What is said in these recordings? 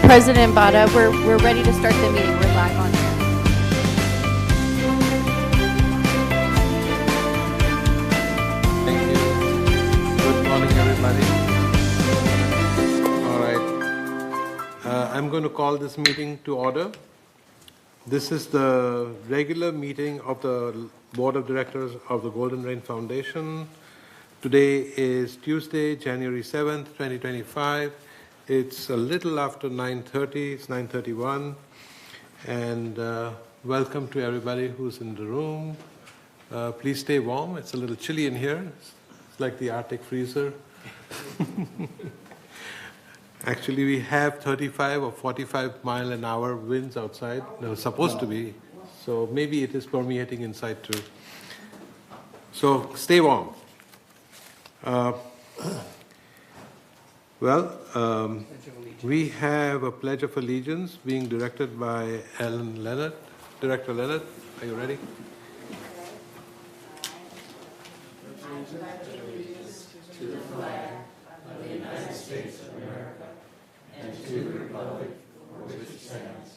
President Bada, we're ready to start the meeting. We're live on air. Thank you. Good morning, everybody. All right. I'm going to call this meeting to order. This is the regular meeting of the Board of Directors of the Golden Rain Foundation. Today is Tuesday, January 7th, 2025. It's a little after 9:30. It's 9:31. And welcome to everybody who's in the room. Please stay warm. It's a little chilly in here. It's like the Arctic freezer. Actually, we have 35 or 45 mile an hour winds outside. No, it's supposed to be. So maybe it is permeating inside too. So stay warm. We have a Pledge of Allegiance being directed by Ellen Leonard. Director Leonard, are you ready? To the flag of the United States of America and to the republic for which it stands,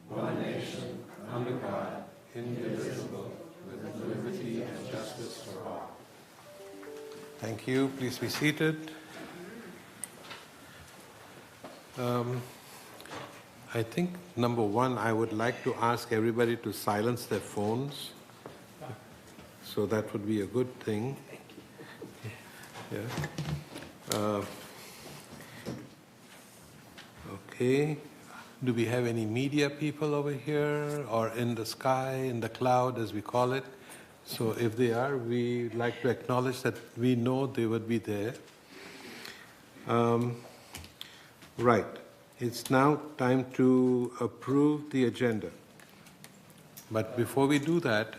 one nation, under God, indivisible, with liberty and justice for all. Thank you. Please be seated. I think, number one, I would like to ask everybody to silence their phones. So that would be a good thing. Yeah. Okay. Do we have any media people over here or in the sky, in the cloud, as we call it? So if they are, we'd like to acknowledge that we know they would be there. Right. It's now time to approve the agenda. But before we do that,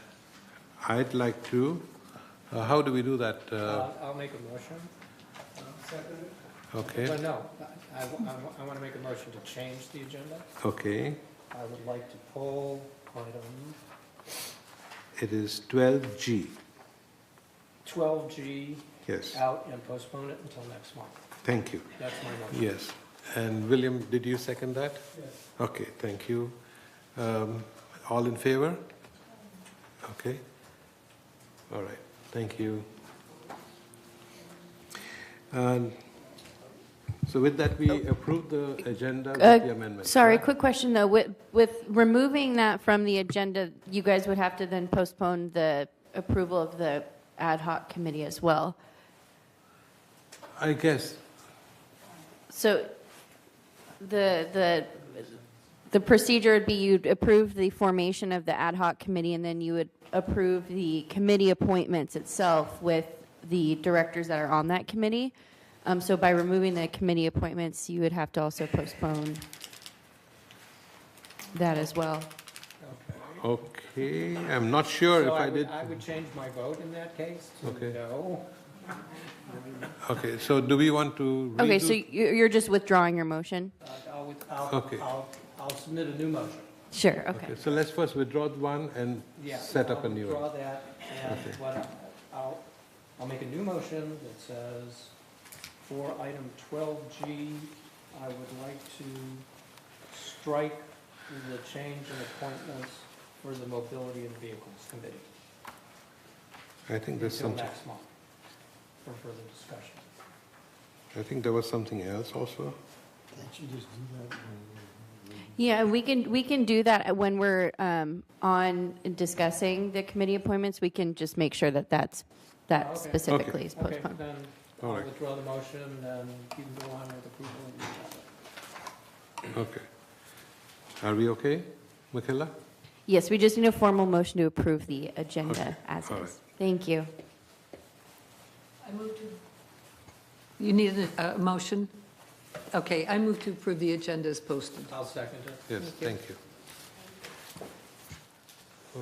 I'd like to, how do we do that? I'll make a motion. Okay. Well, no, I want to make a motion to change the agenda. Okay. I would like to pull item It is 12G. 12G Yes. out and postpone it until next month. Thank you. That's my motion. Yes. And William, did you second that? Yes. Okay, thank you. All in favor? Okay. All right, thank you. And so with that, we approve the agenda with the amendment. Sorry, correct? quick question though. With removing that from the agenda, you guys would have to then postpone the approval of the ad hoc committee as well. I guess. So the procedure would be you'd approve the formation of the ad hoc committee and then you would approve the committee appointments itself with the directors that are on that committee. So by removing the committee appointments, you would have to also postpone that as well. Okay, I'm not sure So if I did. I would change my vote in that case to Okay. no. Okay, so do we want to redo? Okay, so you're just withdrawing your motion? Okay. I'll submit a new motion. Sure, okay. Okay, so let's first withdraw one and Yeah. set up a new I'll one. withdraw that, and Okay. I'll make a new motion that says, for item 12G, I would like to strike the change in appointments for the Mobility and Vehicles Committee I think there's until something. next month for further discussion. I think there was something else also. Yeah, we can do that when we're on discussing the committee appointments. We can just make sure that that Okay. specifically is Okay, postponed. then All I'll right. withdraw the motion, and you can go on with approval of the agenda. Okay. Are we okay, Michaela? Yes, we just need a formal motion to approve the agenda Okay, as all is. right. Thank you. I move to. You need a motion? Okay, I move to approve the agenda as posted. I'll second it. Yes, Thank you. thank you.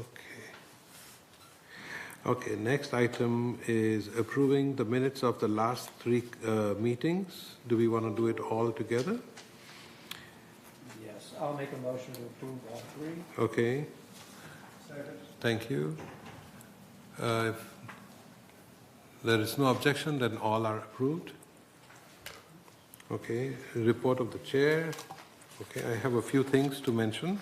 Okay. Okay, next item is approving the minutes of the last three meetings. Do we want to do it all together? Yes, I'll make a motion to approve all three. Okay. Thank you. If there is no objection, then all are approved. Okay, report of the chair. Okay, I have a few things to mention.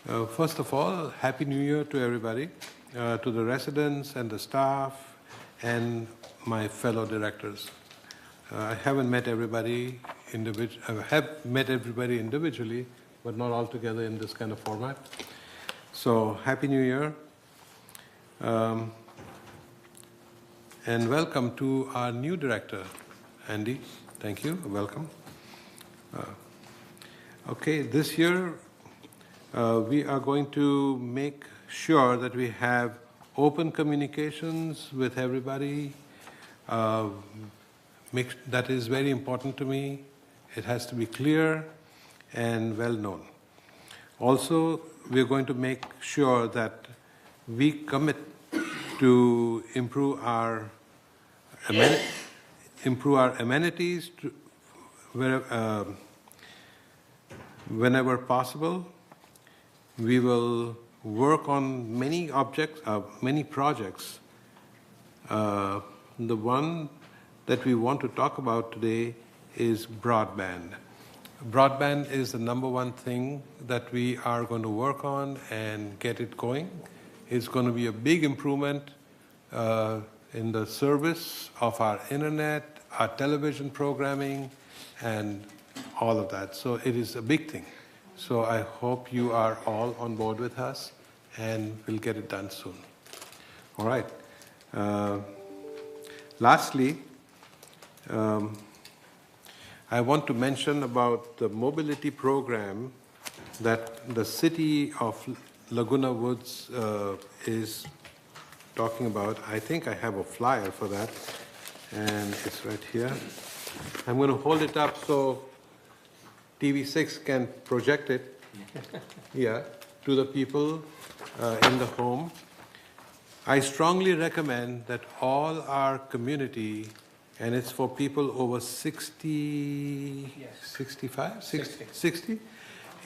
First of all, Happy New Year to everybody, to the residents and the staff and my fellow directors. I haven't met everybody I have met everybody individually, but not all together in this kind of format. So, Happy New Year. And welcome to our new director, Andy. Thank you. Welcome. Okay, this year we are going to make sure that we have open communications with everybody. That is very important to me. It has to be clear and well known. Also, we're going to make sure that we commit to improve our amenities whenever possible. We will work on many projects. The one that we want to talk about today is broadband. Broadband is the number one thing that we are going to work on and get it going. It's going to be a big improvement in the service of our internet, our television programming, and all of that. So it is a big thing. So I hope you are all on board with us, and we'll get it done soon. All right. Lastly, I want to mention about the mobility program that the city of Laguna Woods is talking about. I think I have a flyer for that, and it's right here. I'm going to hold it up so TV6 can project it, yeah, to the people in the home. I strongly recommend that all our community, and it's for people over 60, Yes. 65? 60. 60?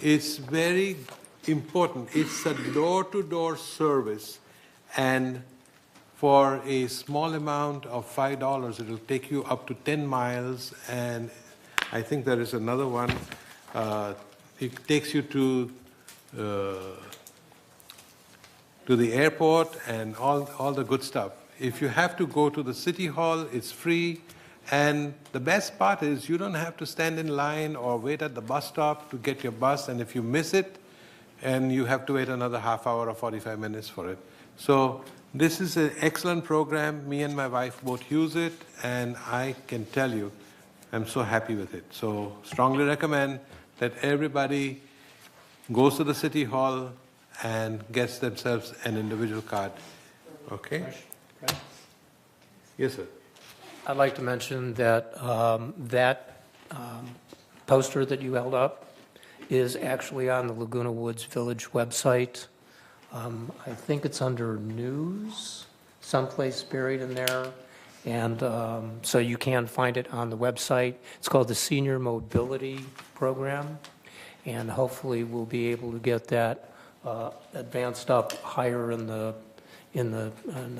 It's very important. It's a door-to-door service, and for a small amount of $5, it will take you up to 10 miles, and I think there is another one. It takes you to the airport and all the good stuff. If you have to go to the city hall, it's free. And the best part is you don't have to stand in line or wait at the bus stop to get your bus. And if you miss it, and you have to wait another half hour or 45 minutes for it. So this is an excellent program. Me and my wife both use it, and I can tell you, I'm so happy with it. So strongly recommend that everybody goes to the city hall and gets themselves an individual card. Okay? Right. Yes, sir. I'd like to mention that poster that you held up is actually on the Laguna Woods Village website. I think it's under news, someplace buried in there. And so you can find it on the website. It's called the Senior Mobility Program. And hopefully we'll be able to get that advanced up higher in the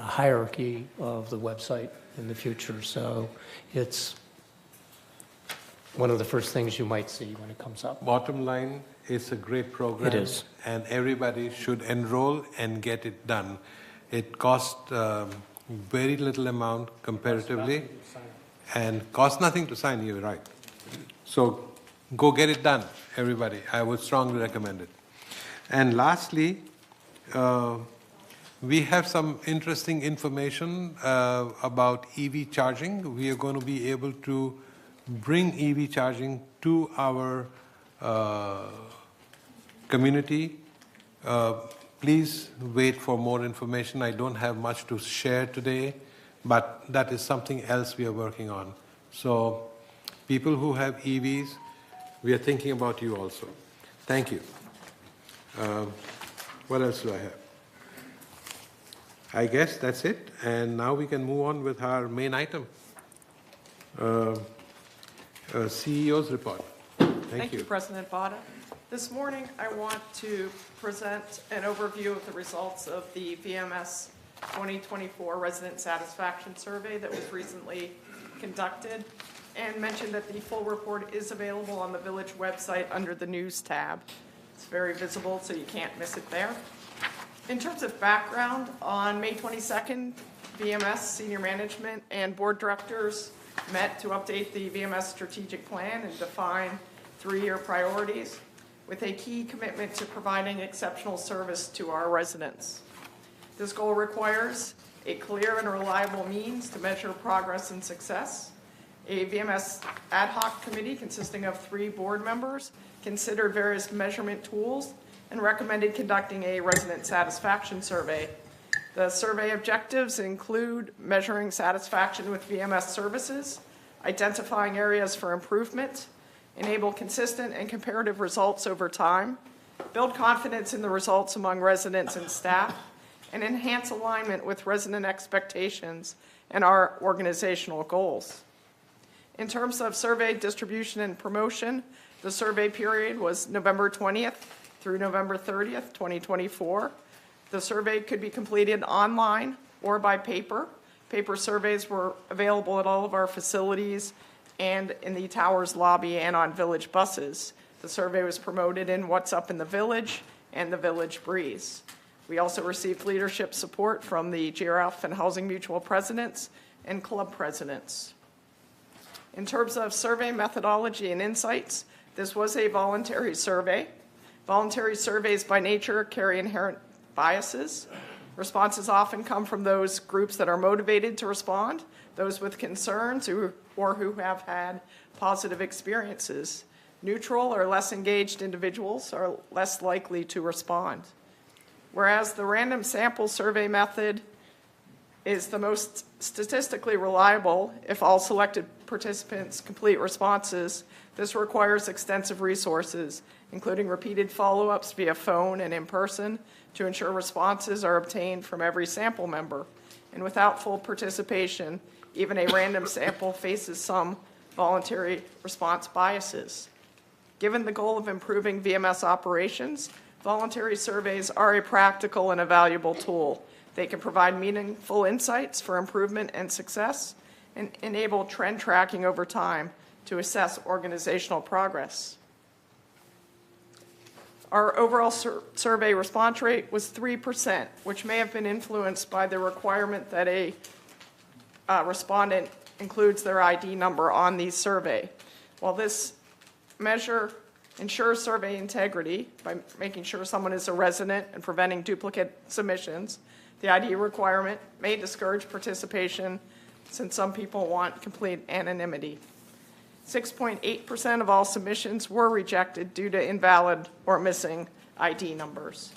hierarchy of the website in the future. So it's one of the first things you might see when it comes up. Bottom line, it's a great program. It is. And everybody should enroll and get it done. It costs very little amount comparatively, and costs nothing to sign, you're right. So go get it done, everybody. I would strongly recommend it. And lastly, we have some interesting information about EV charging. We are going to be able to bring EV charging to our community. Please wait for more information. I don't have much to share today, but that is something else we are working on. So people who have EVs, we are thinking about you also. Thank you. What else do I have? I guess that's it. And now we can move on with our main item. CEO's report. Thank you. President Vada. This morning, I want to present an overview of the results of the VMS 2024 Resident Satisfaction Survey that was recently conducted. and mention that the full report is available on the village website under the News tab. It's very visible, so you can't miss it there. In terms of background, on May 22nd, VMS senior management and board directors met to update the VMS strategic plan and define 3-year priorities with a key commitment to providing exceptional service to our residents. This goal requires a clear and reliable means to measure progress and success. A VMS ad hoc committee consisting of 3 board members considered various measurement tools and recommended conducting a resident satisfaction survey. The survey objectives include measuring satisfaction with VMS services, identifying areas for improvement, enable consistent and comparative results over time, build confidence in the results among residents and staff, and enhance alignment with resident expectations and our organizational goals. In terms of survey distribution and promotion, the survey period was November 20th through November 30th, 2024. The survey could be completed online or by paper. Paper surveys were available at all of our facilities and in the Towers lobby and on village buses. The survey was promoted in What's Up in the Village and the Village Breeze. We also received leadership support from the GRF and Housing Mutual presidents and club presidents. In terms of survey methodology and insights, this was a voluntary survey. Voluntary surveys by nature carry inherent biases. Responses often come from those groups that are motivated to respond, those with concerns or who have had positive experiences. Neutral or less engaged individuals are less likely to respond. Whereas the random sample survey method is the most statistically reliable if all selected participants complete responses, this requires extensive resources, including repeated follow-ups via phone and in person to ensure responses are obtained from every sample member. And without full participation, even a random sample faces some voluntary response biases. Given the goal of improving VMS operations, voluntary surveys are a practical and a valuable tool. They can provide meaningful insights for improvement and success and enable trend tracking over time to assess organizational progress. Our overall survey response rate was 3%, which may have been influenced by the requirement that a respondent includes their ID number on the survey. While this measure ensures survey integrity by making sure someone is a resident and preventing duplicate submissions, the ID requirement may discourage participation since some people want complete anonymity. 6.8% of all submissions were rejected due to invalid or missing ID numbers.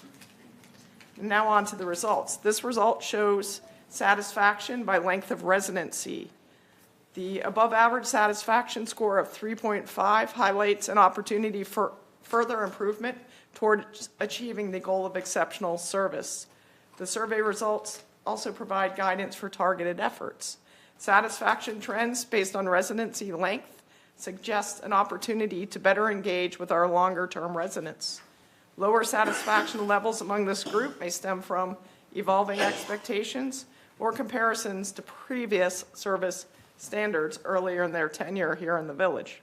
Now on to the results. This result shows satisfaction by length of residency. The above average satisfaction score of 3.5 highlights an opportunity for further improvement towards achieving the goal of exceptional service. The survey results also provide guidance for targeted efforts. Satisfaction trends based on residency length suggest an opportunity to better engage with our longer-term residents. Lower satisfaction levels among this group may stem from evolving expectations or comparisons to previous service standards earlier in their tenure here in the village.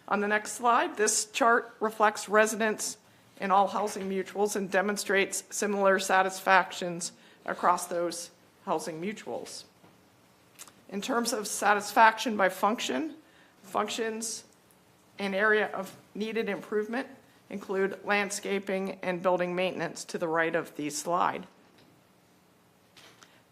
On the next slide, this chart reflects residents in all housing mutuals and demonstrates similar satisfactions across those housing mutuals. In terms of satisfaction by function, functions and area of needed improvement include landscaping and building maintenance to the right of the slide.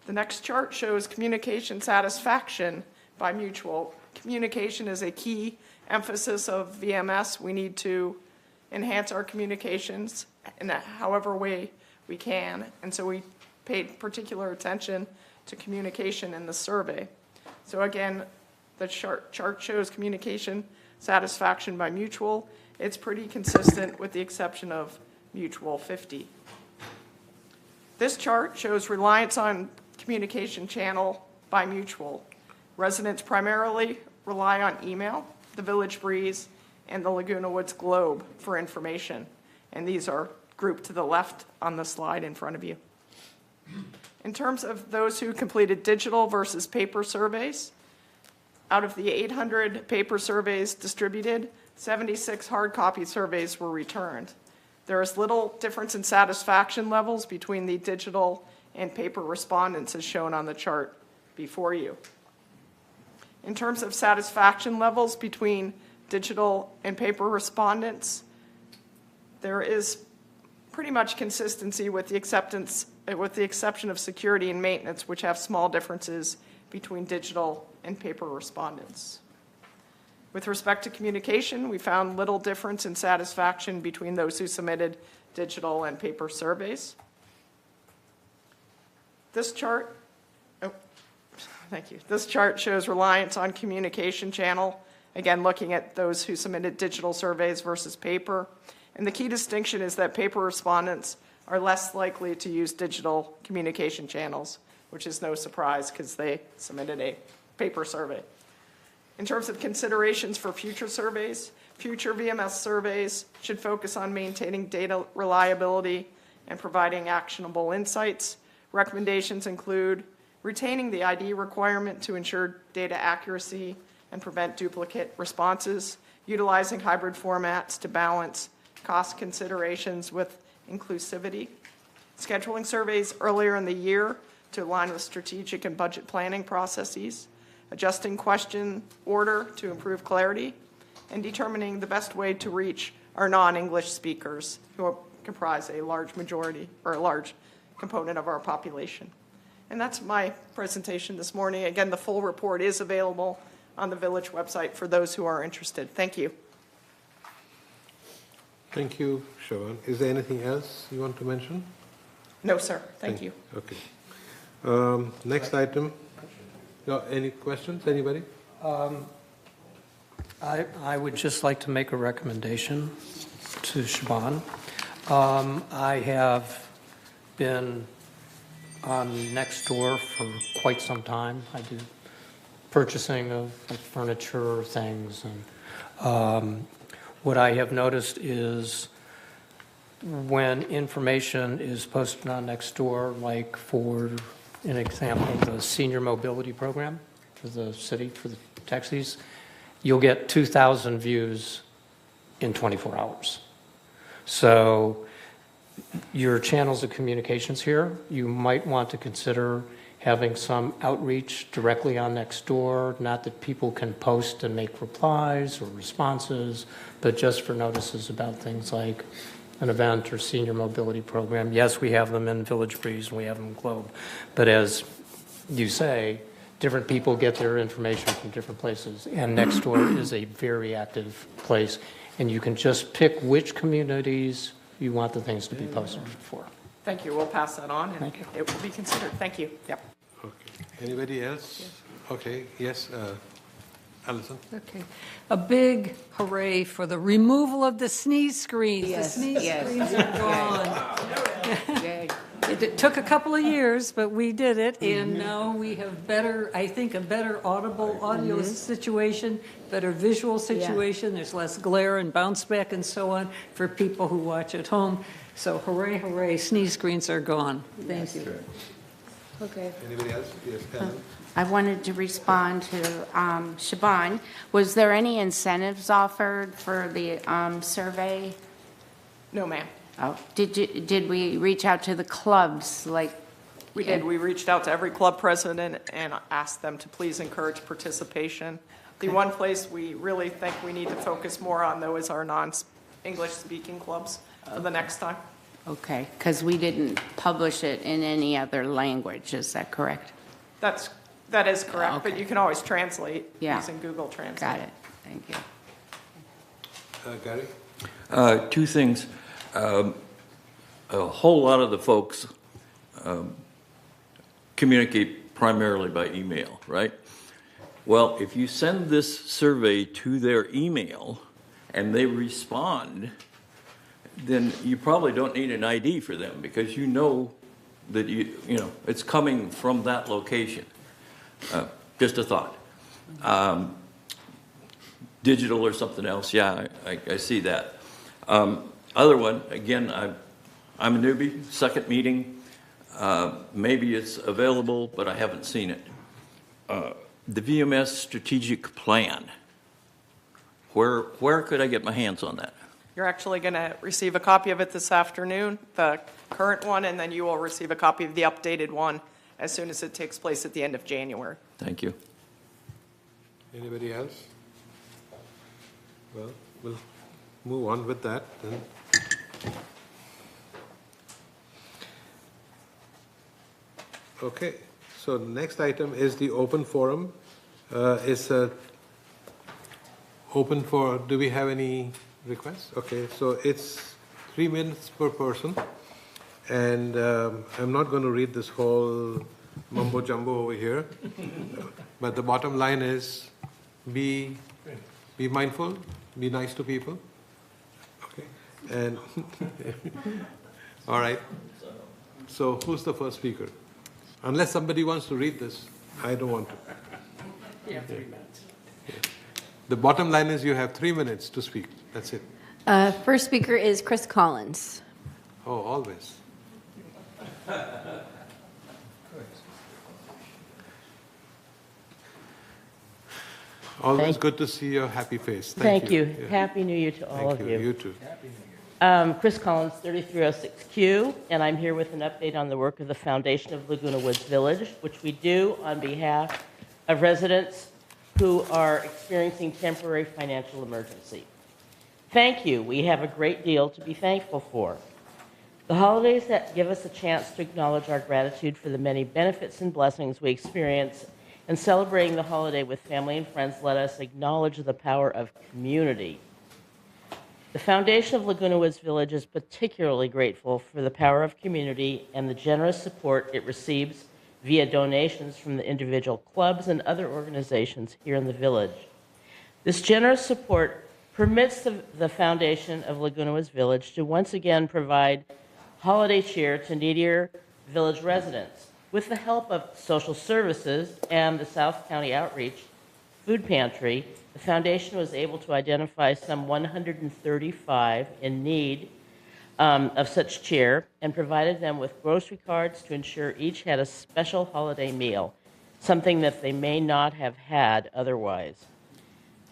The next chart shows communication satisfaction by mutual. Communication is a key emphasis of VMS. We need to enhance our communications in however way we can, and so we paid particular attention to communication in the survey. So again, the chart shows communication satisfaction by mutual. It's pretty consistent with the exception of mutual 50. This chart shows reliance on communication channel by mutual. Residents primarily rely on email, the Village Breeze, and the Laguna Woods Globe for information. And these are grouped to the left on the slide in front of you. In terms of those who completed digital versus paper surveys, Out of the 800 paper surveys distributed, 76 hard copy surveys were returned. There is little difference in satisfaction levels between the digital and paper respondents as shown on the chart before you. In terms of satisfaction levels between digital and paper respondents, there is pretty much consistency with the exception of security and maintenance, which have small differences between digital and paper respondents. With respect to communication, we found little difference in satisfaction between those who submitted digital and paper surveys. This chart, thank you. This chart shows reliance on communication channel, again, looking at those who submitted digital surveys versus paper. And the key distinction is that paper respondents are less likely to use digital communication channels, which is no surprise because they submitted a paper survey. In terms of considerations for future surveys, future VMS surveys should focus on maintaining data reliability and providing actionable insights. Recommendations include retaining the ID requirement to ensure data accuracy and prevent duplicate responses, utilizing hybrid formats to balance cost considerations with inclusivity, scheduling surveys earlier in the year to align with strategic and budget planning processes, adjusting question order to improve clarity, and determining the best way to reach our non-English speakers who comprise a large majority or a large component of our population. And that's my presentation this morning. Again, the full report is available on the Village website for those who are interested. Thank you. Thank you, Siobhan. Is there anything else you want to mention? No, sir. Thank you. Okay. Next item. Any questions, anybody? I would just like to make a recommendation to Siobhan. I have been on Nextdoor for quite some time. I do purchasing of furniture things. And what I have noticed is when information is posted on Nextdoor, like for an example, the senior mobility program for the city, for the taxis, you'll get 2,000 views in 24 hours. So your channels of communications here, you might want to consider having some outreach directly on Nextdoor, not that people can post and make replies or responses, but just for notices about things like an event or senior mobility program. Yes, we have them in Village Breeze and we have them in Globe. But as you say, different people get their information from different places. And Nextdoor is a very active place. And you can just pick which communities you want the things to be posted for. Thank you. We'll pass that on, and Thank you. it will be considered. Thank you. Yep. Okay. Anybody else? Okay, yes, Alison? Okay. A big hooray for the removal of the sneeze screens. Yes, The sneeze yes. screens are gone. Yay. It took a couple of years, but we did it, and now we have better, I think, a better audible audio situation, better visual situation. There's less glare and bounce back and so on for people who watch at home. So hooray, hooray, sneeze screens are gone. Thank you. Okay. Anybody else? Yes, Ellen? I wanted to respond to Siobhan. Was there any incentives offered for the survey? No, ma'am. Oh, did we reach out to the clubs, like? We did. We reached out to every club president and asked them to please encourage participation. The one place we really think we need to focus more on, though, is our non-English speaking clubs for the next time. Okay, because we didn't publish it in any other language, is that correct? That is correct, but Okay. you can always translate Yeah. using Google Translate. Got it, thank you. Gary? Two things. A whole lot of the folks communicate primarily by email, right? Well, if you send this survey to their email and they respond, then you probably don't need an ID for them because you know that it's coming from that location. Just a thought. Digital or something else, yeah, I see that. Other one, again, I'm a newbie, second meeting. Maybe it's available, but I haven't seen it. the VMS strategic plan. Where could I get my hands on that? You're actually going to receive a copy of it this afternoon, the current one, and then you will receive a copy of the updated one as soon as it takes place at the end of January. Thank you. Anybody else? Well, we'll move on with that then. Okay, so the next item is the open forum. It's open for, do we have any requests? Okay, so it's 3 minutes per person. And I'm not going to read this whole mumbo jumbo over here. But the bottom line is be mindful, be nice to people. Okay, and all right. So who's the first speaker? Unless somebody wants to read this, I don't want to. You have 3 minutes. The bottom line is you have 3 minutes to speak. That's it. First speaker is Chris Collins. Oh, always. Always good to see your happy face. Thank you. Yeah. Happy New Year to all Thank of you. you. You too. Chris Collins, 3306Q, and I'm here with an update on the work of the Foundation of Laguna Woods Village, which we do on behalf of residents who are experiencing temporary financial emergency. Thank you. We have a great deal to be thankful for. The holidays that give us a chance to acknowledge our gratitude for the many benefits and blessings we experience, and celebrating the holiday with family and friends, let us acknowledge the power of community. The Foundation of Laguna Woods Village is particularly grateful for the power of community and the generous support it receives via donations from the individual clubs and other organizations here in the village. This generous support permits the Foundation of Laguna Woods Village to once again provide holiday cheer to needier village residents. With the help of social services and the South County Outreach Food Pantry, the Foundation was able to identify some 135 in need of such cheer and provided them with grocery cards to ensure each had a special holiday meal, something that they may not have had otherwise.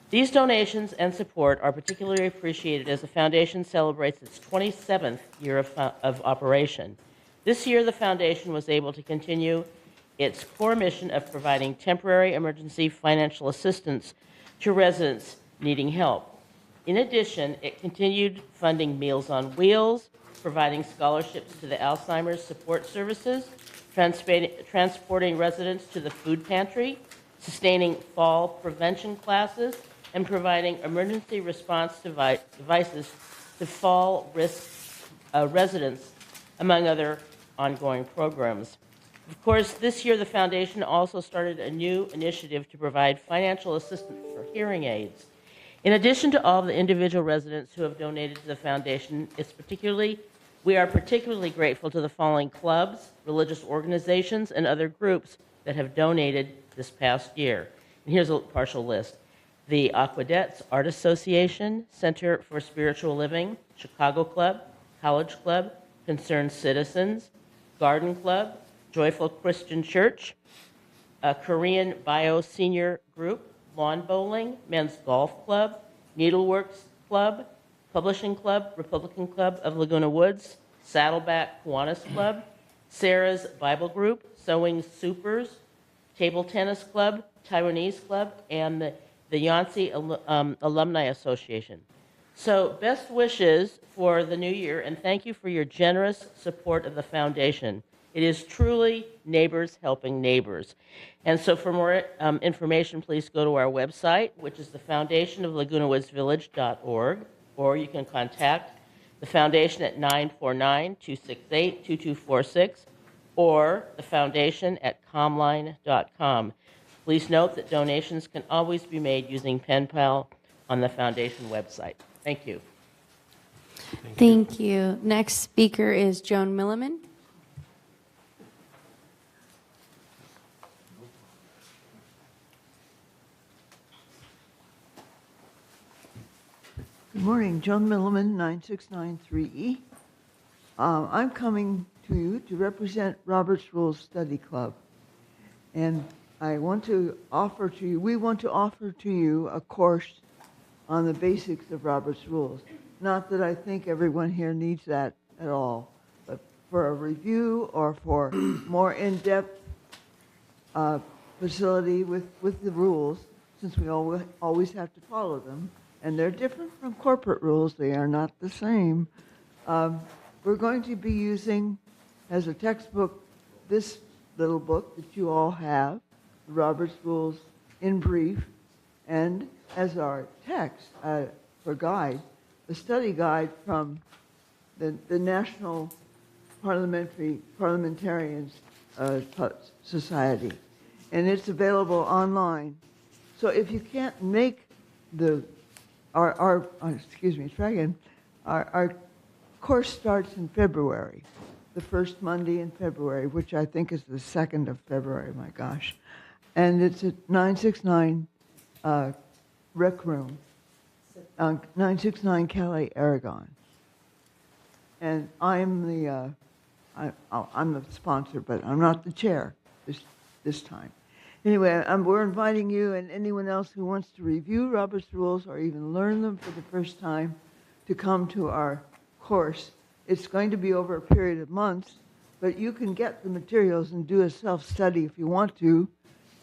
These donations and support are particularly appreciated as the Foundation celebrates its 27th year of operation. This year, the Foundation was able to continue its core mission of providing temporary emergency financial assistance to residents needing help. In addition, it continued funding Meals on Wheels, providing scholarships to the Alzheimer's support services, transporting residents to the food pantry, sustaining fall prevention classes, and providing emergency response devices to fall risk residents, among other ongoing programs. Of course, this year the Foundation also started a new initiative to provide financial assistance for hearing aids. In addition to all the individual residents who have donated to the Foundation, we are particularly grateful to the following clubs, religious organizations, and other groups that have donated this past year. And here's a partial list. The Aquedettes Art Association, Center for Spiritual Living, Chicago Club, College Club, Concerned Citizens, Garden Club, Joyful Christian Church, Korean Bio Senior Group, Lawn Bowling, Men's Golf Club, Needleworks Club, Publishing Club, Republican Club of Laguna Woods, Saddleback Kiwanis Club, Sarah's Bible Group, Sewing Supers, Table Tennis Club, Taiwanese Club, and the Yancey Alumni Association. So best wishes for the new year, and thank you for your generous support of the Foundation. It is truly neighbors helping neighbors. And so for more information, please go to our website, which is thefoundationoflagunawoodsvillage.org, or you can contact the Foundation at 949-268-2246, or the Foundation at comline.com. Please note that donations can always be made using PenPal on the Foundation website. Thank you. Thank you. Next speaker is Joan Milliman. Good morning, Joan Milliman, 9693E. I'm coming to you to represent Robert's Rules Study Club. And we want to offer to you a course on the basics of Robert's Rules. Not that I think everyone here needs that at all, but for a review or for more in-depth facility with the rules, since we always have to follow them, and they're different from corporate rules, they are not the same. We're going to be using as a textbook this little book that you all have, Robert's Rules in brief, and as our text for guide, the study guide from the National Parliamentarians Society, and it's available online. So if you can't make our course starts in February, the first Monday in February, which I think is the 2nd of February, my gosh. And it's at 969 Rec Room, 969 Calais, Aragon. And I'm the sponsor, but I'm not the chair this time. Anyway, we're inviting you and anyone else who wants to review Robert's Rules or even learn them for the first time to come to our course. It's going to be over a period of months, but you can get the materials and do a self-study if you want to,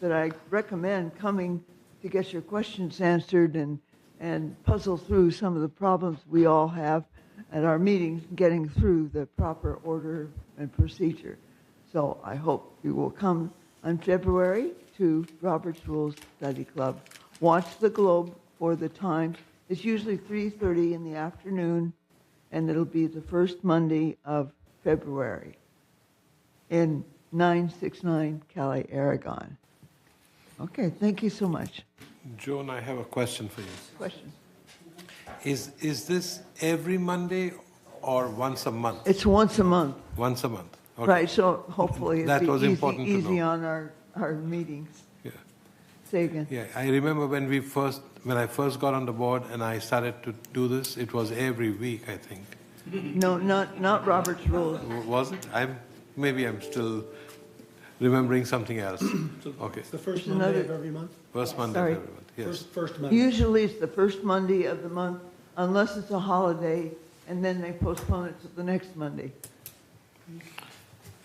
but I recommend coming to get your questions answered and puzzle through some of the problems we all have at our meetings, getting through the proper order and procedure. So I hope you will come on February to Robert's Rules Study Club. Watch the globe for the time. It's usually 3:30 in the afternoon, and it'll be the first Monday of February in 969 Calais, Aragon. Okay, thank you so much. Joan, I have a question for you. Question? Is this every Monday or once a month? It's once a month. Once a month. Okay. Right, so hopefully That it'll was be important to easy know. on our meetings. Yeah. Say again. Yeah, I remember when I first got on the board and I started to do this, it was every week, I think. No, not Robert's Rules. Was it? Maybe I'm still remembering something else. Okay. It's the first It's Monday another- of every month? First Monday Sorry. of every month. Yes. First Monday. Usually it's the first Monday of the month, unless it's a holiday, and then they postpone it to the next Monday.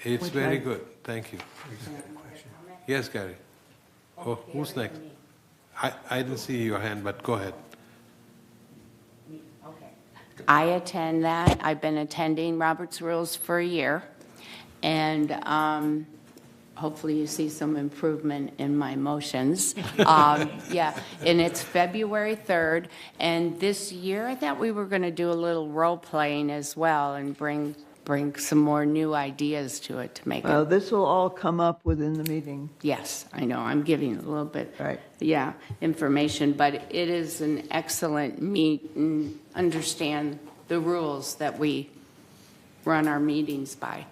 It's Which very I- good. Thank you. Yes, Gary. Oh, who's next? I didn't see your hand, but go ahead. I attend that. I've been attending Robert's Rules for a year, and hopefully you see some improvement in my motions. Yeah, and it's February 3rd, and this year I thought we were going to do a little role-playing as well and bring some more new ideas to it to make Well, it. this will all come up within the meeting. Yes, I know, I'm giving a little bit, Right. yeah, information, but it is an excellent meet and understand the rules that we run our meetings by.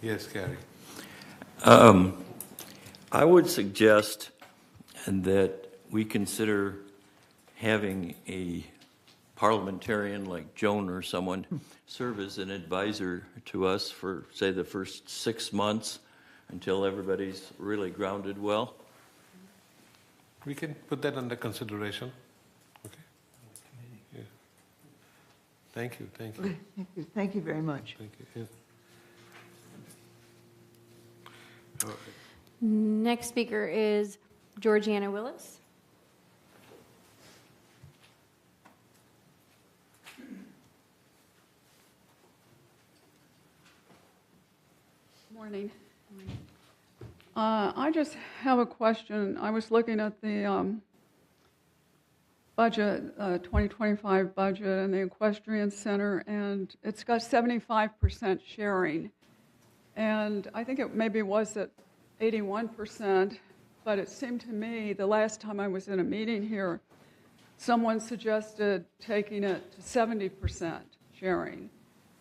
Yes, Gary. I would suggest that we consider having a parliamentarian like Joan or someone serve as an advisor to us for, say, the first 6 months until everybody's really grounded well. We can put that under consideration. Okay. Yeah. Thank you. Thank you. Okay, thank you very much. Thank you. Yeah. All right. Next speaker is Georgiana Willis. Morning. I just have a question. I was looking at the budget, 2025 budget and the Equestrian Center, and it's got 75% sharing. And I think it maybe was at 81%, but it seemed to me the last time I was in a meeting here, someone suggested taking it to 70% sharing,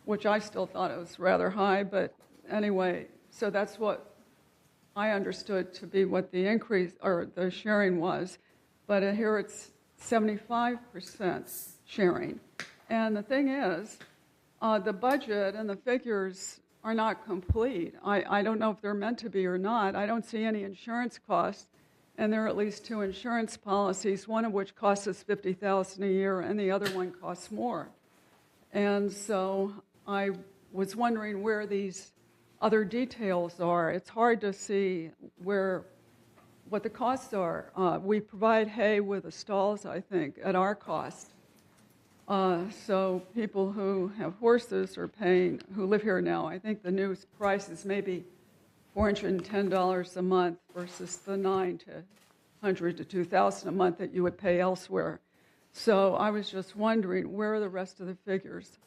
which I still thought it was rather high, but anyway, so that's what I understood to be what the increase or the sharing was. But here it's 75% sharing. And the thing is, the budget and the figures are not complete. I don't know if they're meant to be or not. I don't see any insurance costs, and there are at least 2 insurance policies, one of which costs us $50,000 a year, and the other one costs more. And so I was wondering where these other details are. It's hard to see what the costs are. We provide hay with the stalls, I think, at our cost. So people who have horses are paying, who live here now, I think the new price is maybe $410 a month versus the $900 to $2,000 a month that you would pay elsewhere. So I was just wondering, where are the rest of the figures?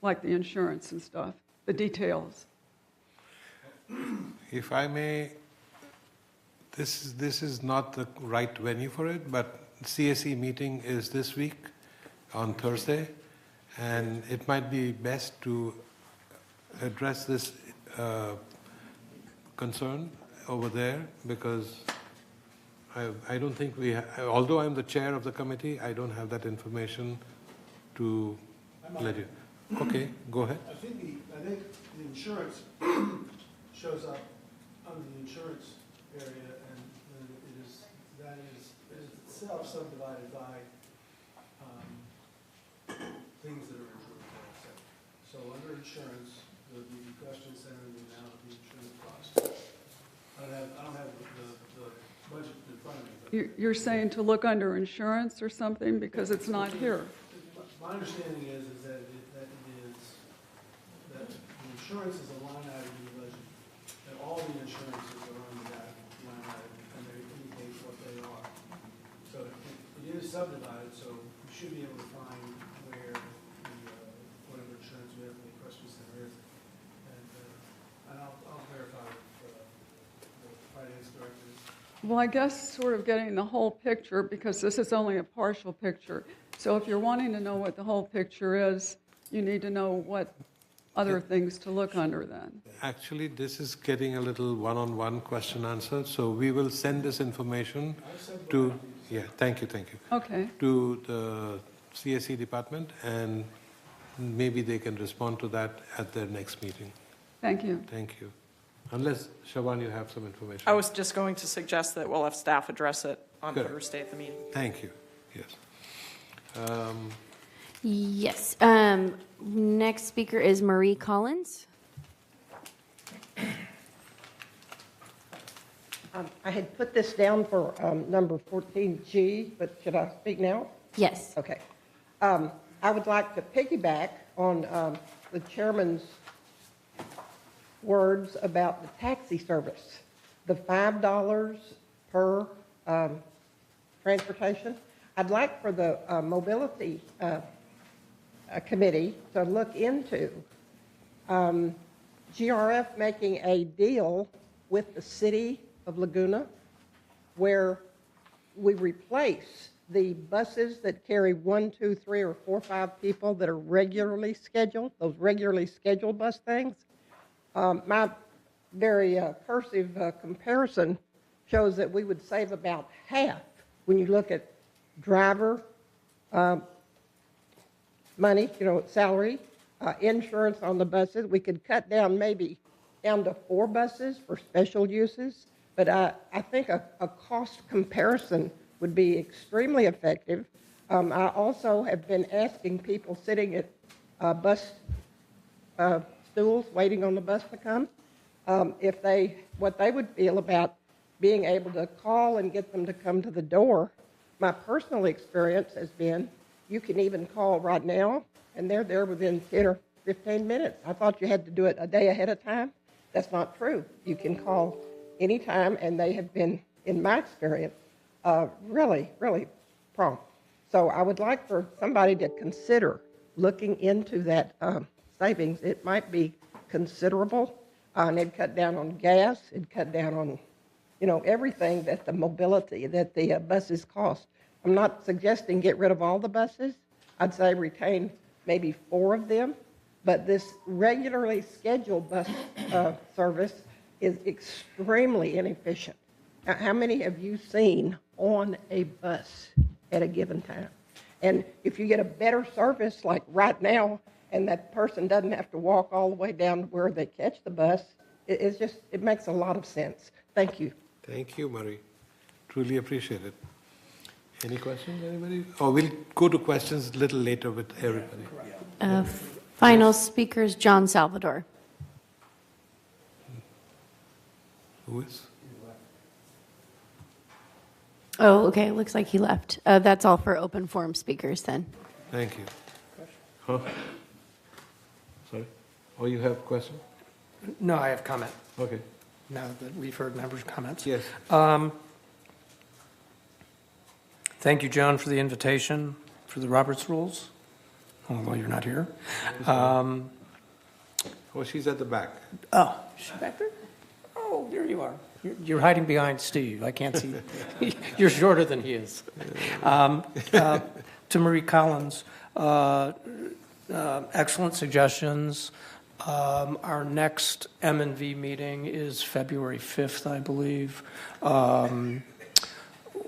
Like the insurance and stuff, the details. If I may, this is not the right venue for it, but CSE meeting is this week on Thursday, and it might be best to address this concern over there, because I don't think although I'm the chair of the committee, I don't have that information to let you. Okay, go ahead. I think the insurance shows up under the insurance area, and that is itself subdivided by things that are insured. So under insurance, the question center and the amount of the insurance cost. I don't have the budget in front of me. But You're saying to look under insurance or something, because it's not here. my understanding is that that the insurance is a line item in the budget, and all the insurances are under that line item, and they indicate what they are. So it is subdivided, so you should be able to find where whatever insurance we have in the question center is. And I'll verify with the finance director. Well, I guess sort of getting the whole picture, because this is only a partial picture. So if you're wanting to know what the whole picture is, you need to know what other things to look under then. Actually, this is getting a little one-on-one question answer, so we will send this information to, thank you. Okay. To the CSE department, and maybe they can respond to that at their next meeting. Thank you. Thank you. Unless, Shaban, you have some information. I was just going to suggest that we'll have staff address it on Good. Thursday at the meeting. Thank you. Yes. Yes. Next speaker is Marie Collins. I had put this down for number 14G, but should I speak now? Yes. Okay. I would like to piggyback on the chairman's words about the taxi service, the $5 per transportation. I'd like for the mobility committee to look into GRF making a deal with the city of Laguna where we replace the buses that carry 1, 2, 3, or 4, 5 people that are regularly scheduled, those regularly scheduled bus things. My very cursive comparison shows that we would save about half when you look at driver money, salary, insurance on the buses. We could cut down maybe down to 4 buses for special uses, but I think a cost comparison would be extremely effective. I also have been asking people sitting at bus stools waiting on the bus to come, what they would feel about being able to call and get them to come to the door. My personal experience has been you can even call right now, and they're there within 10 or 15 minutes. I thought you had to do it a day ahead of time. That's not true. You can call anytime, and they have been, in my experience, really, really prompt. So I would like for somebody to consider looking into that savings. It might be considerable, and it'd cut down on gas, it'd cut down on everything that the mobility that the buses cost. I'm not suggesting get rid of all the buses. I'd say retain maybe 4 of them, but this regularly scheduled bus service is extremely inefficient. Now, how many have you seen on a bus at a given time? And if you get a better service, like right now, and that person doesn't have to walk all the way down to where they catch the bus. It makes a lot of sense. Thank you. Thank you, Marie. Truly appreciate it. Any questions, anybody? Or we'll go to questions a little later with everybody. Final speakers, John Salvador. Who is? Oh, okay, looks like he left. That's all for open forum speakers then. Thank you. Huh? Sorry? Oh, you have a question? No, I have comment, Okay. now that we've heard members' comments. Yes. Thank you, John, for the invitation for the Roberts Rules, although you're not here. Oh, she's at the back. Oh, she's back there? Oh, there you are. You're hiding behind Steve. I can't see. You're shorter than he is. To Marie Collins, excellent suggestions. Our next M&V meeting is February 5th, I believe.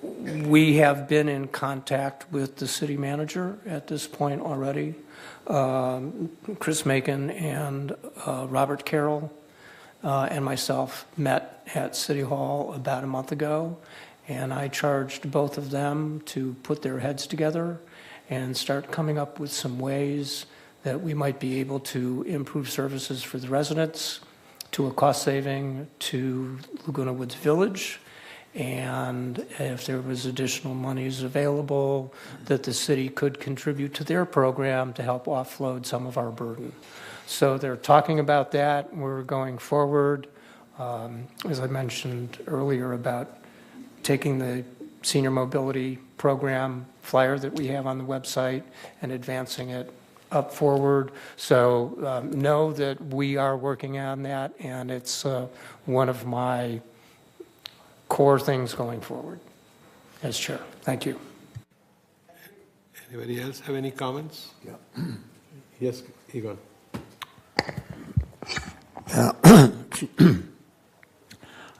We have been in contact with the city manager at this point already. Chris Macon and Robert Carroll and myself met at City Hall about a month ago, and I charged both of them to put their heads together and start coming up with some ways that we might be able to improve services for the residents, to a cost saving to Laguna Woods Village, and if there was additional monies available that the city could contribute to their program to help offload some of our burden. So they're talking about that. We're going forward, as I mentioned earlier, about taking the senior mobility program flyer that we have on the website and advancing it up forward. So know that we are working on that, and it's one of my core things going forward as chair. Thank you. Anybody else have any comments? Yeah. Yes, Egon.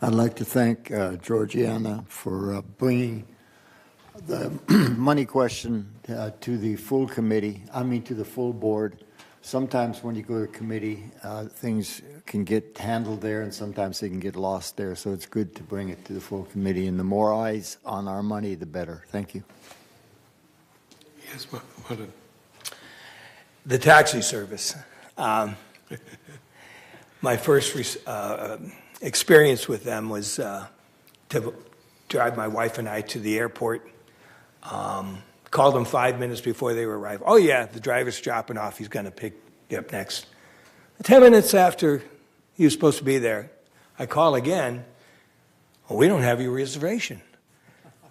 I'd like to thank Georgiana for bringing the money question to the full committee, to the full board. Sometimes when you go to committee, things can get handled there, and sometimes they can get lost there. So it's good to bring it to the full committee, and the more eyes on our money, the better. Thank you. Yes, Martin. The taxi service. My first experience with them was to drive my wife and I to the airport. Called them 5 minutes before they were arrived. Oh, yeah, the driver's dropping off. He's going to pick you up next. 10 minutes after he was supposed to be there, I call again. Well, we don't have your reservation.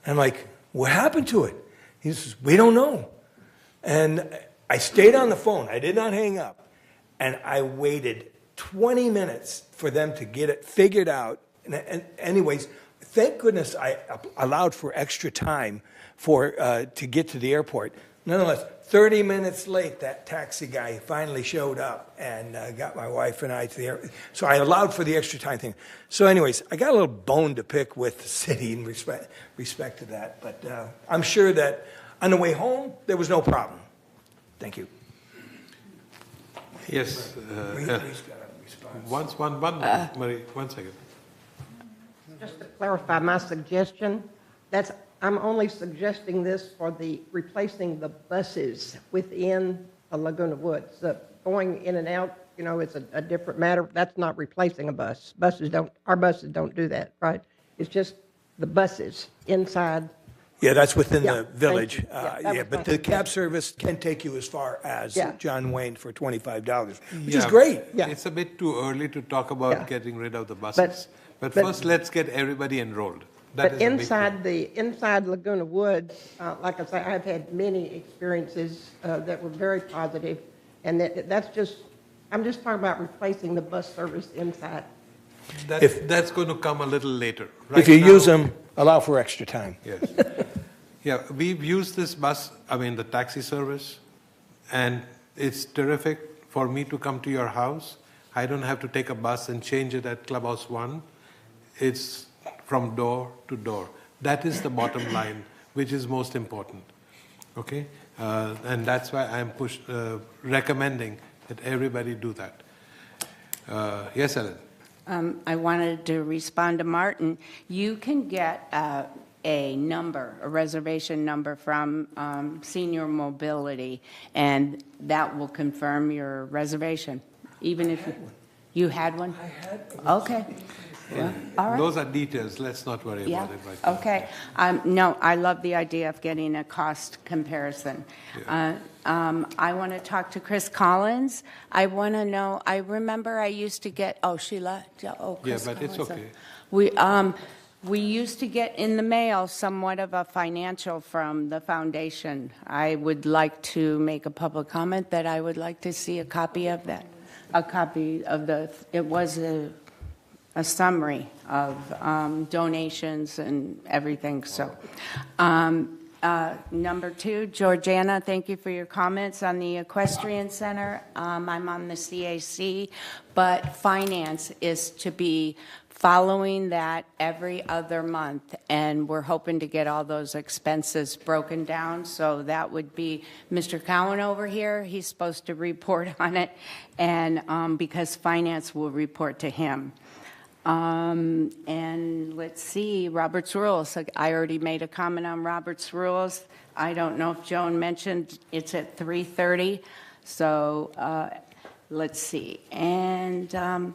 And I'm like, what happened to it? He says, we don't know. And I stayed on the phone. I did not hang up. And I waited 20 minutes for them to get it figured out. And anyways, thank goodness I allowed for extra time to get to the airport. Nonetheless, 30 minutes late, that taxi guy finally showed up and got my wife and I to the airport. So I allowed for the extra time thing. So anyways, I got a little bone to pick with the city in respect to that. But I'm sure that on the way home, there was no problem. Thank you. Yes. One second. Just to clarify my suggestion, I'm only suggesting this for replacing the buses within Laguna Woods. Going in and out, it's a different matter. That's not replacing a bus. Our buses don't do that, right? It's just the buses inside. Yeah, that's within the village. But the cab service can take you as far as John Wayne for $25, which is Yeah. great. Yeah. It's a bit too early to talk about getting rid of the buses. But first, let's get everybody enrolled. That But is a big thing. inside Laguna Woods, like I say, I've had many experiences that were very positive, and I'm just talking about replacing the bus service inside. That's going to come a little later. If you use them, allow for extra time. Yes. Yeah, we've used this the taxi service, and it's terrific for me to come to your house. I don't have to take a bus and change it at Clubhouse 1. It's from door to door. That is the bottom line, which is most important. Okay? And that's why I'm recommending that everybody do that. Yes, Ellen? I wanted to respond to Martin. You can get a number, a reservation number from Senior Mobility, and that will confirm your reservation, even if you had one? I had. Okay. Well, all right. Those are details. Let's not worry about it right now. Okay. No, I love the idea of getting a cost comparison. Yeah. I want to talk to Chris Collins. I want to know, I remember I used to get, Sheila. Chris Yeah, but it's Collins. okay. We used to get in the mail somewhat of a financial from the foundation. I would like to make a public comment that I would like to see a copy of that. A copy of it was a summary of donations and everything. So, number 2, Georgiana, thank you for your comments on the Equestrian Center. I'm on the CAC, but finance is to be following that every other month, and we're hoping to get all those expenses broken down. So that would be Mr. Cowan over here. He's supposed to report on it, and because finance will report to him. And let's see, Robert's Rules. I already made a comment on Robert's Rules. I don't know if Joan mentioned it's at 3:30. So let's see. And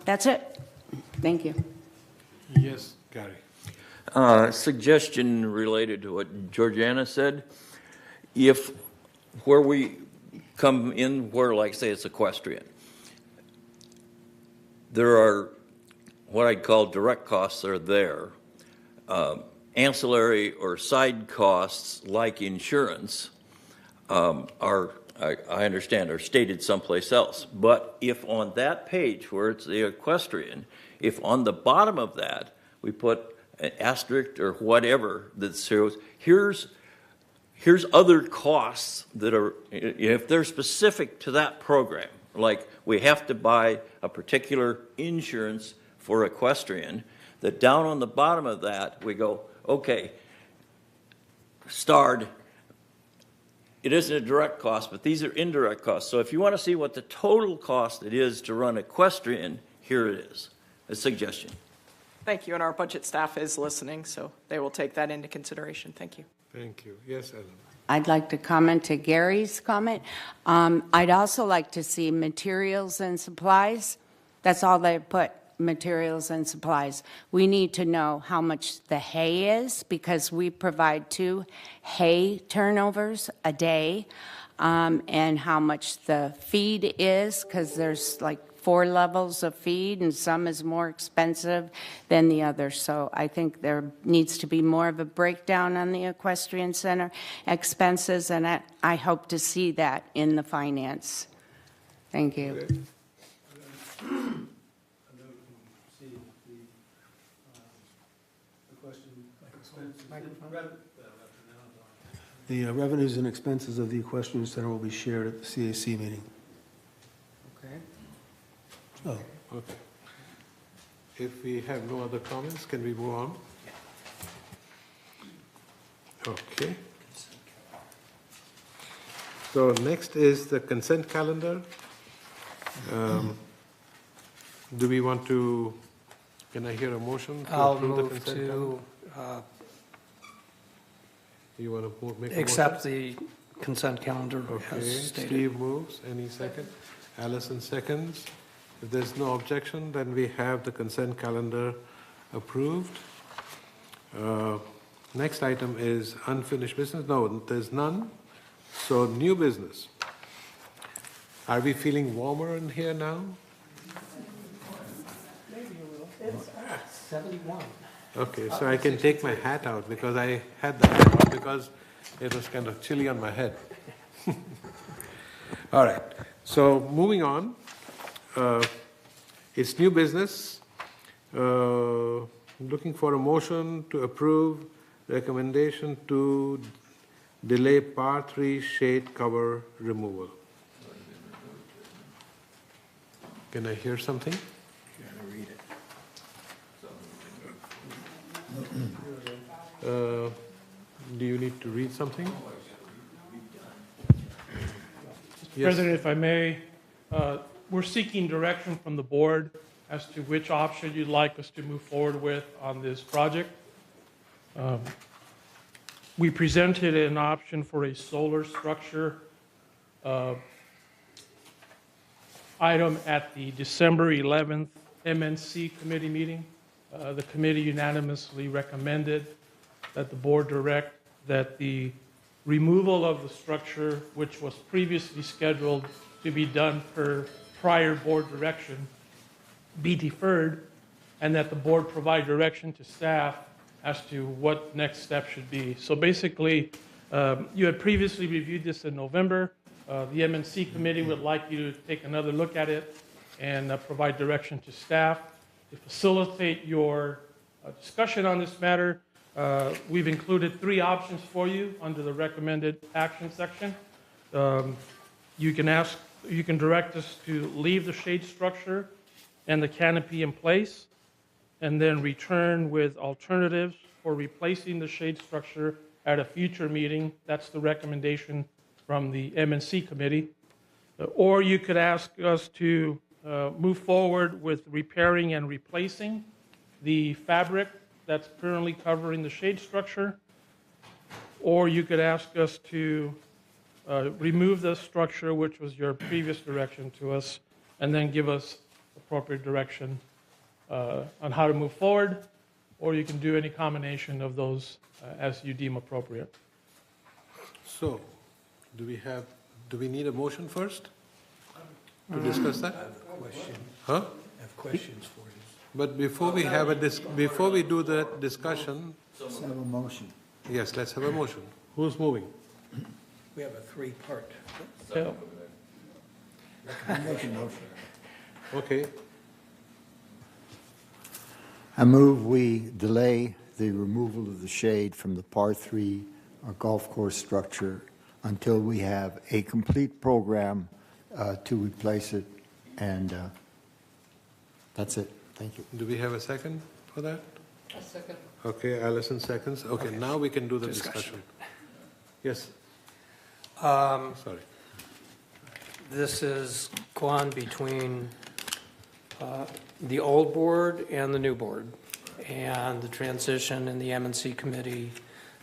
that's it. Thank you. Yes, Gary. Suggestion related to what Georgiana said. If where we come in, where like say it's equestrian, there are what I'd call direct costs are there. Ancillary or side costs like insurance are, I understand, are stated someplace else. But if on that page where it's the equestrian, if on the bottom of that we put an asterisk or whatever that shows here's other costs that are, if they're specific to that program, like we have to buy a particular insurance for equestrian, that down on the bottom of that we go, okay, starred, it isn't a direct cost, but these are indirect costs. So if you want to see what the total cost it is to run equestrian, here it is. A suggestion. Thank you, and our budget staff is listening, so they will take that into consideration. Thank you. Thank you. Yes, Ellen. I'd like to comment to Gary's comment. I'd also like to see materials and supplies. That's all they put, materials and supplies. We need to know how much the hay is because we provide 2 hay turnovers a day, and how much the feed is because there's like 4 levels of feed and some is more expensive than the other. So I think there needs to be more of a breakdown on the Equestrian Center expenses, and I hope to see that in the finance. Thank you. Okay. The revenues and expenses of the Equestrian Center will be shared at the CAC meeting. Okay. Oh, Okay. If we have no other comments, can we move on? Okay. So next is the consent calendar. Do we want to, can I hear a motion to I'll approve the move consent to calendar? You want to make a motion? accept the consent calendar Okay, as stated. Steve moves. Any second? Allison seconds. If there's no objection, then we have the consent calendar approved. Next item is unfinished business. No, there's none. So new business. Are we feeling warmer in here now? Maybe a little. It's 71. Okay, so I can take my hat out because I had the hat on because it was kind of chilly on my head. All right, so moving on. It's new business. Looking for a motion to approve recommendation to delay Par 3 shade cover removal. Can I hear something? Do you need to read something? Yes. President, if I may, we're seeking direction from the board as to which option you'd like us to move forward with on this project. We presented an option for a solar structure item at the December 11th MNC committee meeting. The committee unanimously recommended that the board direct that the removal of the structure, which was previously scheduled to be done per prior board direction, be deferred, and that the board provide direction to staff as to what next step should be. So basically, you had previously reviewed this in November. The MNC committee would like you to take another look at it and provide direction to staff. To facilitate your discussion on this matter, we've included 3 options for you under the recommended action section. You can direct us to leave the shade structure and the canopy in place, and then return with alternatives for replacing the shade structure at a future meeting. That's the recommendation from the MNC committee. Or you could ask us to move forward with repairing and replacing the fabric that's currently covering the shade structure. Or you could ask us to remove the structure, which was your previous direction to us, and then give us appropriate direction on how to move forward. Or you can do any combination of those as you deem appropriate. So, do we need a motion first to discuss that? I have a question. Huh? I have questions for you. But before we do that discussion, Let's have a motion. yes, let's have a motion. Who's moving? We have a 3-part. So, I'm making a motion. Okay. I move we delay the removal of the shade from the par 3 golf course structure until we have a complete program to replace it, and that's it. Thank you. Do we have a second for that? A second. Okay, Allison seconds. Okay, now we can do the discussion. Yes. Sorry. This is gone between the old board and the new board, and the transition in the MNC committee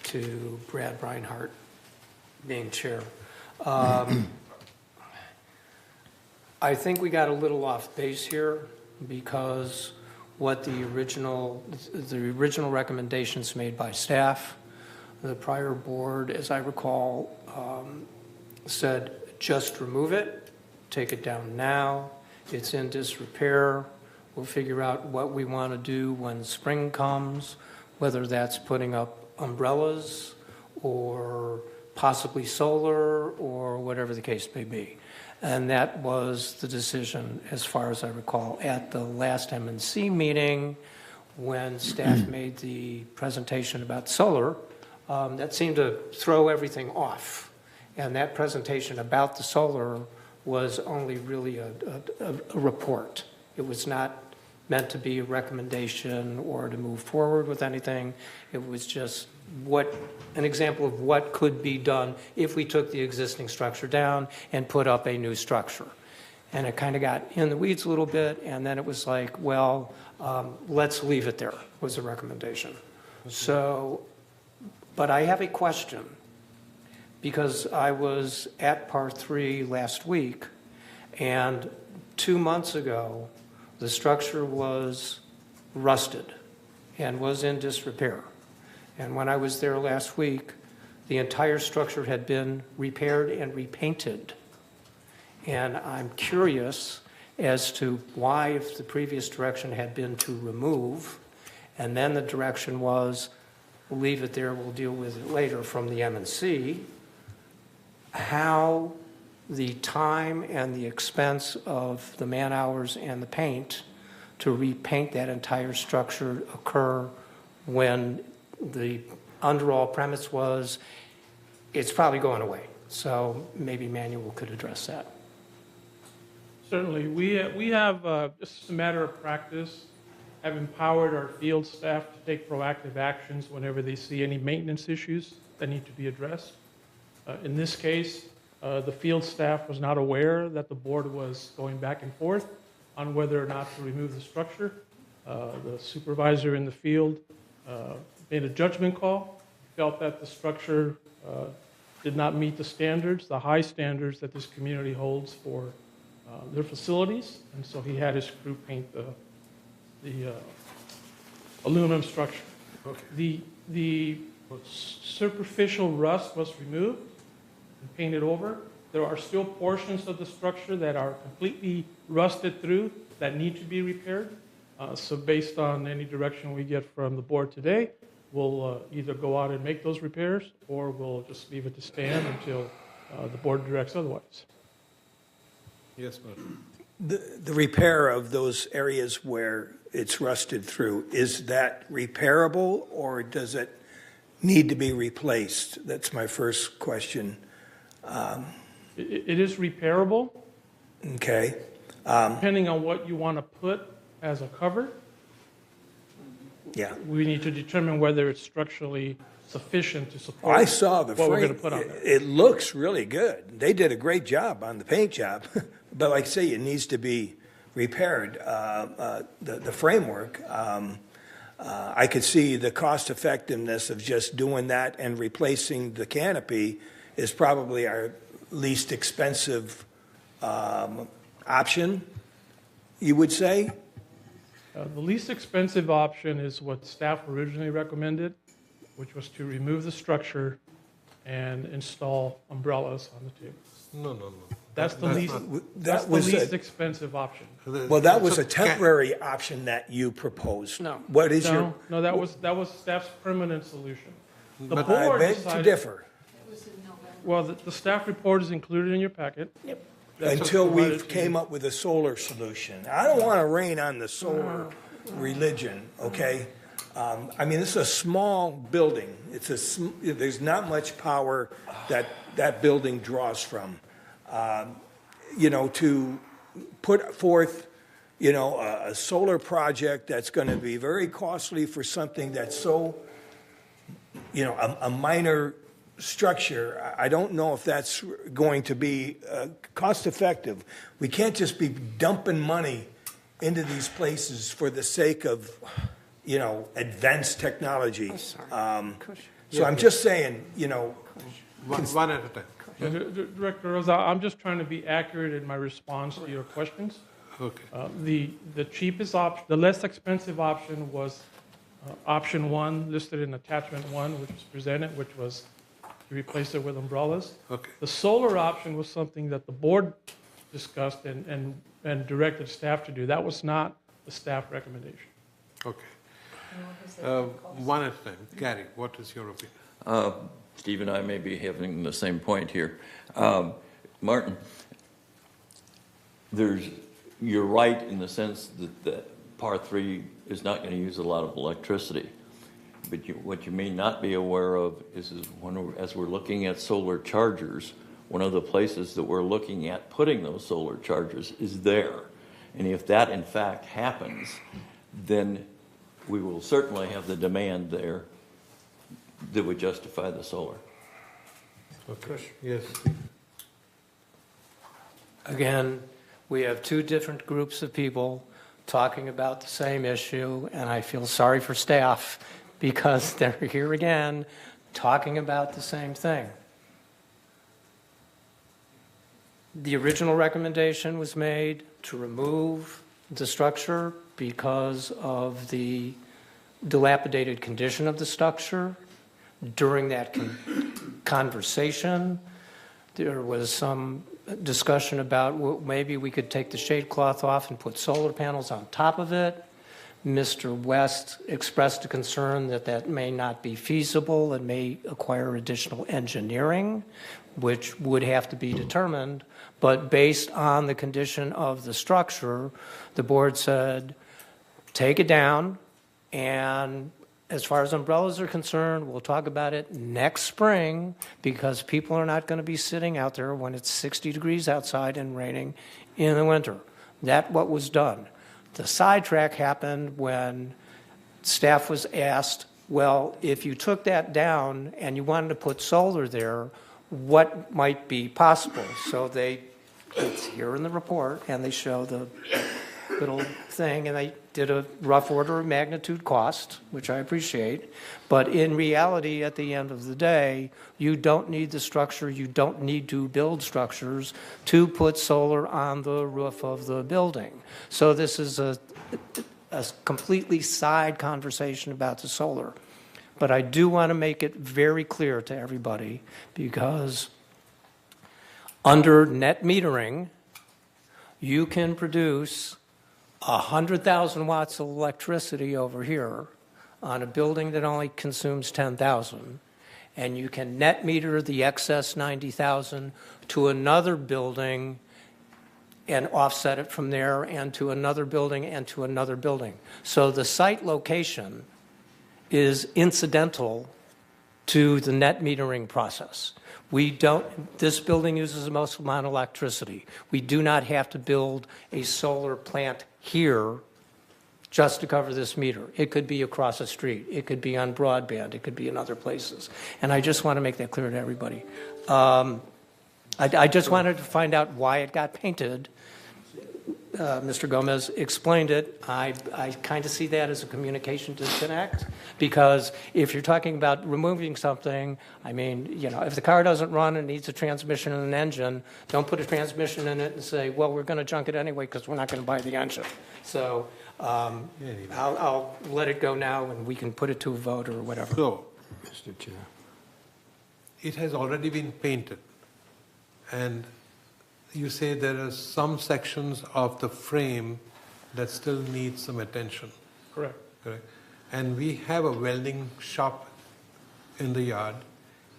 to Brad Reinhardt being chair. I think we got a little off base here because what the original recommendations made by staff, the prior board, as I recall, said just remove it, take it down now. It's in disrepair. We'll figure out what we want to do when spring comes, whether that's putting up umbrellas or possibly solar or whatever the case may be. And that was the decision, as far as I recall, at the last MNC meeting when staff made the presentation about solar. That seemed to throw everything off. And that presentation about the solar was only really a report. It was not meant to be a recommendation or to move forward with anything. It was just an example of what could be done if we took the existing structure down and put up a new structure. And it kind of got in the weeds a little bit, and then it was like, well, let's leave it there, was the recommendation. So, but I have a question, because I was at Par 3 last week, and 2 months ago, the structure was rusted and was in disrepair. And when I was there last week, the entire structure had been repaired and repainted. And I'm curious as to why, if the previous direction had been to remove, and then the direction was, we'll leave it there, we'll deal with it later from the M&C, how the time and the expense of the man hours and the paint to repaint that entire structure occur when the underall premise was, it's probably going away. So maybe Manuel could address that. certainly, we have, just as a matter of practice, have empowered our field staff to take proactive actions whenever they see any maintenance issues that need to be addressed. In this case, The field staff was not aware that the board was going back and forth on whether or not to remove the structure. The supervisor in the field made a judgment call, felt that the structure did not meet the standards, the high standards that this community holds for their facilities, and so he had his crew paint the aluminum structure. Okay. The superficial rust was removed and painted over. There are still portions of the structure that are completely rusted through that need to be repaired. So based on any direction we get from the board today, we'll either go out and make those repairs, or we'll just leave it to stand until the board directs otherwise. Yes, Martin. The repair of those areas where it's rusted through, is that repairable or does it need to be replaced? That's my first question. It is repairable. Okay. Depending on what you want to put as a cover, Yeah. we need to determine whether it's structurally sufficient to support I saw the what we're frame. going to put on there. It looks really good. They did a great job on the paint job, but like I say, it needs to be repaired. The framework, I could see the cost effectiveness of just doing that and replacing the canopy is probably our least expensive option, you would say? The least expensive option is what staff originally recommended, which was to remove the structure and install umbrellas on the tables. No. That's the least. That's the was least a- expensive option. Well, that was a temporary option that you proposed. No. What is your? No, that was staff's permanent solution. The But I board beg to decided. differ. Well, the staff report is included in your packet. Yep. That's Until what's we provided to came you. up with a solar solution. I don't want to rain on the solar religion, okay? I mean, this is a small building. There's not much power that building draws from. To put forth, a solar project that's going to be very costly for something that's so, a minor structure, I don't know if that's going to be cost effective. We can't just be dumping money into these places for the sake of, advanced technology. So I'm just saying, One at a time. Director Rosa, I'm just trying to be accurate in my response to your questions. Okay. The cheapest option, the less expensive option was option one, listed in attachment one, which was presented, which was to replace it with umbrellas. Okay. The solar option was something that the board discussed and directed staff to do. That was not the staff recommendation. Okay. One at a time. Gary, what is your opinion? Steve and I may be having the same point here. Martin, you're right in the sense that Par 3 is not going to use a lot of electricity. But what you may not be aware of is as we're looking at solar chargers, one of the places that we're looking at putting those solar chargers is there. And if that in fact happens, then we will certainly have the demand there that would justify the solar. Okay. Yes. Again, we have two different groups of people talking about the same issue, and I feel sorry for staff because they're here again talking about the same thing. The original recommendation was made to remove the structure because of the dilapidated condition of the structure. During that conversation, there was some discussion about maybe we could take the shade cloth off and put solar panels on top of it. Mr. West expressed a concern that may not be feasible and may acquire additional engineering, which would have to be determined. But based on the condition of the structure, the board said, take it down, and as far as umbrellas are concerned, we'll talk about it next spring because people are not going to be sitting out there when it's 60 degrees outside and raining in the winter. That's what was done. The sidetrack happened when staff was asked, well, if you took that down and you wanted to put solar there, what might be possible. So it's here in the report, and they show the little thing, and they did a rough order of magnitude cost, which I appreciate. But in reality, at the end of the day, you don't need the structure, you don't need to build structures to put solar on the roof of the building. So this is a completely side conversation about the solar. But I do want to make it very clear to everybody, because under net metering, you can produce 100,000 watts of electricity over here on a building that only consumes 10,000, and you can net meter the excess 90,000 to another building and offset it from there, and to another building, and to another building. So the site location is incidental to the net metering process. This building uses the most amount of electricity. We do not have to build a solar plant here just to cover this meter. It could be across the street. It could be on broadband. It could be in other places. And I just want to make that clear to everybody. I just wanted to find out why it got painted. Mr. Gomez explained it. I kind of see that as a communication disconnect, because if you're talking about removing something, I mean, if the car doesn't run and needs a transmission and an engine, don't put a transmission in it and say, well, we're going to junk it anyway because we're not going to buy the engine. So I'll let it go now, and we can put it to a vote or whatever. So, Mr. Chair, it has already been painted, and you say there are some sections of the frame that still need some attention. Correct. Correct. And we have a welding shop in the yard.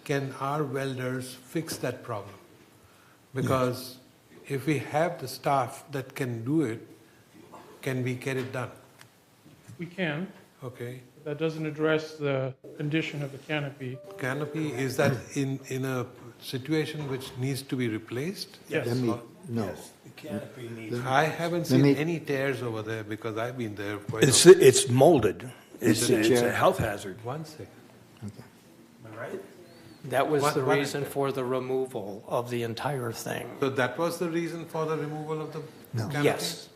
Can our welders fix that problem? Because if we have the staff that can do it, can we get it done? We can. Okay. That doesn't address the condition of the canopy. Canopy, is that in a situation which needs to be replaced? Yes. No. The canopy needs. I haven't seen any tears over there because I've been there quite It's molded. It's it a a health hazard. One second. Am I right? That was the What- reason for the removal of the entire thing. So that was the reason for the removal of the canopy? Yes,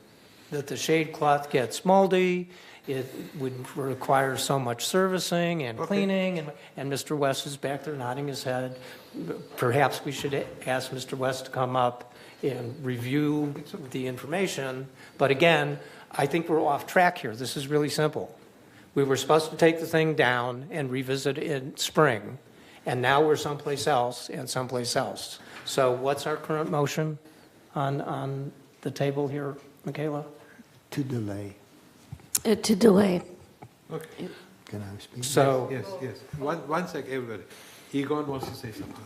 that the shade cloth gets moldy, it would require so much servicing and cleaning, and Mr. West is back there nodding his head. Perhaps we should ask Mr. West to come up and review the information. But again, I think we're off track here. This is really simple. We were supposed to take the thing down and revisit it in spring, and now we're someplace else and someplace else. So what's our current motion on the table here, Michaela? To delay. To delay. Okay. Can I speak? So, Yes. One sec, everybody. Egon wants to say something.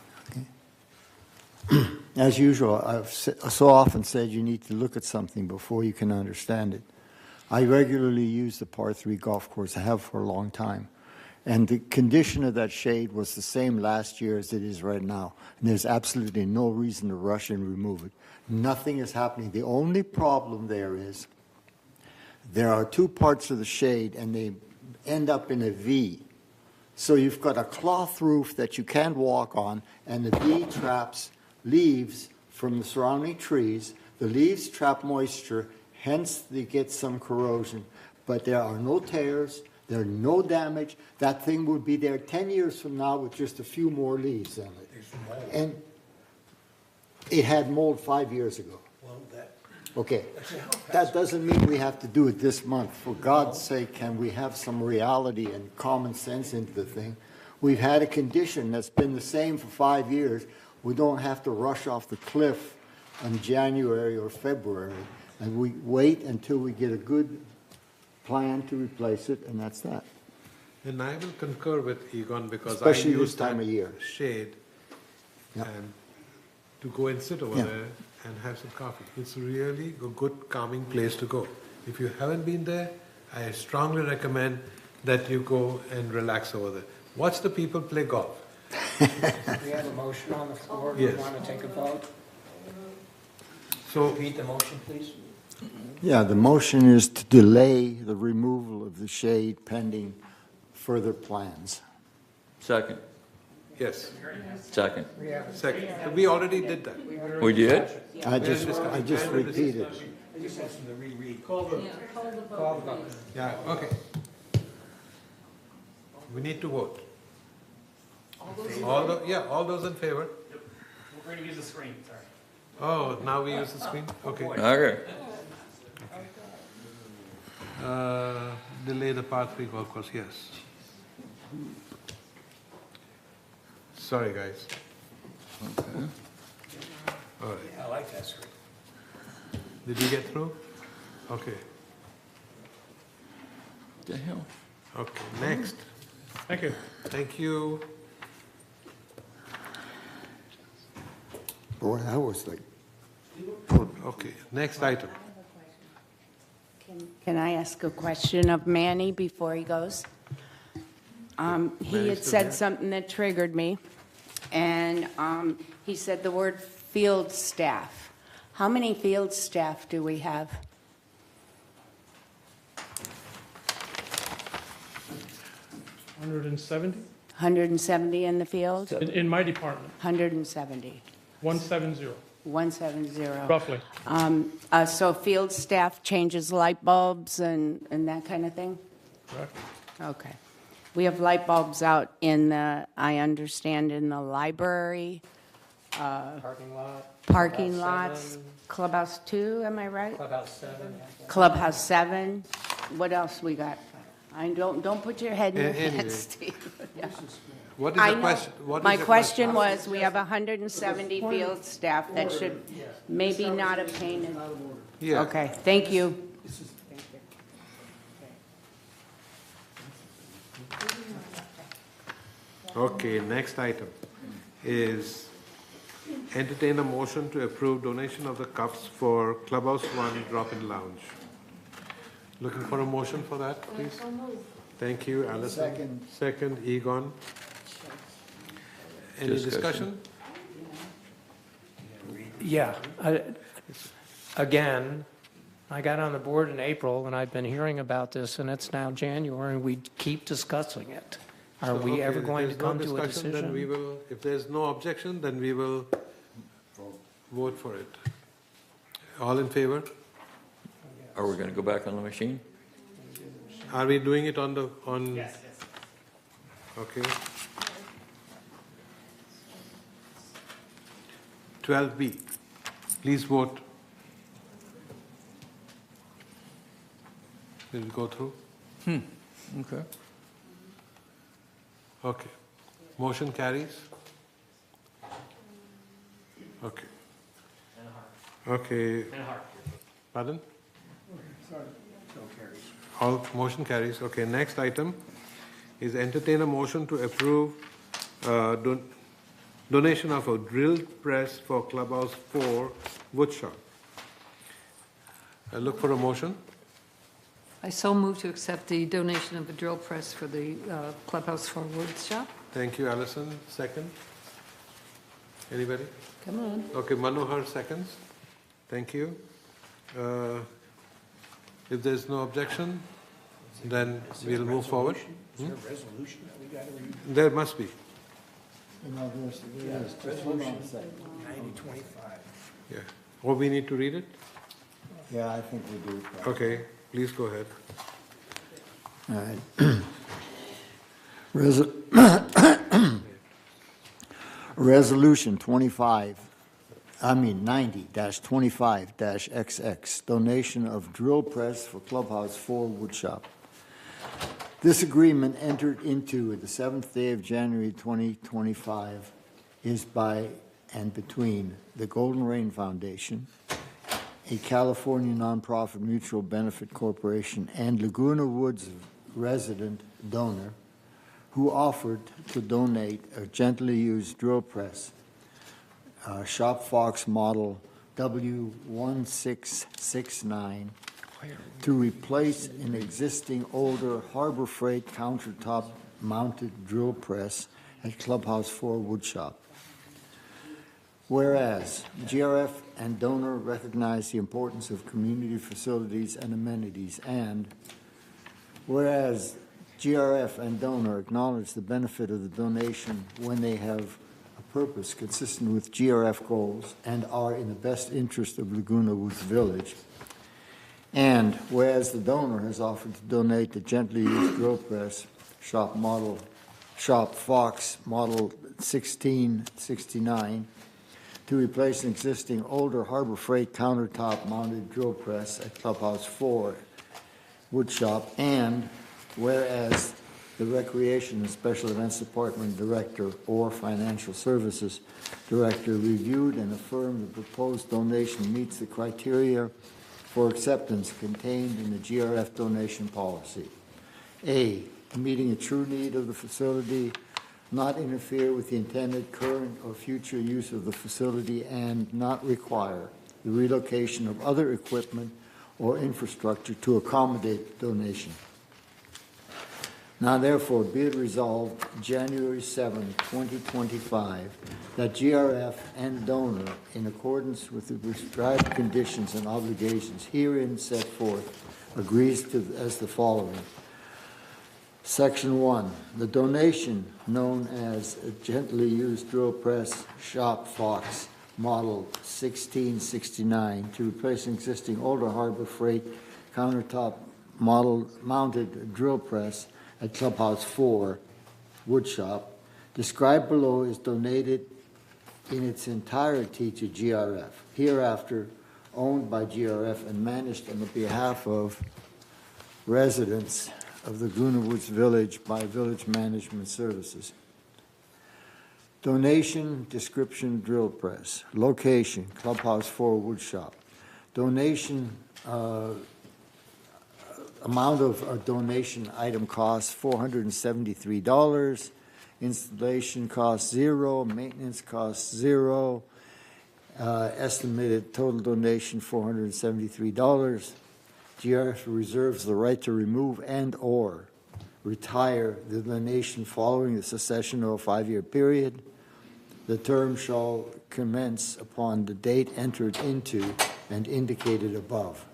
As usual, I've so often said you need to look at something before you can understand it. I regularly use the par 3 golf course. I have for a long time. And the condition of that shade was the same last year as it is right now. And there's absolutely no reason to rush and remove it. Nothing is happening. The only problem there is there are two parts of the shade and they end up in a V. So you've got a cloth roof that you can't walk on, and the V traps leaves from the surrounding trees. The leaves trap moisture, hence they get some corrosion. But there are no tears, there's no damage. That thing would be there 10 years from now with just a few more leaves on it. And it had mold 5 years ago. Okay, that doesn't mean we have to do it this month. For God's sake, can we have some reality and common sense into the thing? We've had a condition that's been the same for 5 years. We don't have to rush off the cliff in January or February. And we wait until we get a good plan to replace it, and that's that. And I will concur with Egon because Especially I this use time that of year. shade and to go and sit over there and have some coffee. It's really a good calming place to go. If you haven't been there, I strongly recommend that you go and relax over there. Watch the people play golf. we have a motion on the floor. Do you Yes. want to take a vote? So, Repeat the motion, please. Yeah, the motion is to delay the removal of the shade pending further plans. Second. Yes. Second. Second. We already did that. We did? I just repeated. I just asked them to reread. Call the vote. Yeah, okay. We need to vote. All those in favor? We're going to use the screen, sorry. Oh, now we use the screen? Okay. Okay. Delay the part 3 golf course, yes. Sorry, guys. Okay. All right. I like that screen. Did you get through? Okay. The hell? Okay, next. Thank you. Thank you. Boy, that was like, Okay, next item. Can I ask a question of Manny before he goes? He Manny's had still said there? something that triggered me, and he said the word field staff. How many field staff do we have? $170 170 in the field? in my department. 170. 170, 170. roughly. So field staff changes light bulbs and that kind of thing? Correct. Okay. We have light bulbs out in the, I understand, in the library, Parking lot. parking Clubhouse lots, 7, Clubhouse 2, am I right? Clubhouse 7. Clubhouse 7. What else we got? Don't put your head in your Anyway. hands, Steve. Yeah. What is I the know. question? What is My the question was, we have 170 field staff that should maybe not have painted. Yeah. Okay, thank you. Okay, next item is entertain a motion to approve donation of the cups for Clubhouse 1 Drop-In Lounge. Looking for a motion for that, please? Thank you, Alison. Second. Second, Egon. Any discussion? Yeah. Again, I got on the board in April, and I've been hearing about this, and it's now January, and we keep discussing it. Are So, we okay, ever if going to there's no come to a discussion, Then we decision? will, if there's no objection, then we will vote for it. All in favor? Are we going to go back on the machine? Are we doing it on the, Yes. Okay. 12B, please vote. Will it go through? Okay. Okay. Motion carries? Okay. Okay. Pardon? All motion carries. Okay, next item is entertain a motion to approve donation of a drill press for Clubhouse 4 woodshop. I look for a motion. I so move to accept the donation of a drill press for the Clubhouse for Wood Shop. Thank you, Alison. Second. Anybody? Come on. Okay, Manohar seconds. Thank you. If there's no objection, then we'll move forward. Is there a resolution that we got to read? There must be. no, there is. Just hold on a second. 9025. Yeah. Or we need to read it? Yeah, I think we do. Okay, please go ahead. All right. Resolution 90-25-XX, donation of drill press for Clubhouse 4 woodshop. This agreement entered into the 7th day of January 2025 is by and between the Golden Rain Foundation, a California nonprofit mutual benefit corporation, and Laguna Woods resident donor who offered to donate a gently used drill press, Shop Fox model W1669, to replace an existing older Harbor Freight countertop mounted drill press at Clubhouse 4 Woodshop. Whereas GRF and donor recognize the importance of community facilities and amenities, and whereas GRF and donor acknowledge the benefit of the donation when they have a purpose consistent with GRF goals and are in the best interest of Laguna Woods Village. And whereas the donor has offered to donate the gently used drill press shop Fox model 1669 to replace an existing older Harbor Freight countertop mounted drill press at Clubhouse 4 wood shop, and whereas the Recreation and Special Events Department Director or Financial Services Director reviewed and affirmed the proposed donation meets the criteria for acceptance contained in the GRF donation policy. A, meeting a true need of the facility, not interfere with the intended current or future use of the facility, and not require the relocation of other equipment or infrastructure to accommodate the donation. Now therefore be it resolved January 7, 2025, that GRF and donor, in accordance with the prescribed conditions and obligations herein set forth, agrees to as the following. Section 1, the donation known as a gently used drill press shop Fox model 1669 to replace an existing older Harbor Freight countertop model mounted drill press at Clubhouse 4 wood shop, described below, is donated in its entirety to GRF, hereafter owned by GRF and managed on the behalf of residents of the Laguna Woods Village by Village Management Services. Donation description drill press. Location Clubhouse 4 wood shop. Donation amount of a donation item cost $473. Installation cost $0. Maintenance cost $0. Estimated total donation $473. GRF reserves the right to remove and or retire the donation following the cessation of a 5-year period. The term shall commence upon the date entered into and indicated above.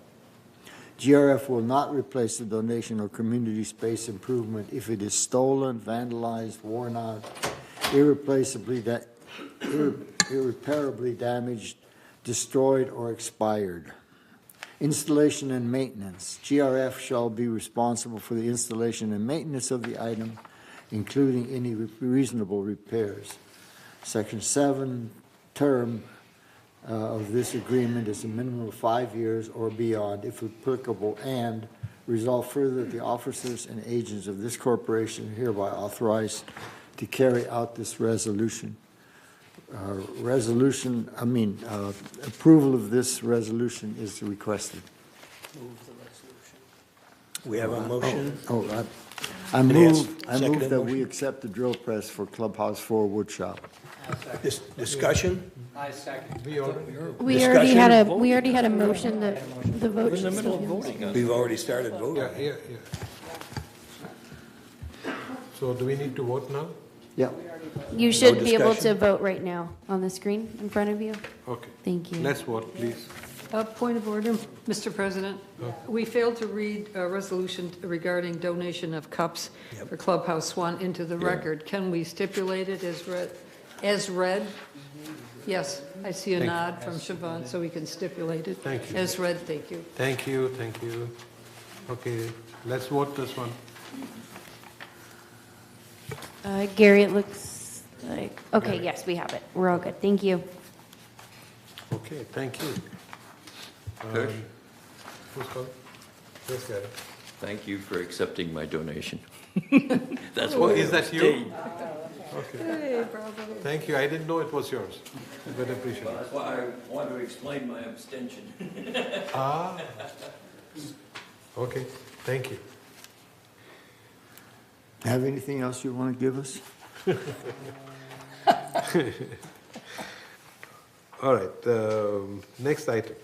GRF will not replace the donation or community space improvement if it is stolen, vandalized, worn out, irreparably damaged, destroyed, or expired. Installation and maintenance. GRF shall be responsible for the installation and maintenance of the item, including any reasonable repairs. Section 7, term of this agreement is a minimum of 5 years or beyond, if applicable, and resolve further that the officers and agents of this corporation are hereby authorized to carry out this resolution. Approval of this resolution is requested. Move the resolution. We have a motion. I move that we accept the drill press for Clubhouse 4 wood shop. Discussion? I second. We already had a motion that the vote should still be on. We've already started voting. Yeah. So do we need to vote now? Yeah. You should be able to vote right now on the screen in front of you. Okay. Thank you. Let's vote, please. Point of order, Mr. President. We failed to read a resolution regarding donation of cups for Clubhouse 1 into the record. Can we stipulate it as read? As read? Yes, I see a nod from Siobhan, so we can stipulate it. Thank you. As read, thank you. Thank you. Okay, let's vote this one. Gary, it looks like, okay, yes, we have it. We're all good. Thank you. Okay, thank you. Kush? Who's calling? Yes, Gary. Thank you for accepting my donation. That's Oh, why is that you? stayed. Okay. Hey, bravo. Thank you. I didn't know it was yours, but I appreciate it. That's why I wanted to explain my abstention. Okay, thank you. Have anything else you want to give us? All right, next item.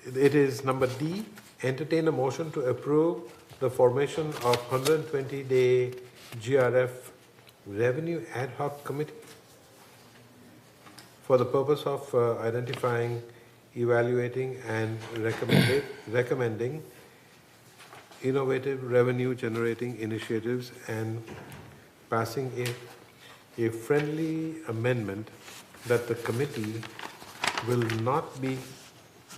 It is number D, entertain a motion to approve the formation of 120-day GRF Revenue Ad Hoc Committee for the purpose of identifying, evaluating, and recommending innovative revenue-generating initiatives and passing a friendly amendment that the committee will not be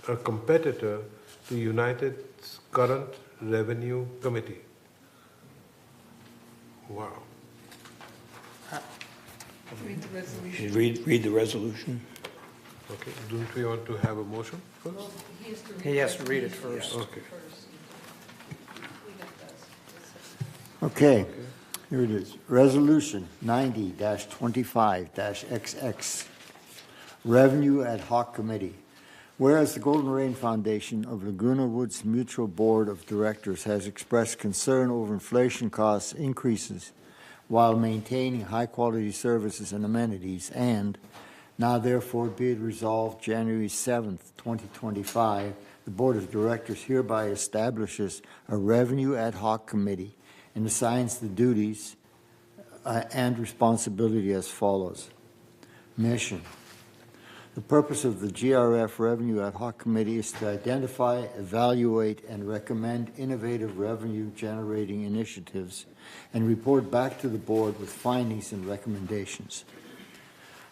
a competitor to United's current revenue committee. Wow. Read the resolution. Read the resolution. Okay, don't we want to have a motion first? Well, He has to read it first. Okay. Okay, here it is. Resolution 90-25-XX, Revenue Ad Hoc Committee. Whereas the Golden Rain Foundation of Laguna Woods Mutual Board of Directors has expressed concern over inflation costs increases while maintaining high-quality services and amenities, and now therefore be it resolved January 7th, 2025, the Board of Directors hereby establishes a Revenue Ad Hoc Committee and assigns the duties and responsibility as follows. Mission. The purpose of the GRF Revenue Ad Hoc Committee is to identify, evaluate, and recommend innovative revenue-generating initiatives and report back to the board with findings and recommendations.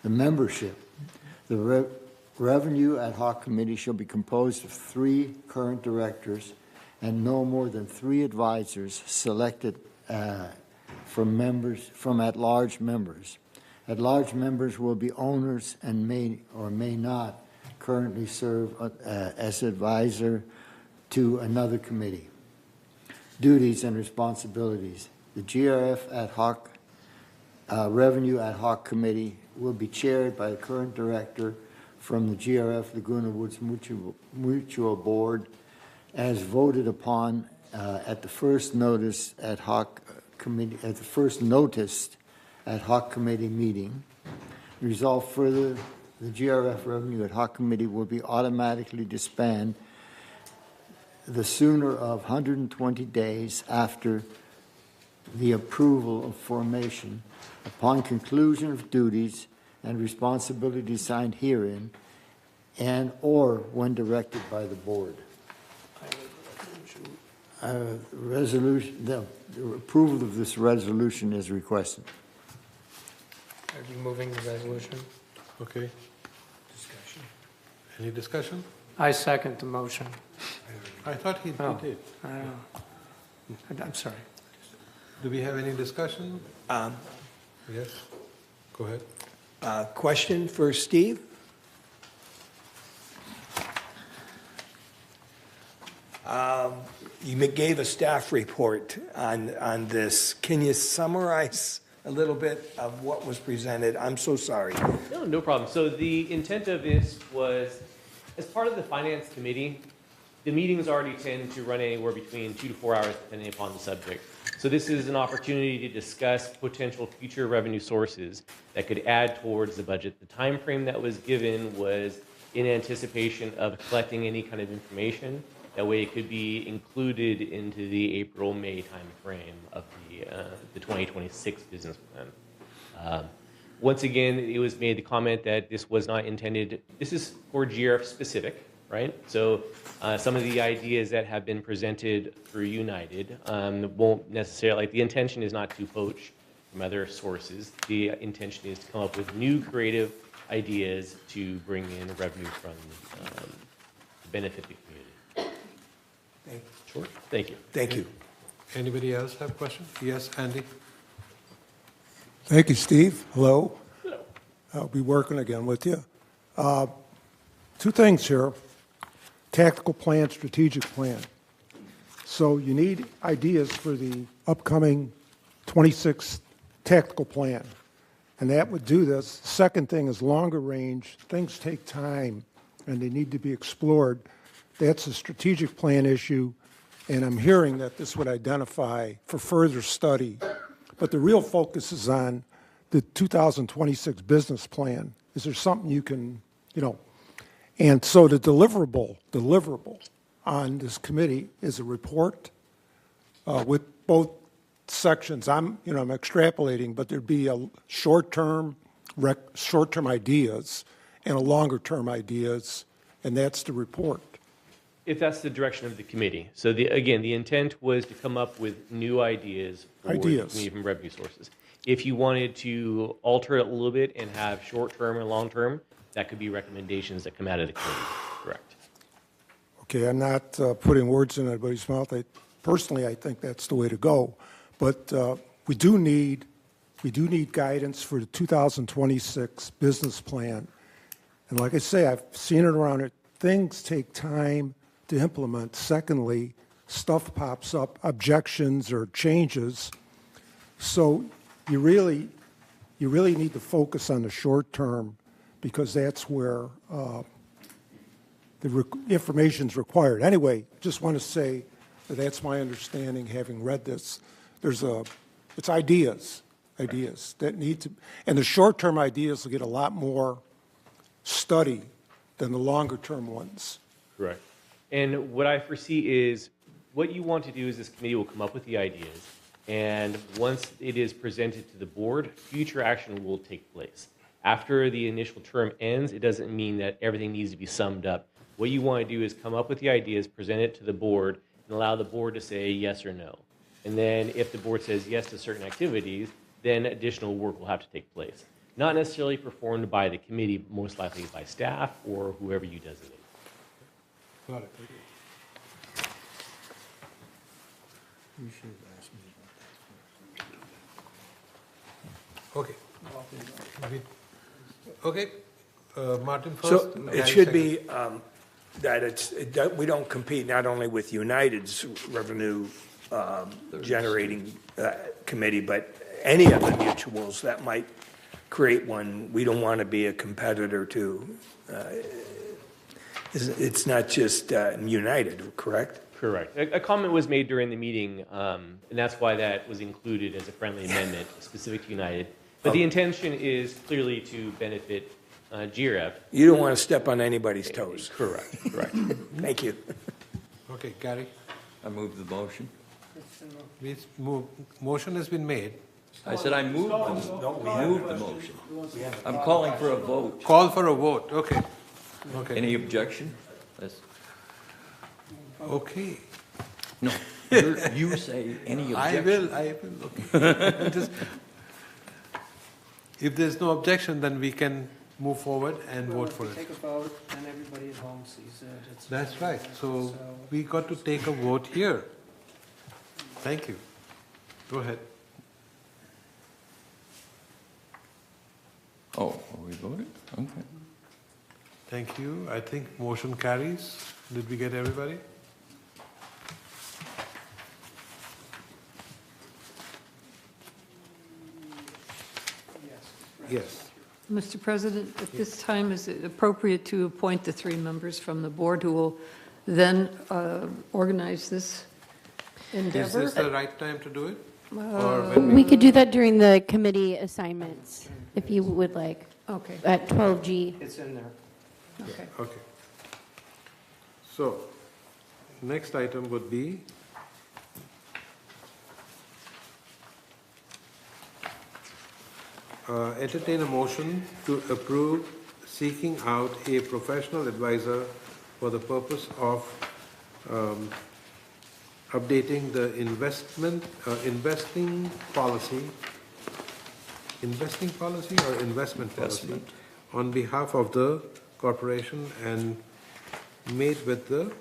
The membership. The Revenue Ad Hoc Committee shall be composed of 3 current directors and no more than 3 advisors selected from at-large members. At-large members will be owners and may or may not currently serve as advisor to another committee. Duties and responsibilities. The GRF Ad Hoc Revenue Ad Hoc Committee will be chaired by the current director from the GRF Laguna Woods Mutual Board as voted upon at the first notice ad hoc committee ad hoc committee meeting. Resolved further, the GRF Revenue Ad Hoc Committee will be automatically disbanded the sooner of 120 days after the approval of formation upon conclusion of duties and responsibilities signed herein and or when directed by the board. The approval of this resolution is requested. Are you moving the resolution? Okay. Discussion. Any discussion? I second the motion. I thought he did. I'm sorry. Do we have any discussion? Yes. Go ahead. Question for Steve? You gave a staff report on this. Can you summarize a little bit of what was presented? I'm so sorry. No problem. So the intent of this was, as part of the Finance Committee, the meetings already tend to run anywhere between 2 to 4 hours, depending upon the subject. So this is an opportunity to discuss potential future revenue sources that could add towards the budget. The time frame that was given was in anticipation of collecting any kind of information. That way it could be included into the April-May time frame of the 2026 business plan. Once again, it was made the comment that this was not intended, this is for GRF specific, right? So some of the ideas that have been presented through United won't necessarily, like the intention is not to poach from other sources. The intention is to come up with new creative ideas to bring in revenue from to benefit the community. Sure. Thank you. Thank you. Anybody else have questions? Yes, Andy? Thank you, Steve. Hello. Hello. I'll be working again with you. 2 things here. Tactical plan, strategic plan. So you need ideas for the upcoming 26 tactical plan. And that would do this. Second thing is longer range. Things take time and they need to be explored. That's a strategic plan issue, and I'm hearing that this would identify for further study. But the real focus is on the 2026 business plan. Is there something you can, and so the deliverable on this committee is a report with both sections. I'm extrapolating, but there'd be a short-term ideas and a longer-term ideas, and that's the report. If that's the direction of the committee. So again, the intent was to come up with new ideas for the committee from revenue sources. If you wanted to alter it a little bit and have short-term and long-term, that could be recommendations that come out of the committee. Correct. Okay, I'm not putting words in anybody's mouth. Personally, I think that's the way to go. But we do need guidance for the 2026 business plan. And like I say, I've seen it around it. Things take time to implement. Secondly, stuff pops up, objections or changes. So you really need to focus on the short term because that's where the information is required. Anyway, just want to say that that's my understanding, having read this. It's ideas that need to, and the short-term ideas will get a lot more study than the longer-term ones. Correct. And what I foresee is what you want to do is this committee will come up with the ideas, and once it is presented to the board, future action will take place. After the initial term ends, it doesn't mean that everything needs to be summed up. What you want to do is come up with the ideas, present it to the board, and allow the board to say yes or no. And then if the board says yes to certain activities, then additional work will have to take place. Not necessarily performed by the committee, most likely by staff or whoever you designate. Got it. Okay. Okay. Martin first. So and it Gary should second. be that we don't compete not only with United's revenue generating committee, but any of the mutuals that might create one. We don't want to be a competitor to. It's not just United, correct? Correct. A comment was made during the meeting, and that's why that was included as a friendly amendment specific to United. But the intention is clearly to benefit GRF. You don't want to step on anybody's toes. Correct. Correct. Thank you. Okay, Gary. I move the motion. Please move. Motion has been made. I said I moved the motion. I'm calling for a vote. Call for a vote. Okay. Okay. Any objection? Okay. No. You say any objection. I will. Okay. If there's no objection, then we can move forward and vote for it. Take a vote, and everybody at home sees it. That's right. So we got to take a vote here. Thank you. Go ahead. Oh, are we voting? Okay. Thank you. I think motion carries. Did we get everybody? Yes. Mr. President, at this time, is it appropriate to appoint the 3 members from the board who will then organize this endeavor? Is this the right time to do it? We could do that during the committee assignments, if you would like. Okay. At 12G. It's in there. Okay. Okay. So, next item would be entertain a motion to approve seeking out a professional advisor for the purpose of updating the investing policy or investment policy on behalf of the corporation and made with the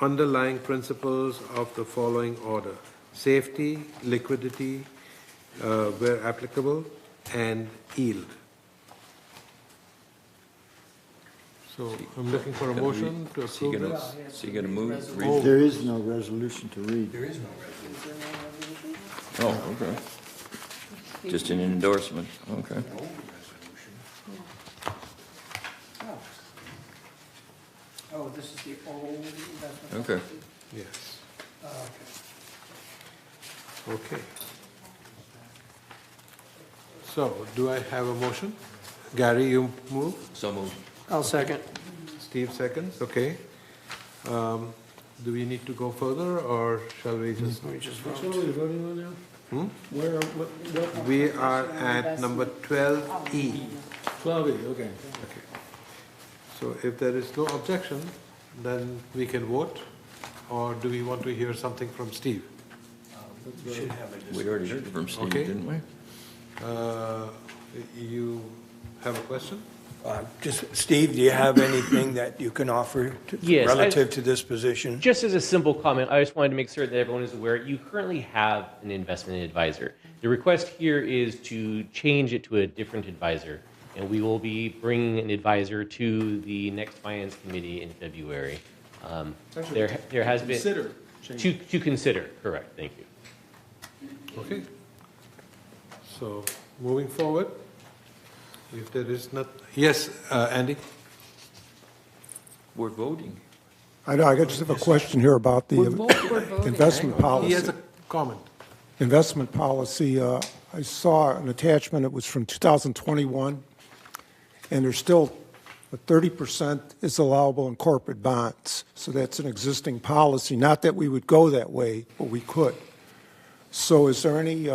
underlying principles of the following order: safety, liquidity, where applicable, and yield. So I'm looking for a motion to approve this. So you're going to move? There is no resolution to read. There is no resolution. Oh, okay. Just an endorsement, okay. Oh, this is the old investment. Okay. Yes. Okay. Okay. So, do I have a motion? Gary, you move? So moved. I'll second. Steve seconds, okay. Do we need to go further, or shall we just? Let me just Which vote. one are we voting on now? Where, what? We are at number 12E. 12E, okay. Okay. So if there is no objection, then we can vote? Or do we want to hear something from Steve? We should have a discussion. We already heard from Steve, Okay. didn't we? You have a question? Just, Steve, do you have anything that you can offer Yes, relative to this position? Just as a simple comment, I just wanted to make sure that everyone is aware, you currently have an investment advisor. The request here is to change it to a different advisor, and we will be bringing an advisor to the next Finance Committee in February. There has been... To consider, correct, thank you. Okay. So, moving forward, if there is not, yes, Andy? We're voting. I know, I just have a question here about the investment policy. He has a comment. Investment policy, I saw an attachment, it was from 2021, and there's still 30% is allowable in corporate bonds. So that's an existing policy. Not that we would go that way, but we could. So is there any,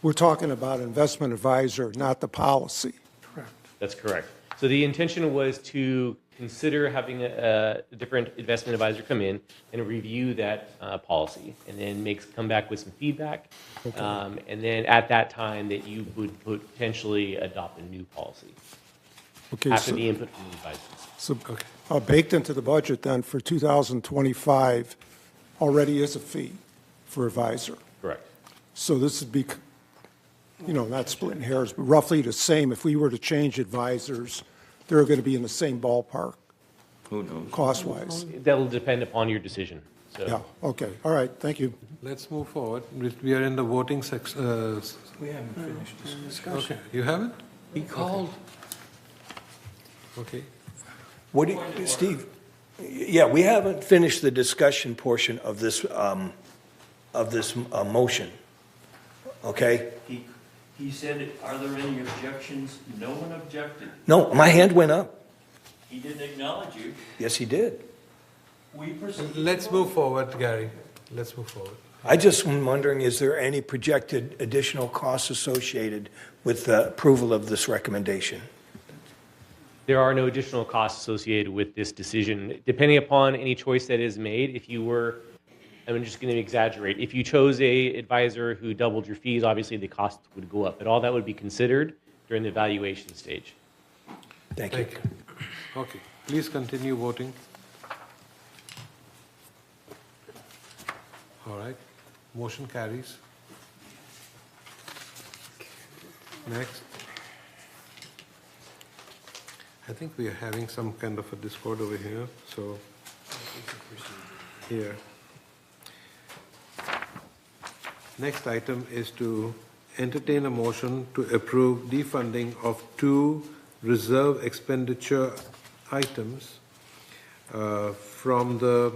we're talking about investment advisor, not the policy. Correct. That's correct. So the intention was to consider having a different investment advisor come in and review that policy, and then come back with some feedback. Okay. And then at that time that you would potentially adopt a new policy. Okay, After the input from the advisors. So baked into the budget then for 2025 already is a fee for advisor. Correct. So this would be, not splitting hairs, but roughly the same. If we were to change advisors, they're going to be in the same ballpark. Who knows? Cost-wise. That'll depend upon your decision. So. Yeah, okay. All right, thank you. Let's move forward. We are in the voting section. We haven't finished this discussion. Okay, you haven't? He called. Okay. What do you, Steve? Yeah, we haven't finished the discussion portion of this motion. Okay? He said, are there any objections? No one objected. No, my hand went up. He didn't acknowledge you. Yes, he did. We proceeded. Let's move forward, Gary. Let's move forward. I just am wondering, is there any projected additional costs associated with the approval of this recommendation? There are no additional costs associated with this decision. Depending upon any choice that is made, if you were, I'm just going to exaggerate, if you chose a advisor who doubled your fees, obviously the cost would go up, but all that would be considered during the evaluation stage. Thank you. Okay, please continue voting. All right, motion carries. Next. I think we are having some kind of a discord over here, so here. Next item is to entertain a motion to approve defunding of 2 reserve expenditure items from the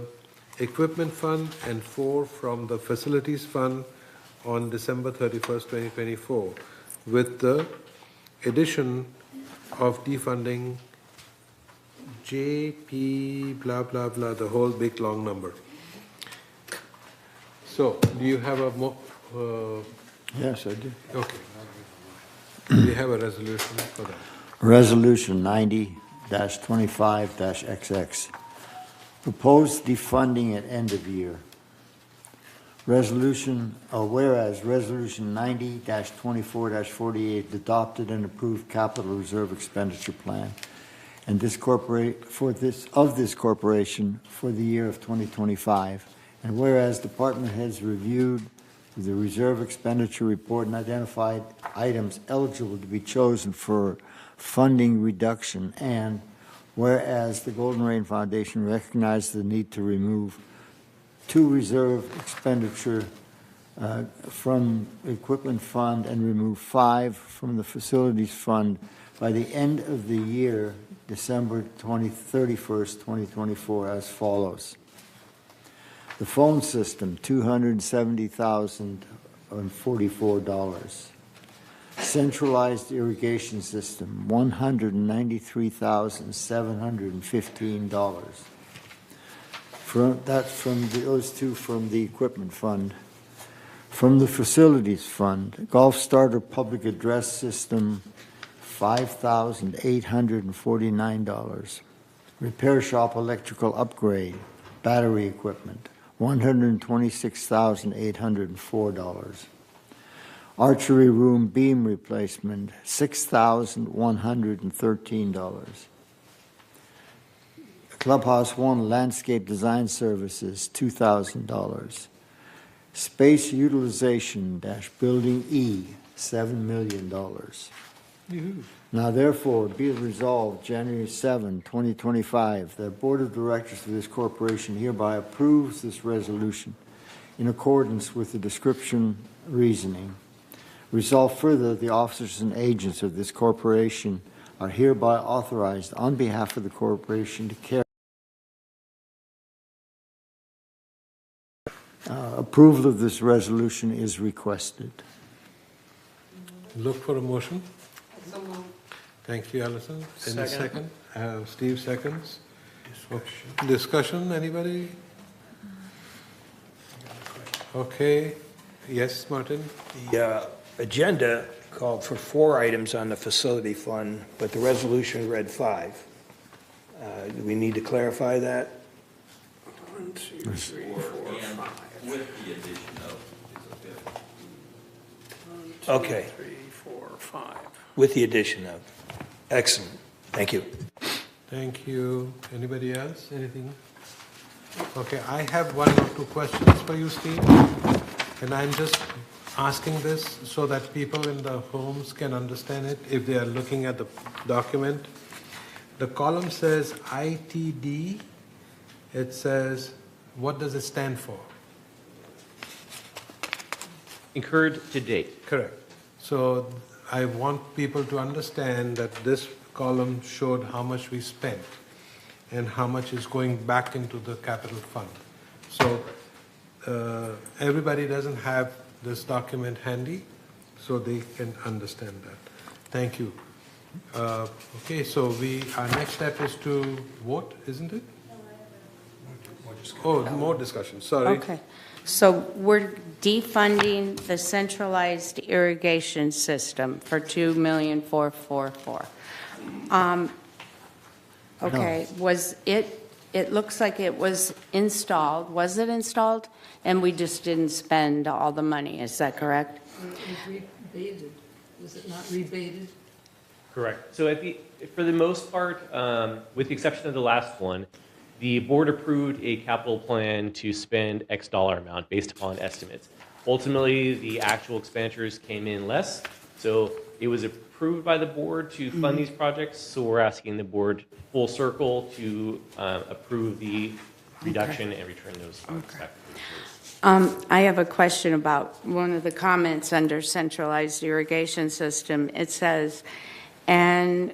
equipment fund and 4 from the facilities fund on December 31st, 2024, with the addition of defunding JP blah blah blah, the whole big long number. So, do you have a Yes, I do. okay. Do you have a resolution for that? Resolution 90-25-XX. Proposed defunding at end of year. Whereas Resolution 90-24-48 adopted and approved capital reserve expenditure plan and this corporation for the year of 2025. And whereas department heads reviewed the reserve expenditure report and identified items eligible to be chosen for funding reduction, and whereas the Golden Rain Foundation recognized the need to remove 2 reserve expenditure from equipment fund and remove 5 from the facilities fund by the end of the year, December 31st, 2024, as follows. The phone system, $270,044. Centralized irrigation system, $193,715. That's from those 2 from the equipment fund. From the facilities fund, Golf Starter public address system, $5,849. Repair shop electrical upgrade, battery equipment, $126,804. Archery room beam replacement, $6,113. Clubhouse 1 landscape design services, $2,000. Space utilization dash building E, $7 million. Now therefore, be it resolved, January 7, 2025, the Board of Directors of this corporation hereby approves this resolution in accordance with the description reasoning. Resolved further, the officers and agents of this corporation are hereby authorized on behalf of the corporation to carry approval of this resolution is requested. Look for a motion. Thank you, Alison. Any Second. second? Steve seconds. Discussion, anybody? Okay. Yes, Martin? The agenda called for 4 items on the facility fund, but the resolution read 5. Do we need to clarify that? 1, 2, 3, 4, 5. With the addition of, it's Okay. 3, 4, 5. With the addition of. Excellent. Thank you. Thank you. Anybody else? Anything? Okay, I have 1 or 2 questions for you, Steve. And I'm just asking this so that people in the homes can understand it if they are looking at the document. The column says ITD. It says, what does it stand for? Incurred to date. Correct. So I want people to understand that this column showed how much we spent and how much is going back into the capital fund. So everybody doesn't have this document handy, so they can understand that. Thank you. Okay, so our next step is to vote, isn't it? Oh, more discussion, sorry. Okay. So we're defunding the centralized irrigation system for $2,444,000. Okay, it looks like it was installed. Was it installed? And we just didn't spend all the money, is that correct? It was rebated. Was it not rebated? Correct. So for the most part, with the exception of the last one, the board approved a capital plan to spend X dollar amount based upon estimates. Ultimately, the actual expenditures came in less, so it was approved by the board to fund these projects, so we're asking the board full circle to approve the reduction and return those funds back to the police. I have a question about one of the comments under centralized irrigation system. It says, and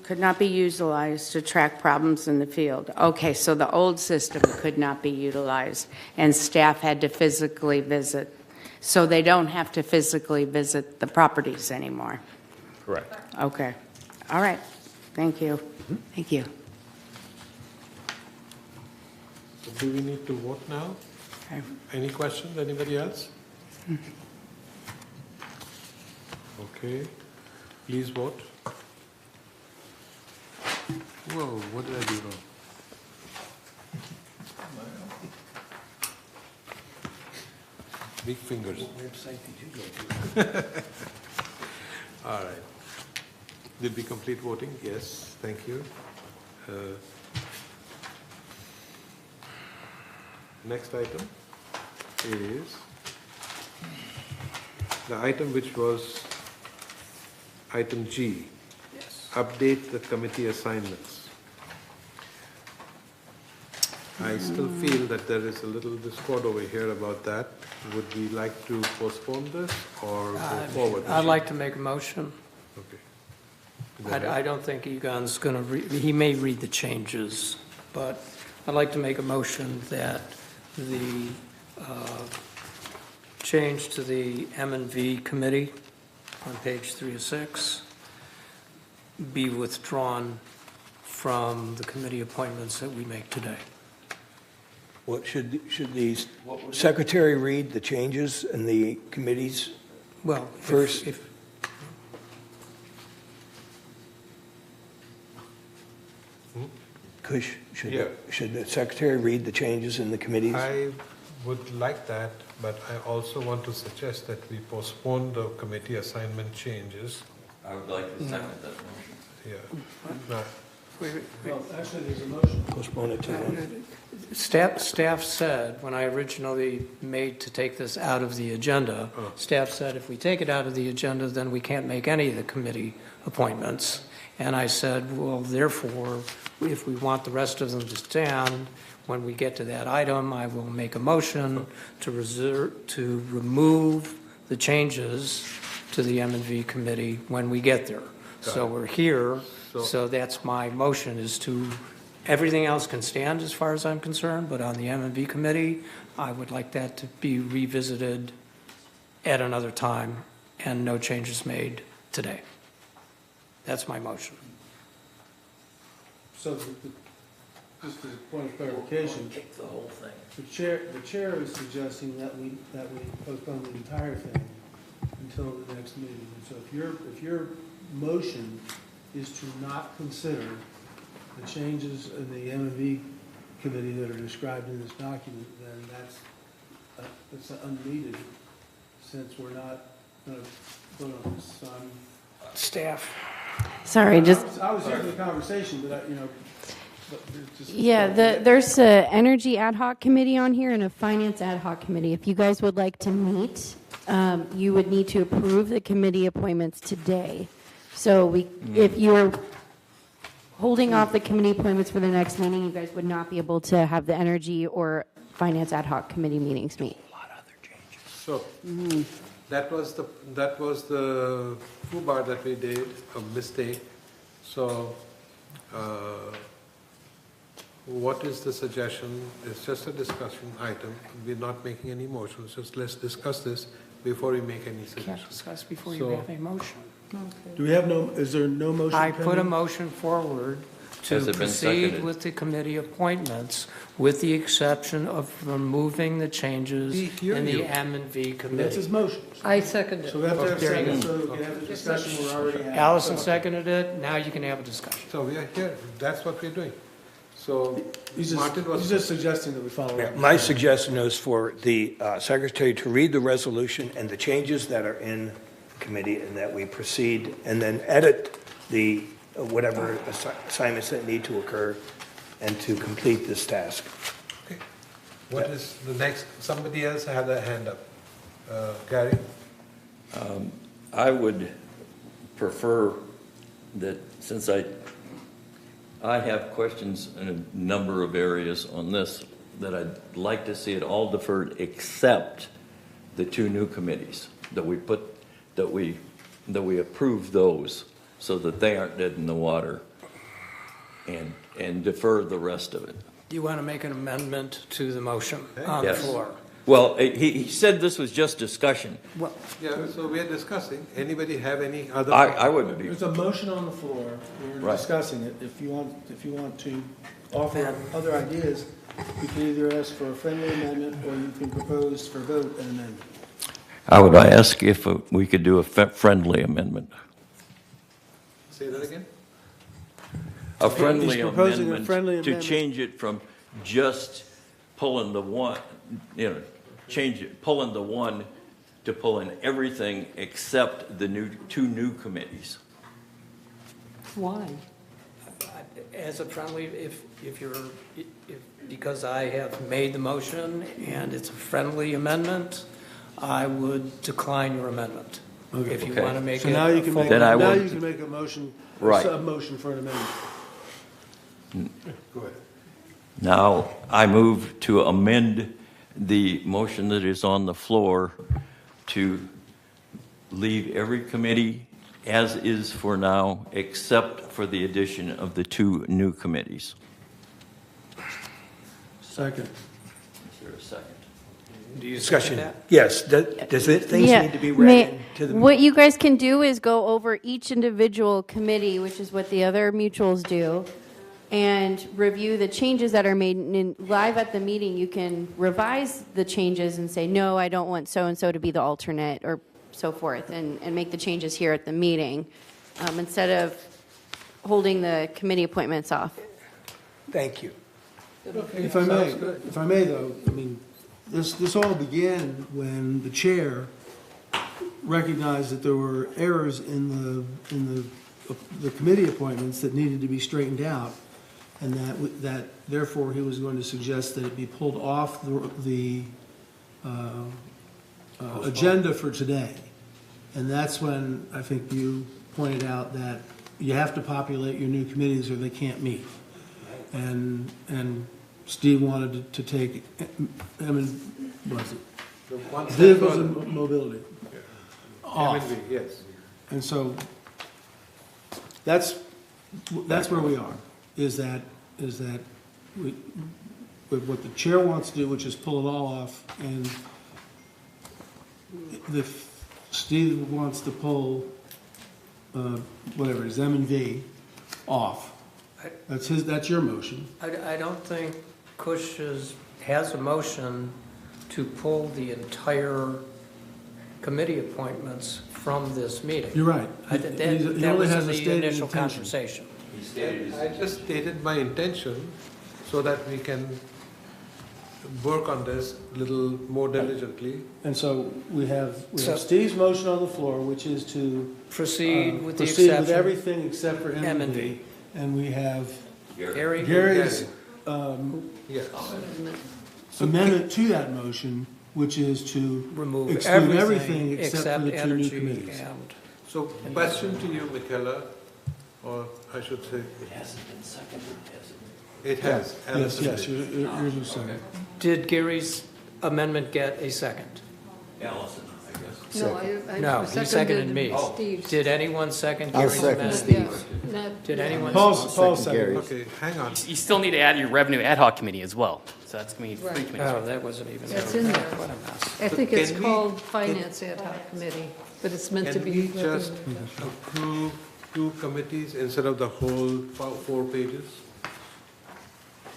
could not be utilized to track problems in the field. Okay, so the old system could not be utilized, and staff had to physically visit. So they don't have to physically visit the properties anymore? Correct. Okay. All right. Thank you. Thank you. So do we need to vote now? Okay. Any questions? Anybody else? Okay. Please vote. Whoa, what did I do wrong? Big fingers. What website did you go to? All right. Did we complete voting? Yes, thank you. Next item is the item which was item G. Yes. Update the committee assignments. I still feel that there is a little discord over here about that. Would we like to postpone this or go forward? I'd like to make a motion. Okay. Go ahead. I don't think Egon's going to he may read the changes, but I'd like to make a motion that the change to the M&V committee on page 3 of 6 be withdrawn from the committee appointments that we make today. What should the secretary read the changes in the committees? Well, First. Kush, Yeah. should the secretary read the changes in the committees? I would like that, but I also want to suggest that we postpone the committee assignment changes. I would like to second that motion. Yeah. No, Well, actually, there's a motion. Postpone it to when? Staff said, when I originally made to take this out of the agenda, staff said if we take it out of the agenda, then we can't make any of the committee appointments. And I said, well, therefore, if we want the rest of them to stand, when we get to that item, I will make a motion to remove the changes to the M&V committee when we get there. So we're here, so that's my motion, is to, everything else can stand as far as I'm concerned, but on the M&V committee, I would like that to be revisited at another time and no changes made today. That's my motion. So, just as a point of clarification, The whole thing. the chair is suggesting that we postpone the entire thing until the next meeting. And so if your motion is to not consider the changes in the M&V committee that are described in this document, then that's unneeded, since we're not going to vote on this. So Staff. Sorry, just, I was here for the conversation, but but it's just. yeah, there's a Energy Ad Hoc Committee on here and a Finance Ad Hoc Committee. If you guys would like to meet, you would need to approve the committee appointments today. So if you're holding off the committee appointments for the next meeting, you guys would not be able to have the Energy or Finance Ad Hoc Committee meetings meet. So, that was the FUBAR that we did, a mistake. So, what is the suggestion? It's just a discussion item. We're not making any motions. Just let's discuss this before we make any Can't suggestions. discuss before you So- have a motion. Do we have is there no motion? I put a pending? motion forward to Has it been proceed seconded? with the committee appointments, with the exception of removing the changes We hear in the you. M&V That's committee. his motion. I second it. So we have to have There you seconds, go. so we can have the discussion we're already having. Allison seconded it, now you can have a discussion. So we are here. That's what we're doing. So He's Martin was. just suggesting that we follow Yeah, up. my suggestion is for the secretary to read the resolution and the changes that are in committee, and that we proceed and then edit the whatever assignments that need to occur, and to complete this task. Okay. What is the next? Somebody else had a hand up. Gary? I would prefer that, since I have questions in a number of areas on this, that I'd like to see it all deferred except the two new committees, that we approve those so that they aren't dead in the water, and defer the rest of it. Do you want to make an amendment to the motion on the Yes. floor? Well, he said this was just discussion. Well, Yeah, so we are discussing. Anybody have any other? I would be, There's a motion on the floor. We're Right. discussing it. If you want to offer other ideas, you can either ask for a friendly amendment or you can propose for vote an amendment. I would ask if we could do a friendly amendment. Say that again? A friendly He's proposing a amendment friendly to amendment. change it from just pulling the one, pulling the one to pulling everything except the two new committees. Why? as a friendly, because I have made the motion and it's a friendly amendment, I would decline your amendment. If you Okay. want to make So it now you a can full- make, Then I now would- you can make a motion, a Right. sub-motion for an amendment. Go ahead. Now, I move to amend the motion that is on the floor to leave every committee as is for now, except for the addition of the two new committees. Second. Is there a second? Do you Discussion. second that? Yes, does it, things Yeah. need to be read into the... What you guys can do is go over each individual committee, which is what the other mutuals do, and review the changes that are made. And in, live at the meeting, you can revise the changes and say, no, I don't want so-and-so to be the alternate, or so forth, and make the changes here at the meeting, instead of holding the committee appointments off. Thank you. If I may though, I mean, this all began when the chair recognized that there were errors in the committee appointments that needed to be straightened out, and that therefore he was going to suggest that it be pulled off the agenda for today. And that's when I think you pointed out that you have to populate your new committees or they can't meet. And Steve wanted to take, was it? Vehicles and mobility. Off. Yes. And so that's where we are, is that we, with what the chair wants to do, which is pull it all off, and Steve wants to pull whatever it is, M and V off. That's your motion. I don't think Kush has a motion to pull the entire committee appointments from this meeting. You're right. That was in the initial conversation. I just stated my intention so that we can work on this a little more diligently. And so we have Steve's motion on the floor, which is to proceed with everything except for M and V. And we have Gary's amendment to that motion, which is to remove exclude everything except for the two new committees. So, question to you, Michaela, or I should say. It hasn't been seconded, has it? It has. Yes, yours is second. Did Gary's amendment get a second? Allison, I guess. No, he seconded me. Steve's. Did anyone second I'll Gary's second amendment? Steve. Did anyone? Paul's second. Okay, hang on. You still need to add your revenue ad hoc committee as well. So that's going to be three committees. Oh, that wasn't even. That's in there. What a mess. I think it's Can we- called Finance Ad Hoc Committee, but it's meant to Can be. we just approve 2 committees instead of the whole 4 pages?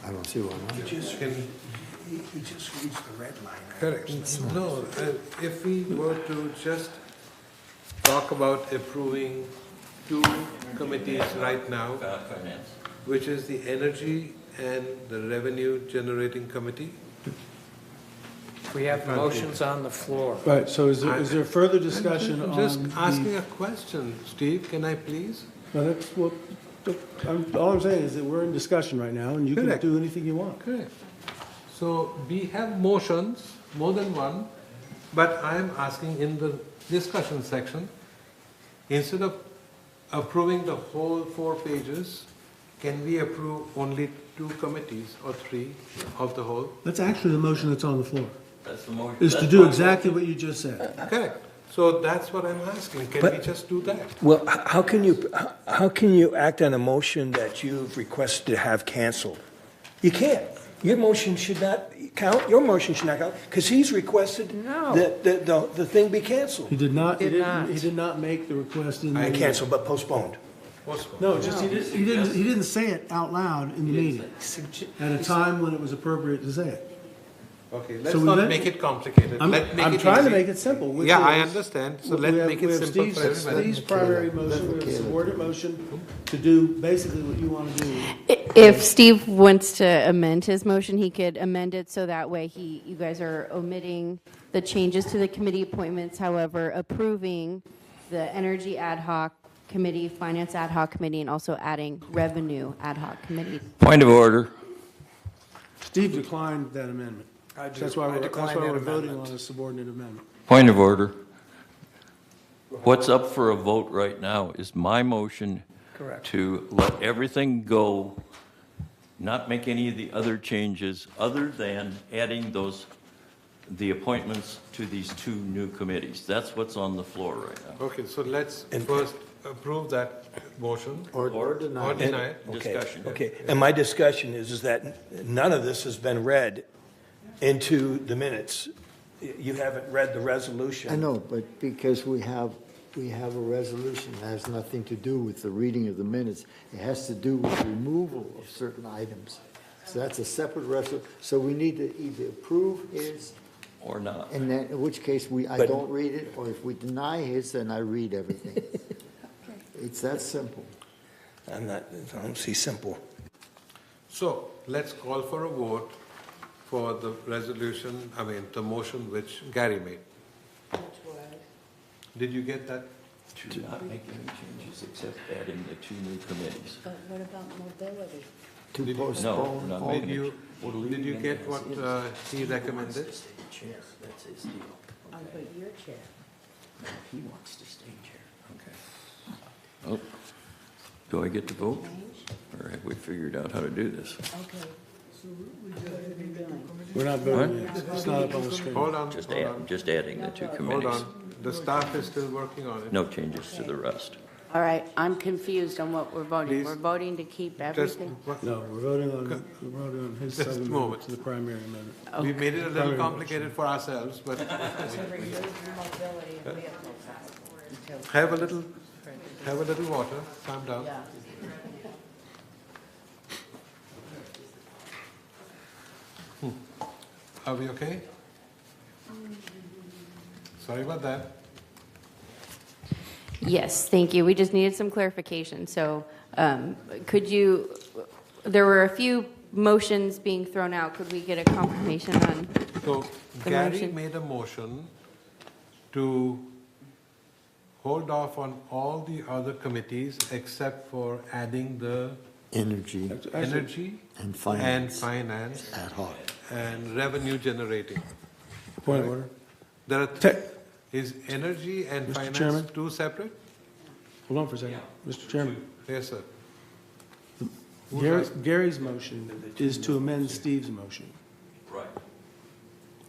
I don't see why not. He just reads the red line. Correct. No, if we were to just talk about approving 2 committees right now, Finance. which is the energy and the revenue generating committee. We have motions on the floor. Right, so is there further discussion on? I'm just asking a question. Steve, can I please? No, that's what, all I'm saying is that we're in discussion right now, and you can Correct. do anything you want. Correct. So we have motions, more than one, but I am asking in the discussion section, instead of approving the whole 4 pages, can we approve only 2 committees or 3 of the whole? That's actually the motion that's on the floor, That's the motion. is to That's do my exactly what you just said. Correct. So that's what I'm asking. Can we just do that? Well, how can you act on a motion that you've requested to have canceled? You can't. Your motion should not count. Your motion should not count because he's requested that the thing be canceled. He did not, he did not make the request in the I meeting. canceled, but postponed. No, just he didn't say it out loud in the meeting at a time when it was appropriate to say it. Okay, let's So we not let- make it complicated. I'm Let's make I'm it trying to easy. make it simple. which Yeah, I is- understand. So we let's have- make make it we have simple for Steve's everybody. primary motion, we have subordinate motion to do basically what you want to do. If Steve wants to amend his motion, he could amend it so that way you guys are omitting the changes to the committee appointments, however, approving the Energy Ad Hoc Committee, Finance Ad Hoc Committee, and also adding Revenue Ad Hoc Committee. Point of order. Steve declined that amendment. That's why we're declined that voting amendment. on a subordinate amendment. Point of order. What's up for a vote right now is my motion Correct. to let everything go, not make any of the other changes other than adding the appointments to these 2 new committees. That's what's on the floor right now. Okay, so let's first approve that motion. Or deny. Or deny it. Discussion. Okay, and my discussion is that none of this has been read into the minutes. You haven't read the resolution. I know, but because we have a resolution that has nothing to do with the reading of the minutes. It has to do with removal of certain items. So that's a separate resolution. So we need to either approve his, or not. and then, in which case I But- don't read it, or if we deny his, then I read everything. It's that simple. I don't see simple. So let's call for a vote for the resolution, the motion which Gary made. Did you get that? To not make any changes except adding the 2 new committees. But what about mobility? To Did you- No, not Did making you, it. We're leaving did you it get as what is. he recommended? Chair, that's his deal. Oh, but your chair. He wants to stay chair. Okay. Oh, do I get to vote? Or have we figured out how to do this? Okay. So what are we doing? We're not voting yet. It's not up on the screen. Hold on, Just hold on. just adding the 2 Hold committees. on. The staff is still working on it. No changes to the rest. All right, I'm confused on what we're voting. Please. We're voting to keep Just, everything? No, we're voting on his Just a sub-amendment moment. to the primary amendment. we made it a little complicated for ourselves, but have a little water, calm down. Are we okay? Sorry about that. Yes, thank you. We just needed some clarification. So could you, there were a few motions being thrown out. Could we get a confirmation on So the Gary motion? made a motion to hold off on all the other committees except for adding the Energy energy and finance finance ad hoc. and revenue generating. Point of order. There are is energy and Mr. finance Chairman? two separate? Hold on for a second. Mr. Chairman, Yes, sir. Gary's motion is to amend Steve's motion. Right.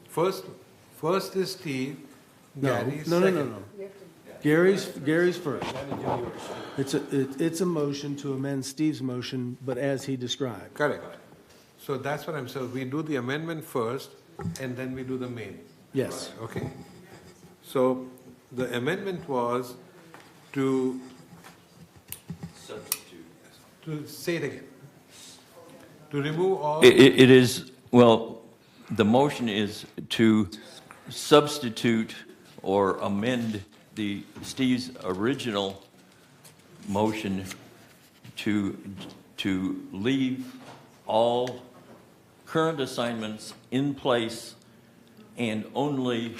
First is Steve, No, Gary's no, second. no, no, no. Gary's first. It's a motion to amend Steve's motion, but as he described. Correct. So that's what I'm saying. We do the amendment first, and then we do the main. Yes. Okay. So the amendment was to Substitute. to say it again. To remove all. It is, well, the motion is to substitute or amend Steve's original motion to leave all current assignments in place and only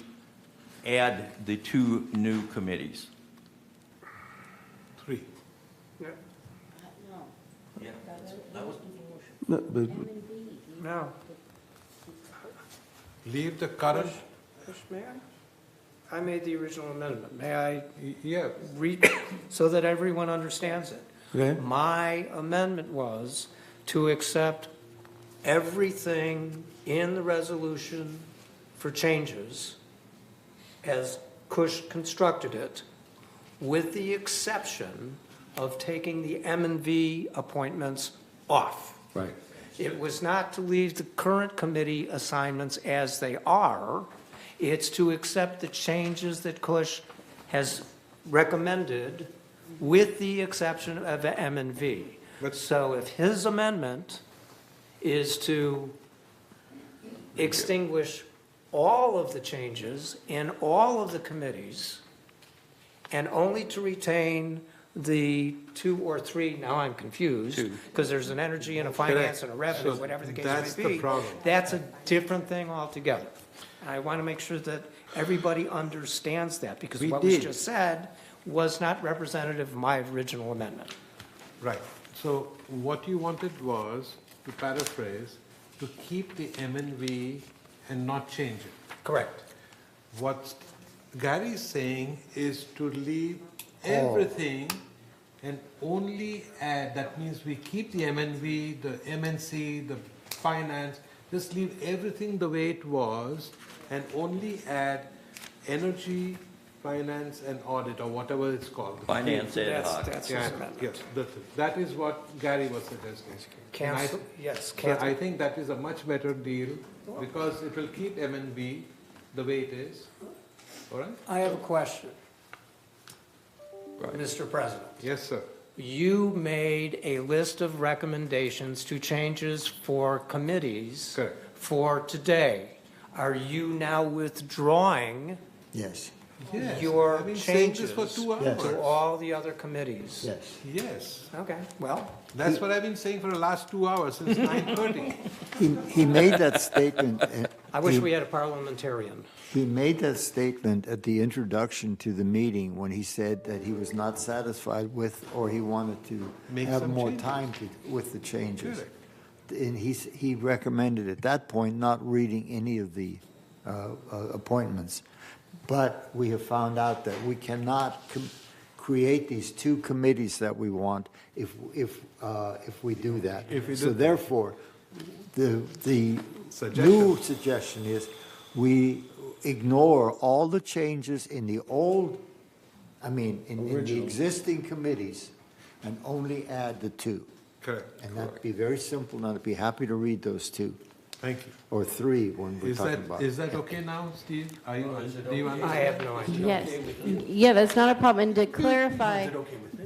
add the 2 new committees. 3. Yeah, that was No, but No. Leave the current. May I made the original amendment. May I Yeah. read so that everyone understands it? Okay. My amendment was to accept everything in the resolution for changes as Cush constructed it, with the exception of taking the M&V appointments off. Right. It was not to leave the current committee assignments as they are. It's to accept the changes that Cush has recommended with the exception of the M&V. So if his amendment is to extinguish all of the changes in all of the committees and only to retain the 2 or 3, now I'm confused, because there's an energy and a finance and a revenue, So whatever the case that's may the be. problem. That's a different thing altogether. I want to make sure that everybody understands that, because We what was did. just said was not representative of my original amendment. Right. So what you wanted was, to paraphrase, to keep the M&V and not change it. Correct. What Gary is saying is to leave everything and only add, that means we keep the MNV, the MNC, the finance, just leave everything the way it was and only add energy, finance and audit, or whatever it's called. Finance ad hoc. That's his Yeah, amendment. yes, that is what Gary was suggesting. And Cancel, yes, so cancel. I think that is a much better deal because it will keep MNB the way it is. All right? I have a question, Right. Mr. President. Yes, sir. You made a list of recommendations to changes for committees Correct. for today. Are you now withdrawing Yes. Yes, your I've been saying this changes for 2 hours. Yes. to all the other committees. Yes. Yes, Okay, well, that's what I've been saying for the last 2 hours, since 9:30. He made that statement. I wish he- we had a parliamentarian. He made that statement at the introduction to the meeting when he said that he was not satisfied with, or he wanted to Make have some more changes. time with the changes. Correct. And he recommended at that point not reading any of the appointments. But we have found out that we cannot create these two committees that we want if we do that. So therefore, the new suggestion is we ignore all the changes in the old, in the existing committees, and only add the two. Correct. And that'd be very simple, and I'd be happy to read those two. Thank you. Or three when we're talking about. Is that okay now, Steve? Do you understand? I have no idea. Yes, yeah, that's not a problem. And to clarify,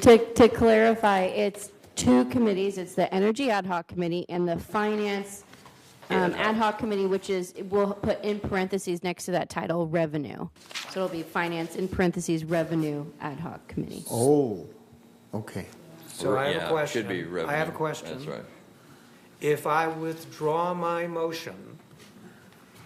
to clarify, it's two committees. It's the Energy Ad Hoc Committee and the Finance Ad Hoc Committee, which is, we'll put in parentheses next to that title, Revenue. So it'll be Finance in parentheses Revenue Ad Hoc Committee. Oh, okay. So I have Yeah, a question. should be revenue. I have a question. That's right. If I withdraw my motion,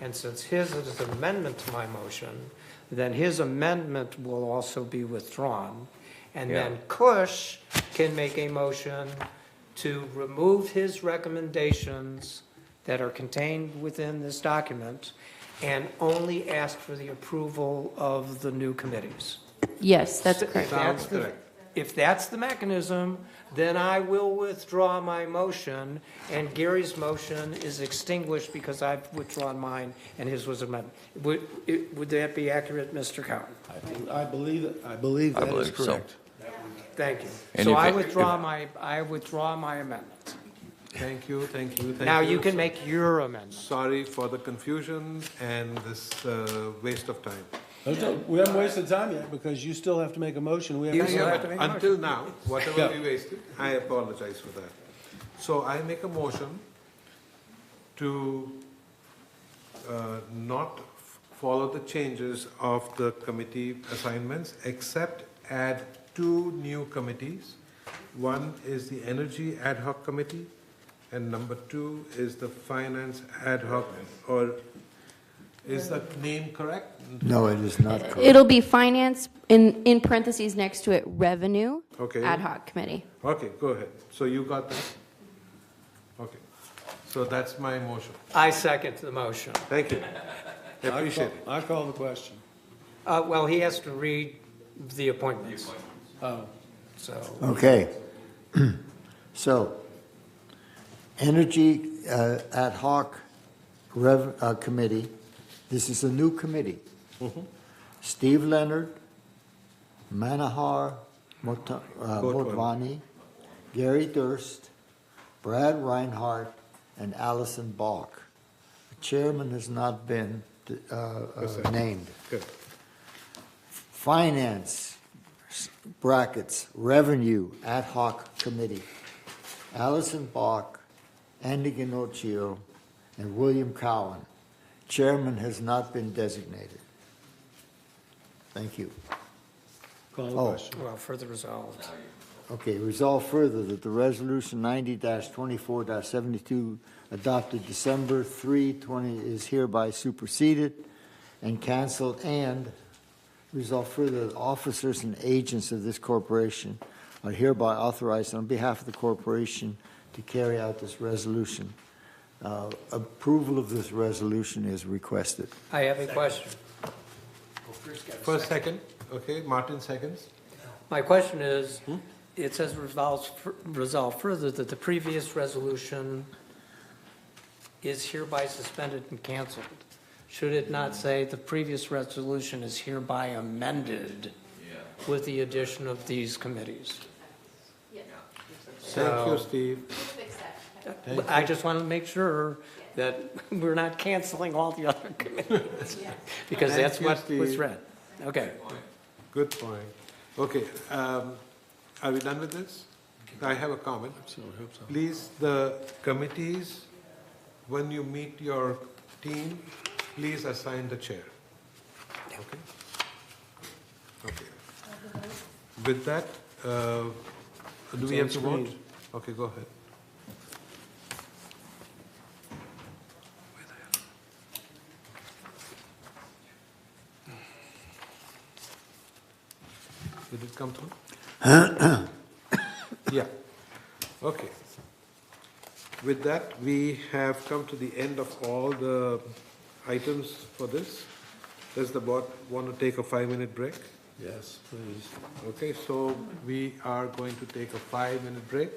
and since his is an amendment to my motion, then his amendment will also be withdrawn. And then Kush can make a motion to remove his recommendations that are contained within this document and only ask for the approval of the new committees. Yes, that's correct. Sounds correct. If that's the mechanism, then I will withdraw my motion, and Gary's motion is extinguished because I've withdrawn mine, and his was amended. Would that be accurate, Mr. Cowan? I believe that is so. correct. Thank you. And So if I it- withdraw my amendment. Thank you, thank you, thank you. Now you can make your amendment. Sorry for the confusion and this waste of time. We haven't wasted time yet because you still have to make a motion. We You have still to. have to make a motion. Until now, whatever Yeah. we wasted, I apologize for that. So I make a motion to not follow the changes of the committee assignments, except add two new committees. One is the Energy Ad Hoc Committee, and number two is the Finance Ad Hoc, or is that name correct? No, it is not correct. It'll be Finance, in parentheses next to it, Revenue Okay. Ad Hoc Committee. Okay, go ahead. So you got that? Okay. So that's my motion. I second the motion. Thank you. I appreciate it. I call the question. Well, he has to read the appointments. Oh. So, Okay. So, Energy Ad Hoc Committee, this is a new committee. Steve Leonard, Manohar Motwani, Gary Durst, Brad Reinhardt, and Allison Bach. The chairman has not been named. Good. Finance, brackets, Revenue Ad Hoc Committee. Allison Bach, Andy Ginocchio, and William Cowan. Chairman has not been designated. Thank you. Call the Oh. question. well, further resolved. Okay, resolve further that the resolution 90-24-72 adopted December 3, 20 is hereby superseded and canceled, and resolve further that officers and agents of this corporation are hereby authorized on behalf of the corporation to carry out this resolution. Approval of this resolution is requested. I have a question. First, second. Okay, Martin seconds. My question is, it says resolve further that the previous resolution is hereby suspended and canceled. Should it not say the previous resolution is hereby amended with the addition of these committees? Thank you, Steve. I just want to make sure that we're not canceling all the other committees, because Thank that's you, what was Steve. read. Okay. Good point. Okay, are we done with this? I have a comment. Please, the committees, when you meet your team, please assign the chair. Okay? Okay. With that, do we have to vote? screen. Okay, go ahead. Did it come through? Yeah. Okay. With that, we have come to the end of all the items for this. Does the board want to take a 5-minute break? Yes, please. Okay, so we are going to take a 5-minute break.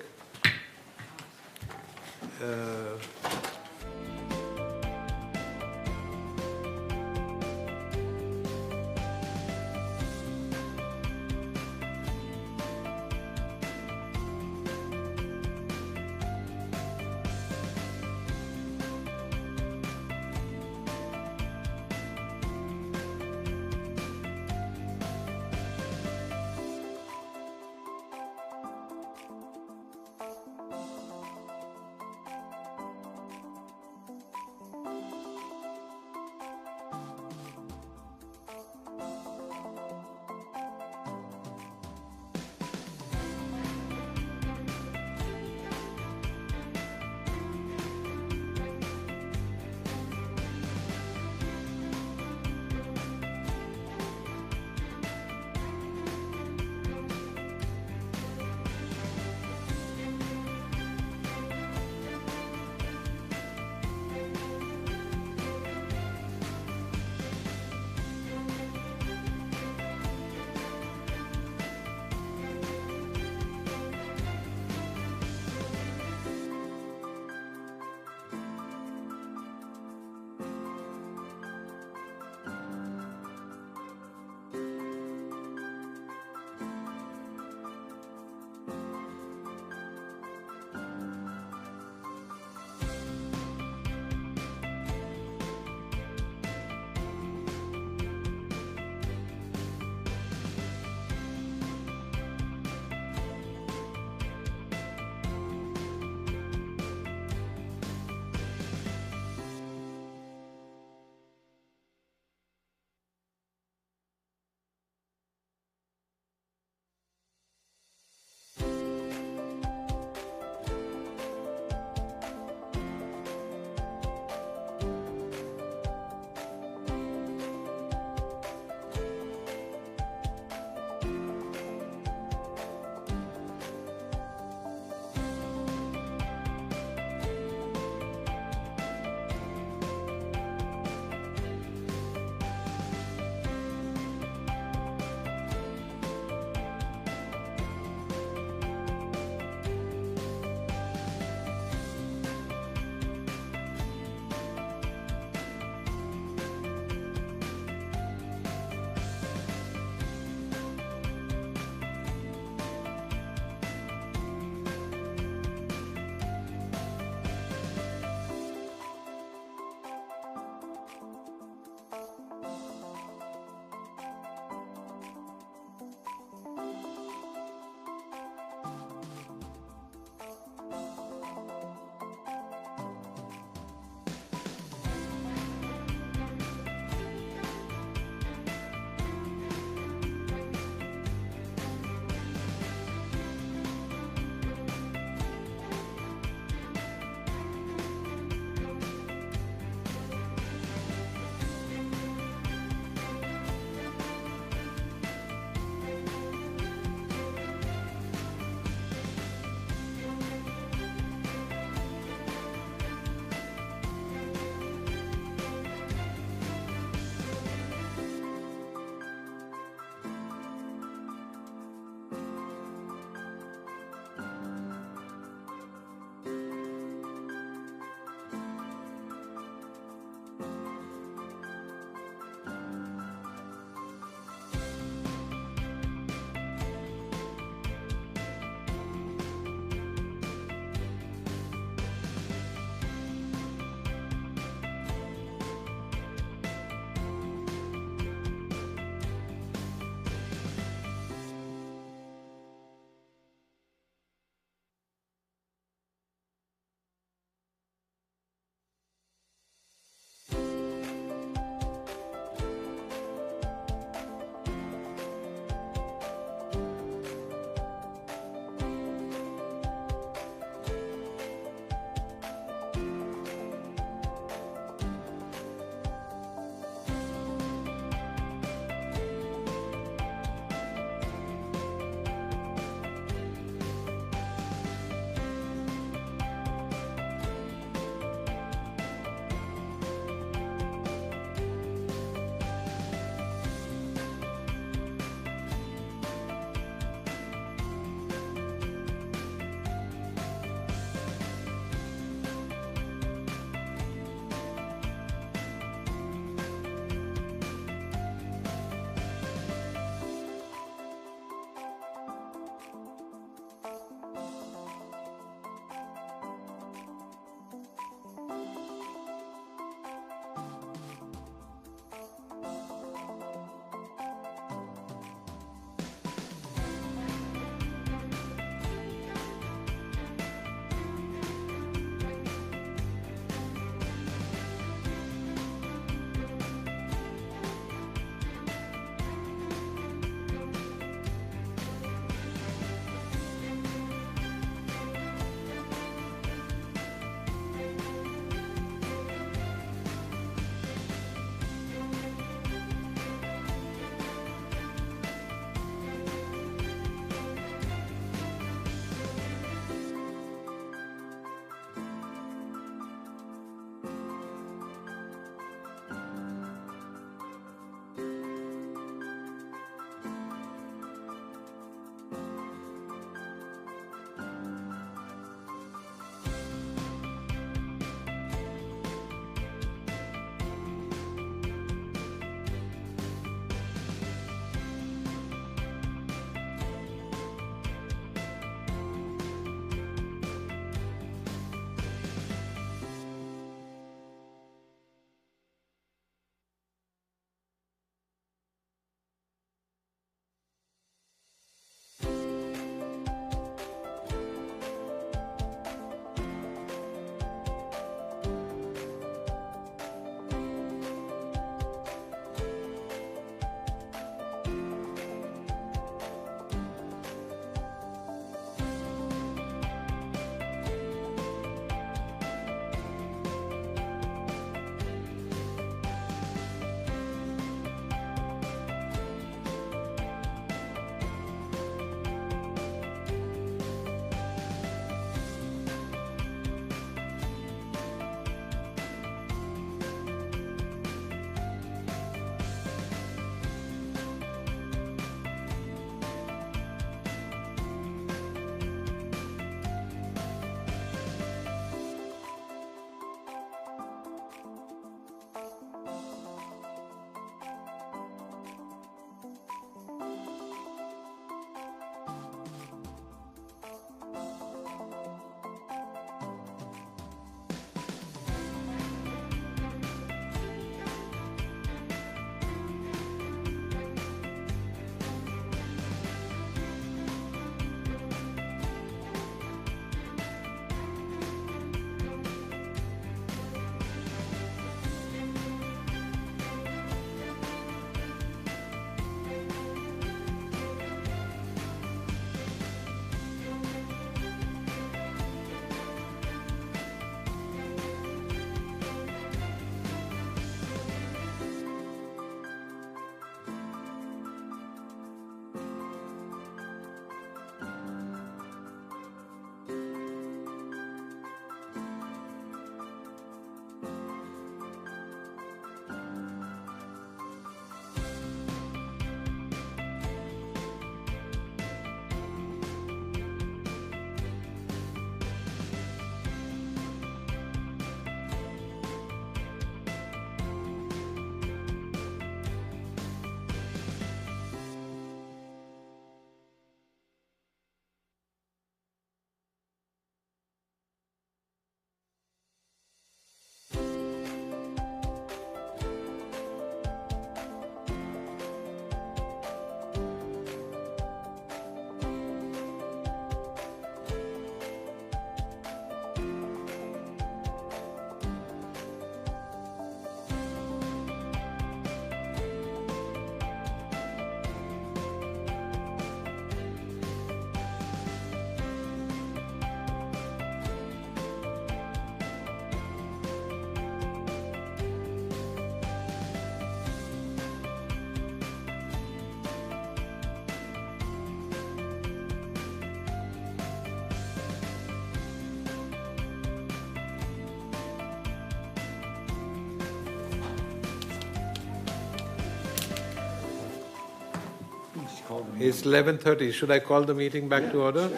It's 11:30. Should I call the meeting back to order?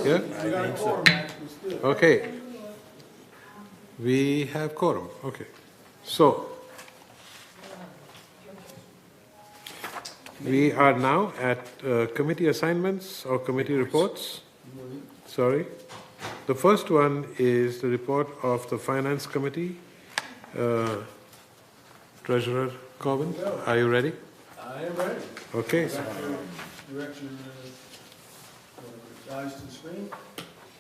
Yeah? Okay. We have quorum. Okay. So, we are now at committee assignments or committee reports. Sorry. The first one is the report of the Finance Committee. Treasurer Corbin, are you ready? I am ready. Okay. Direction, eyes to the screen.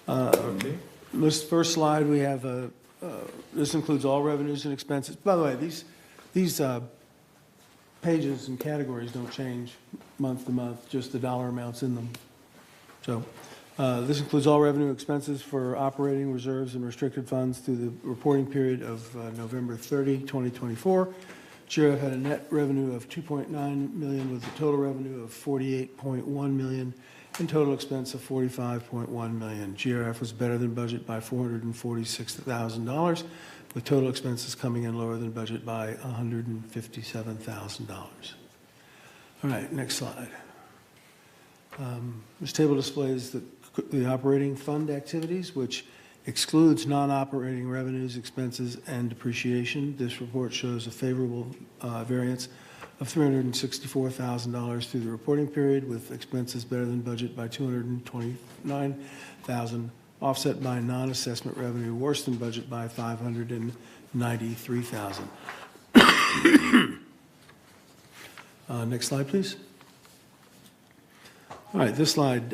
Okay. This first slide, we have, this includes all revenues and expenses. By the way, these pages and categories don't change month to month, just the dollar amounts in them. So this includes all revenue and expenses for operating reserves and restricted funds through the reporting period of November 30, 2024. GRF had a net revenue of $2.9 million with a total revenue of $48.1 million and total expense of $45.1 million. GRF was better than budget by $446,000 with total expenses coming in lower than budget by $157,000. All right, next slide. This table displays the operating fund activities, which excludes non-operating revenues, expenses, and depreciation. This report shows a favorable variance of $364,000 through the reporting period, with expenses better than budget by $229,000, offset by non-assessment revenue worse than budget by $593,000. Next slide, please. All right, this slide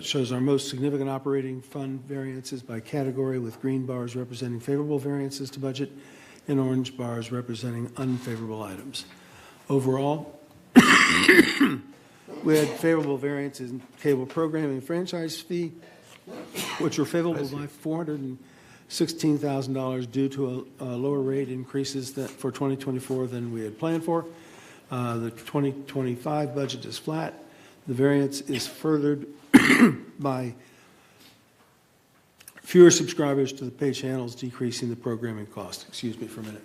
shows our most significant operating fund variances by category, with green bars representing favorable variances to budget and orange bars representing unfavorable items. Overall, we had favorable variances in cable programming and franchise fee, which were favorable by $416,000 due to a lower rate increases for 2024 than we had planned for. The 2025 budget is flat. The variance is furthered by fewer subscribers to the pay channels, decreasing the programming cost. Excuse me for a minute.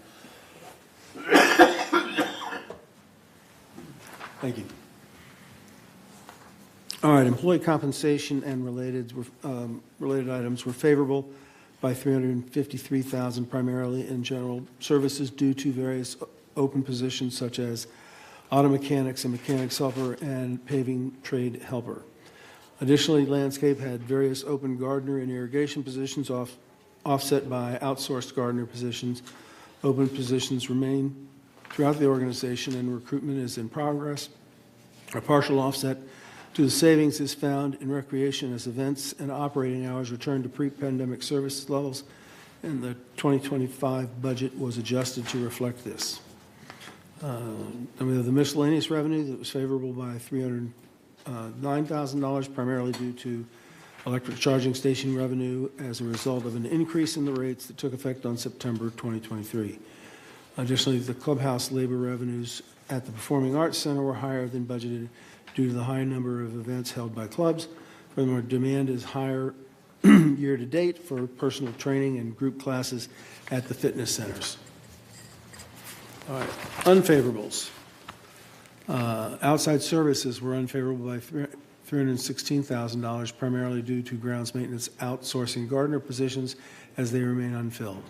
Thank you. All right, employee compensation and related items were favorable by $353,000, primarily in general services due to various open positions such as auto mechanics and mechanics helper and paving trade helper. Additionally, landscape had various open gardener and irrigation positions offset by outsourced gardener positions. Open positions remain throughout the organization and recruitment is in progress. A partial offset to the savings is found in recreation as events and operating hours return to pre-pandemic service levels, and the 2025 budget was adjusted to reflect this. Then we have the miscellaneous revenue that was favorable by $309,000, primarily due to electric charging station revenue as a result of an increase in the rates that took effect on September 2023. Additionally, the clubhouse labor revenues at the Performing Arts Center were higher than budgeted due to the high number of events held by clubs. Furthermore, demand is higher year to date for personal training and group classes at the fitness centers. All right, unfavorables. Outside services were unfavorable by $316,000, primarily due to grounds maintenance outsourcing gardener positions as they remain unfilled.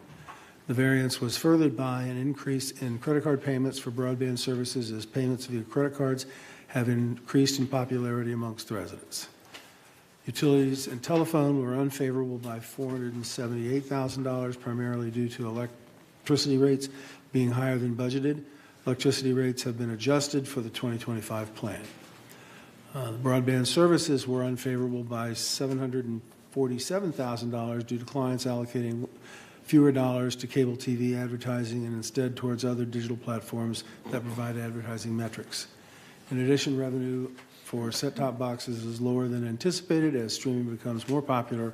The variance was furthered by an increase in credit card payments for broadband services as payments via credit cards have increased in popularity amongst residents. Utilities and telephone were unfavorable by $478,000, primarily due to electricity rates being higher than budgeted. Electricity rates have been adjusted for the 2025 plan. The broadband services were unfavorable by $747,000 due to clients allocating fewer dollars to cable TV advertising and instead towards other digital platforms that provide advertising metrics. In addition, revenue for set-top boxes is lower than anticipated as streaming becomes more popular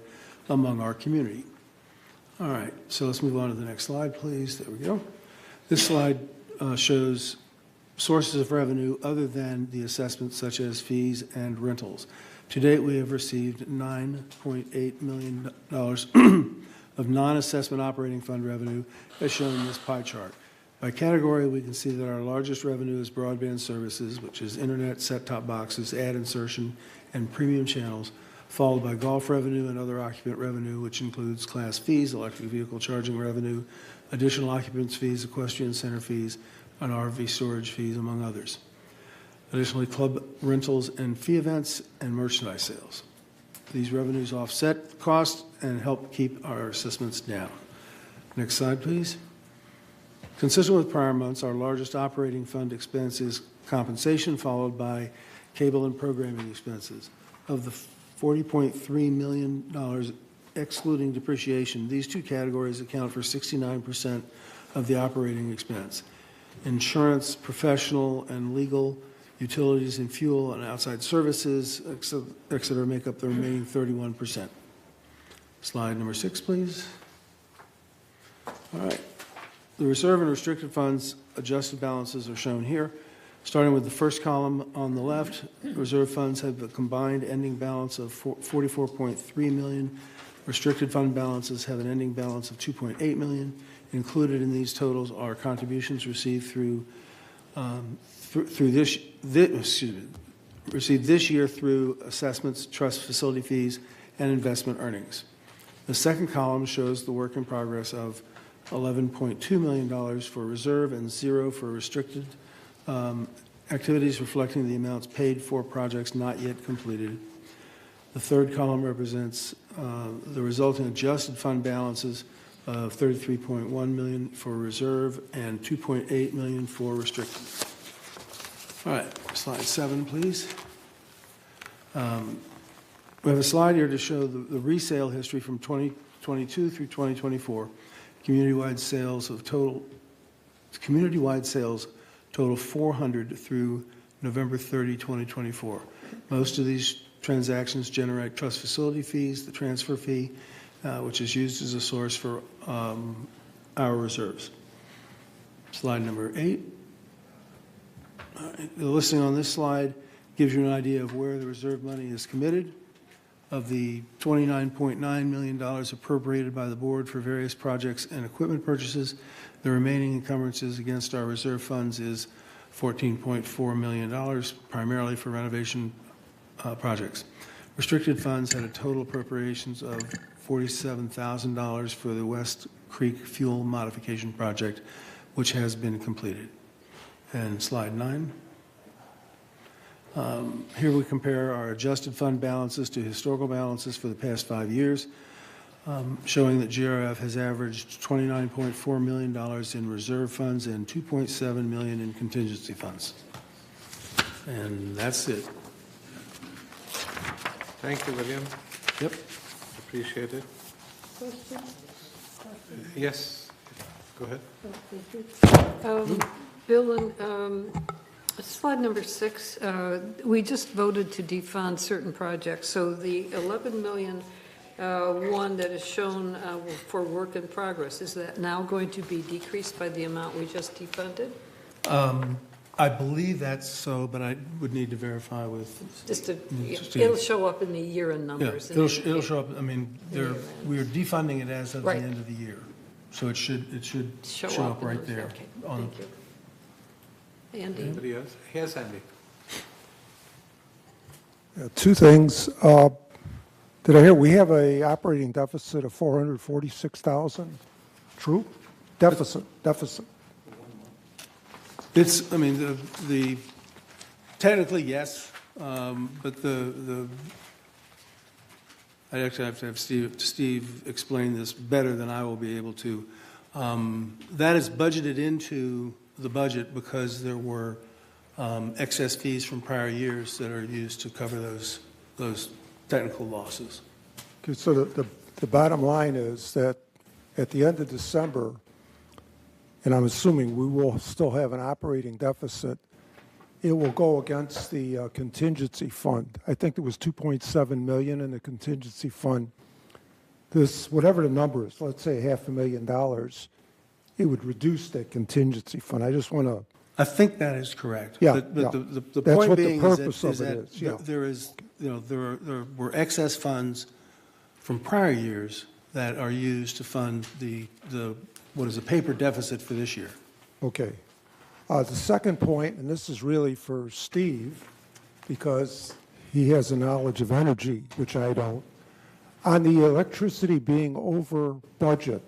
among our community. All right, so let's move on to the next slide, please. There we go. This slide shows sources of revenue other than the assessments such as fees and rentals. To date, we have received $9.8 million of non-assessment operating fund revenue as shown in this pie chart. By category, we can see that our largest revenue is broadband services, which is internet, set-top boxes, ad insertion, and premium channels, followed by golf revenue and other occupant revenue, which includes class fees, electric vehicle charging revenue, additional occupants fees, equestrian center fees, and RV storage fees, among others. Additionally, club rentals and fee events and merchandise sales. These revenues offset costs and help keep our assessments down. Next slide, please. Consistent with prior months, our largest operating fund expense is compensation, followed by cable and programming expenses. Of the $40.3 million excluding depreciation, these two categories account for 69% of the operating expense. Insurance, professional and legal, utilities and fuel, and outside services, et cetera, make up the remaining 31%. Slide number 6, please. All right. The reserve and restricted funds adjusted balances are shown here. Starting with the first column on the left, reserve funds have a combined ending balance of $44.3 million. Restricted fund balances have an ending balance of $2.8 million. Included in these totals are contributions received received this year through assessments, trust facility fees, and investment earnings. The second column shows the work in progress of $11.2 million for reserve and $0 for restricted activities, reflecting the amounts paid for projects not yet completed. The third column represents the resulting adjusted fund balances of $33.1 million for reserve and $2.8 million for restricted. All right, slide 7, please. We have a slide here to show the resale history from 2022 through 2024. Community-wide sales total 400 through November 30, 2024. Most of these transactions generate trust facility fees, the transfer fee, which is used as a source for our reserves. Slide number 8. The listing on this slide gives you an idea of where the reserve money is committed. Of the $29.9 million appropriated by the board for various projects and equipment purchases, the remaining encumbrances against our reserve funds is $14.4 million, primarily for renovation projects. Restricted funds had a total appropriations of $47,000 for the West Creek Fuel Modification Project, which has been completed. And slide 9. Here we compare our adjusted fund balances to historical balances for the past 5 years, showing that GRF has averaged $29.4 million in reserve funds and $2.7 million in contingency funds. And that's it. Thank you, William. Yep. Appreciate it. Yes, go ahead. Bill, slide number 6, we just voted to defund certain projects. So the 11 million one that is shown for work in progress, is that now going to be decreased by the amount we just defunded? I believe that's so, but I would need to verify with. It'll show up in the year-end numbers. Yeah, it'll show up. I mean, we're defunding it as of the end of the year, so it should show up right there. Okay, thank you. Andy? Anybody else? Yes, Andy. Two things. Did I hear we have a operating deficit of 446,000? True? Deficit. It's. I mean, the technically yes, but I actually have to have Steve explain this better than I will be able to. That is budgeted into the budget because there were excess fees from prior years that are used to cover those technical losses. Okay, so the bottom line is that at the end of December, and I'm assuming we will still have an operating deficit, it will go against the contingency fund. I think there was $2.7 million in the contingency fund. This, whatever the number is, let's say $500,000, it would reduce that contingency fund. I just want to. I think that is correct. Yeah, but the that's point what being the purpose is of that, it is. Yeah. there were excess funds from prior years that are used to fund the what is a paper deficit for this year. Okay. The second point, and this is really for Steve, because he has a knowledge of energy, which I don't. On the electricity being over budget,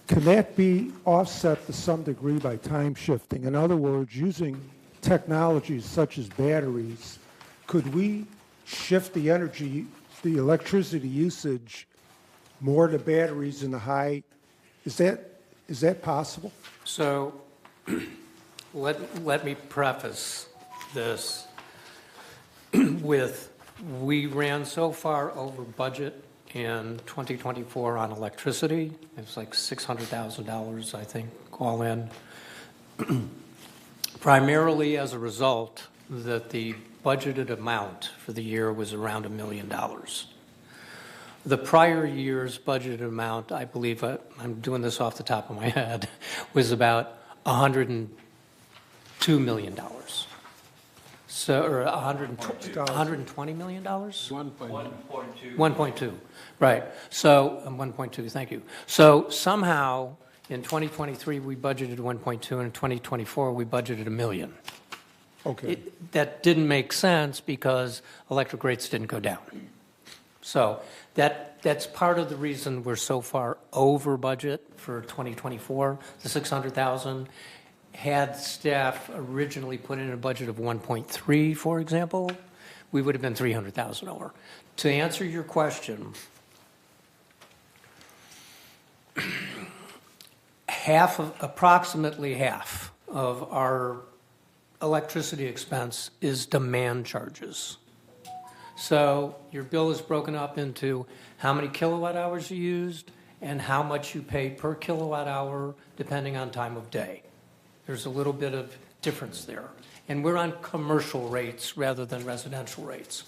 can that be offset to some degree by time shifting? In other words, using technologies such as batteries, could we shift the electricity usage more to batteries in the high? Is that possible? So let me preface this with, we ran so far over budget in 2024 on electricity. It was like $600,000, I think, all in. Primarily as a result that the budgeted amount for the year was around $1 million. The prior year's budgeted amount, I believe, I'm doing this off the top of my head, was about $102 million. So, or $120 million? 1.2. 1.2, right. So, 1.2, thank you. So somehow in 2023 we budgeted 1.2, and in 2024 we budgeted $1 million. Okay. That didn't make sense because electric rates didn't go down. So that's part of the reason we're so far over budget for 2024, the 600,000. Had staff originally put in a budget of 1.3, for example, we would have been 300,000 over. To answer your question, approximately half of our electricity expense is demand charges. So your bill is broken up into how many kilowatt hours you used and how much you paid per kilowatt hour depending on time of day. There's a little bit of difference there. And we're on commercial rates rather than residential rates.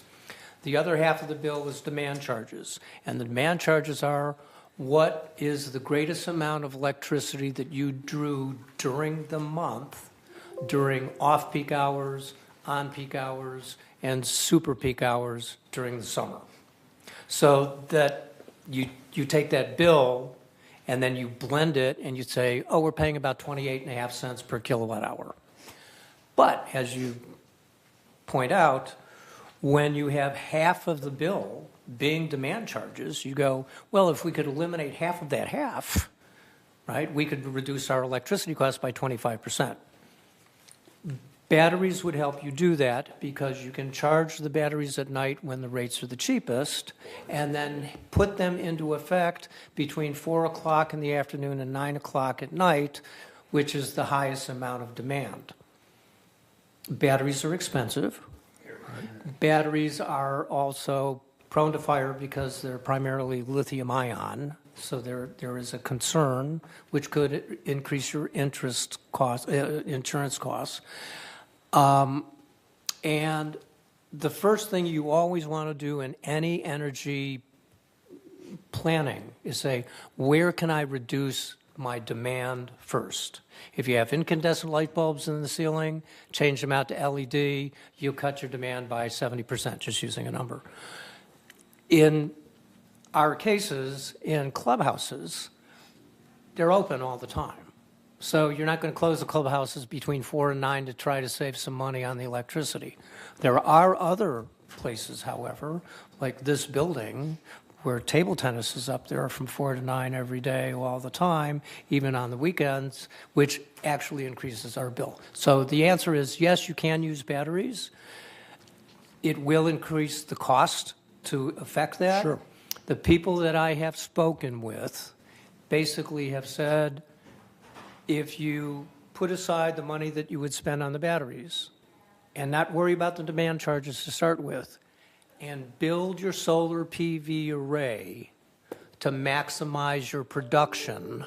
The other half of the bill is demand charges. And the demand charges are what is the greatest amount of electricity that you drew during the month, during off-peak hours, on-peak hours, and super peak hours during the summer. So that you take that bill and then you blend it and you say, oh, we're paying about 28.5 cents per kilowatt hour. But as you point out, when you have half of the bill being demand charges, you go, well, if we could eliminate half of that half, right, we could reduce our electricity costs by 25%. Batteries would help you do that because you can charge the batteries at night when the rates are the cheapest and then put them into effect between 4 o'clock in the afternoon and 9 o'clock at night, which is the highest amount of demand. Batteries are expensive. Batteries are also prone to fire because they're primarily lithium ion. So there is a concern which could increase your insurance costs. And the first thing you always want to do in any energy planning is say, where can I reduce my demand first? If you have incandescent light bulbs in the ceiling, change them out to LED, you'll cut your demand by 70%, just using a number. In our cases, in clubhouses, they're open all the time. So you're not going to close the clubhouses between 4 and 9 to try to save some money on the electricity. There are other places, however, like this building, where table tennis is up there from 4 to 9 every day, all the time, even on the weekends, which actually increases our bill. So the answer is yes, you can use batteries. It will increase the cost to affect that. Sure. The people that I have spoken with basically have said, if you put aside the money that you would spend on the batteries and not worry about the demand charges to start with and build your solar PV array to maximize your production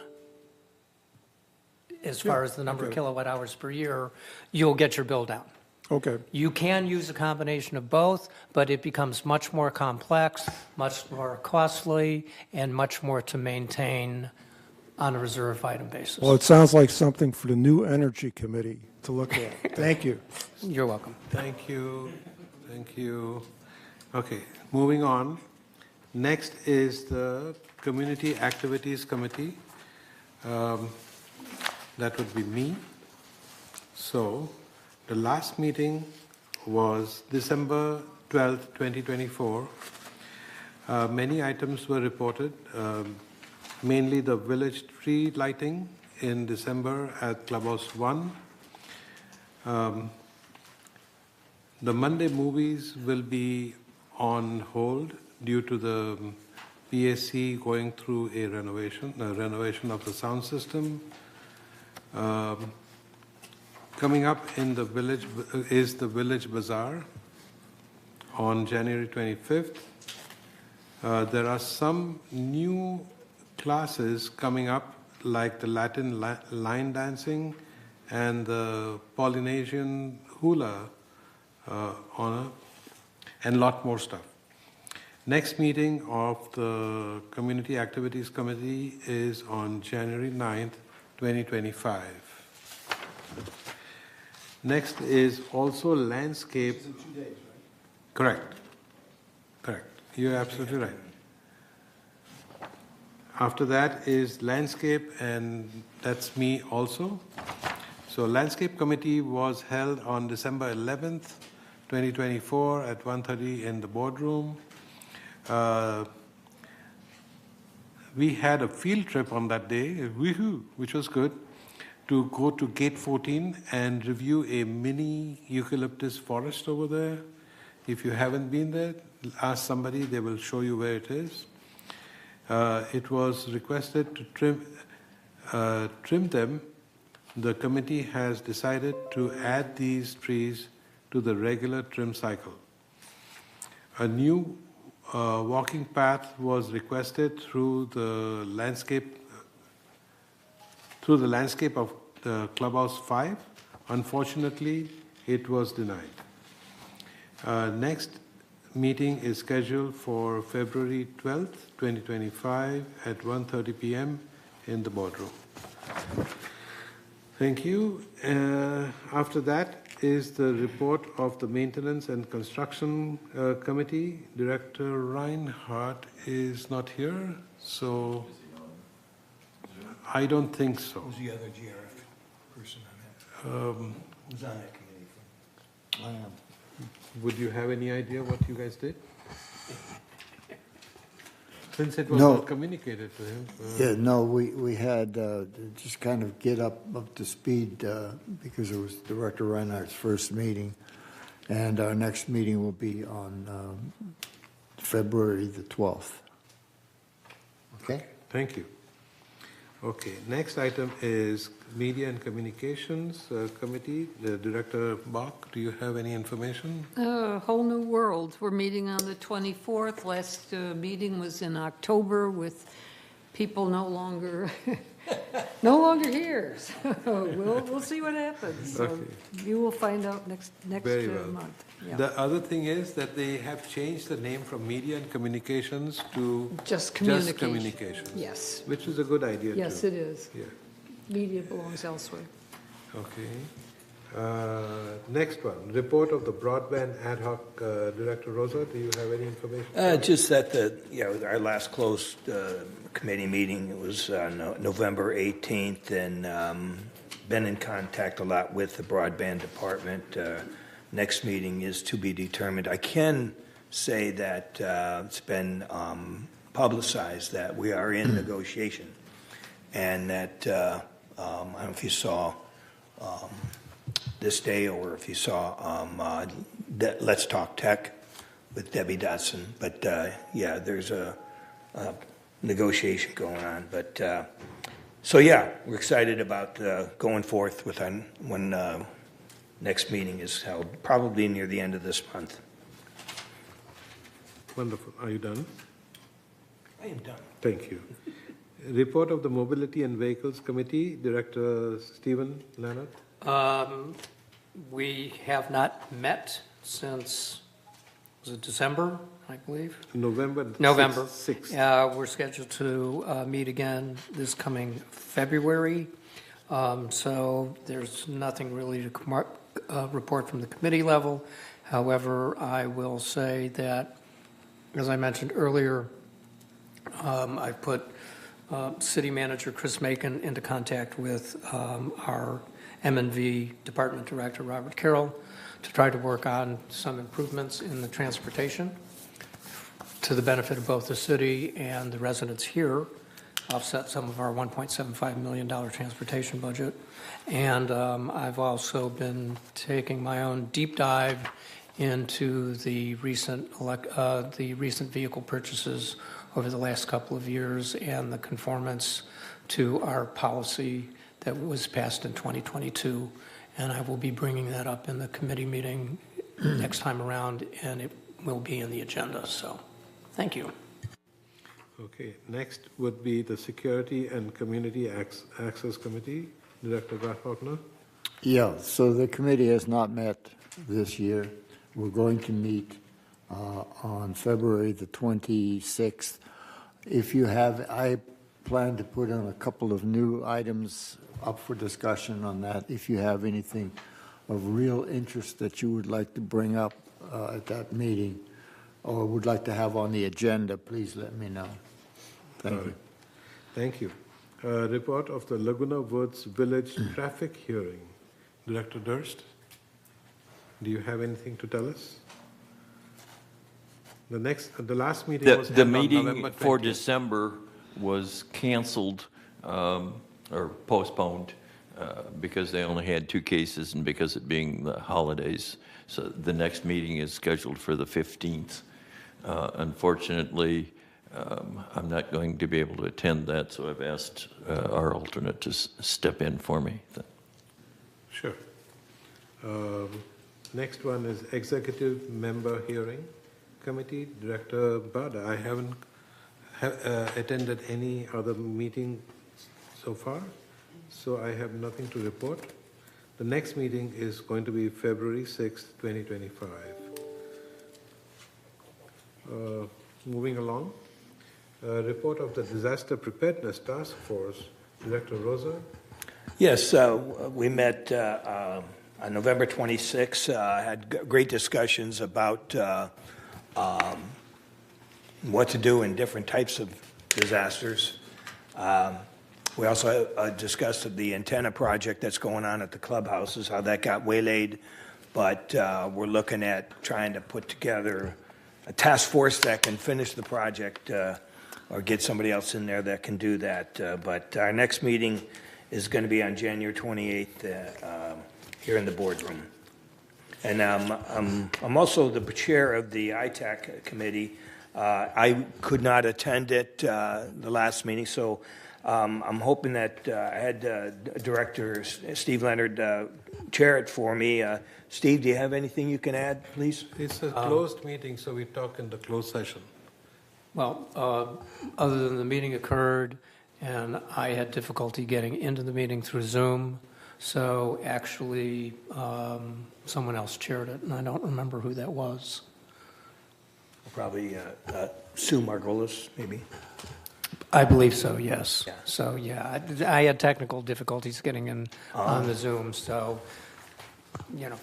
as far as the number of kilowatt hours per year, you'll get your bill down. Okay. You can use a combination of both, but it becomes much more complex, much more costly, and much more to maintain on a reserve item basis. Well, it sounds like something for the new Energy Committee to look at. Thank you. You're welcome. Thank you. Thank you. Okay, moving on. Next is the Community Activities Committee. that would be me. So the last meeting was December 12th, 2024. Many items were reported, mainly the village tree lighting in December at Clubhouse 1. The Monday movies will be on hold due to the PSC going through a renovation of the sound system. Coming up in the village is the Village Bazaar on January 25th. There are some new classes coming up, like the Latin line dancing and the Polynesian hula and a lot more stuff. Next meeting of the Community Activities Committee is on January 9th, 2025. Next is also landscape. It's in 2 days, right? Correct. Correct. You're absolutely right. After that is landscape, and that's me also. So landscape committee was held on December 11th, 2024 at 1:30 in the boardroom. We had a field trip on that day, woohoo, which was good, to go to Gate 14 and review a mini eucalyptus forest over there. If you haven't been there, ask somebody, they will show you where it is. It was requested to trim them. The committee has decided to add these trees to the regular trim cycle. A new walking path was requested through the landscape of the Clubhouse 5. Unfortunately, it was denied. Next meeting is scheduled for February 12th, 2025 at 1:30 p.m. in the boardroom. Thank you. After that is the report of the Maintenance and Construction Committee. Director Reinhardt is not here, so I don't think so. Who's the other GRF person on that? Who's on that committee? I am. Would you have any idea what you guys did? Since it was No. not communicated to him. Yeah, no, we had just kind of get up to speed because it was Director Reinhardt's first meeting. And our next meeting will be on February the 12th. Okay? Thank you. Okay, next item is Media and Communications Committee. The Director Bach, do you have any information? A whole new world. We're meeting on the 24th. Last meeting was in October with people no longer here. So we'll see what happens. So Okay. you will find out next Very well. month. Yeah. The other thing is that they have changed the name from Media and Communications to Just Communications. Yes. Which is a good idea too. Yes, it is. Yeah. Media belongs elsewhere. Okay. Next one, report of the broadband ad hoc Director Rosa. Do you have any information? Just that our last closed committee meeting, it was November 18th, and been in contact a lot with the broadband department. Next meeting is to be determined. I can say that it's been publicized that we are in negotiation, and that I don't know if you saw this day or if you saw Let's Talk Tech with Debbie Dotson. But yeah, there's a negotiation going on. But so yeah, we're excited about going forth with when next meeting is held, probably near the end of this month. Wonderful. Are you done? I am done. Thank you. Report of the Mobility and Vehicles Committee, Director Stephen Leonard. We have not met since, was it December, I believe? November 6th. We're scheduled to meet again this coming February. So there's nothing really to report from the committee level. However, I will say that, as I mentioned earlier, I've put City Manager Chris Macon into contact with our M&V Department Director Robert Carroll to try to work on some improvements in the transportation to the benefit of both the city and the residents here, offset some of our $1.75 million transportation budget. And I've also been taking my own deep dive into the recent vehicle purchases over the last couple of years and the conformance to our policy that was passed in 2022. And I will be bringing that up in the committee meeting next time around, and it will be in the agenda. So, thank you. Okay, next would be the Security and Community Access Committee. Director Faulkner. Yeah, so the committee has not met this year. We're going to meet on February the 26th. If you have, I plan to put on a couple of new items up for discussion on that. If you have anything of real interest that you would like to bring up at that meeting or would like to have on the agenda, please let me know. Thank you. Thank you. Report of the Laguna Woods Village traffic hearing. Director Durst, do you have anything to tell us? The last meeting was held The on meeting November for 20th. December was canceled or postponed because they only had 2 cases and because it being the holidays. So the next meeting is scheduled for the 15th. Unfortunately, I'm not going to be able to attend that, so I've asked our alternate to step in for me. Sure. Next one is Executive Member Hearing Committee. Director Bada, I haven't attended any other meeting so far, so I have nothing to report. The next meeting is going to be February 6th, 2025. Moving along. Report of the Disaster Preparedness Task Force. Director Rosa. Yes, we met on November 26th, had great discussions about what to do in different types of disasters. We also discussed the antenna project that's going on at the clubhouses, how that got waylaid, but we're looking at trying to put together a task force that can finish the project or get somebody else in there that can do that. But our next meeting is going to be on January 28th here in the boardroom. And I'm also the chair of the ITAC committee. I could not attend it the last meeting, so I'm hoping that I had Director Steve Leonard chair it for me. Steve, do you have anything you can add, please? It's a closed meeting, so we talk in the closed session. Well, other than the meeting occurred, and I had difficulty getting into the meeting through Zoom, so actually someone else chaired it, and I don't remember who that was. Probably Sue Margolis, maybe. I believe so, yes. Yeah. So, yeah, I had technical difficulties getting in on the Zoom, so,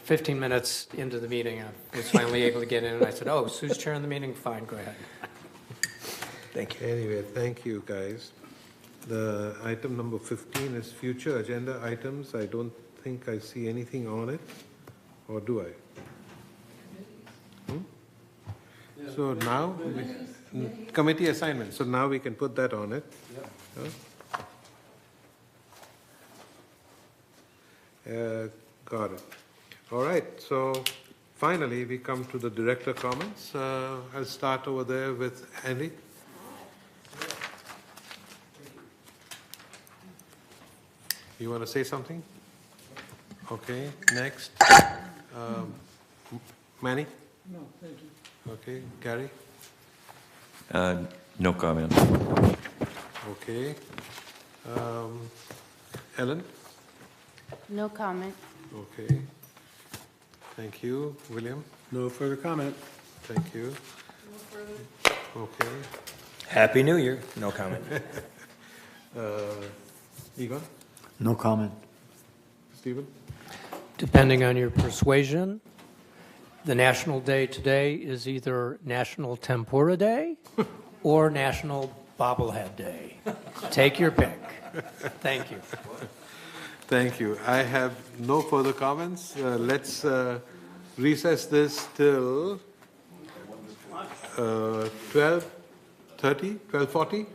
15 minutes into the meeting, I was finally able to get in, and I said, oh, Sue's chairing the meeting? Fine, go ahead. Thank you. Anyway, thank you, guys. The item number 15 is future agenda items. I don't think I see anything on it, or do I? So now, committee assignment. So now we can put that on it. Got it. All right. So finally, we come to the director comments. I'll start over there with Andy. You want to say something? Okay. Next, Manny. No, thank you. Okay, Gary? No comment. Okay. Ellen? No comment. Okay. Thank you. William? No further comment. Thank you. No further. Okay. Happy New Year. No comment. Egon? No comment. Stephen? Depending on your persuasion, the national day today is either National Tempura Day or National Bobblehead Day. Take your pick. Thank you. Thank you. I have no further comments. Let's recess this till 12:30, 12:40?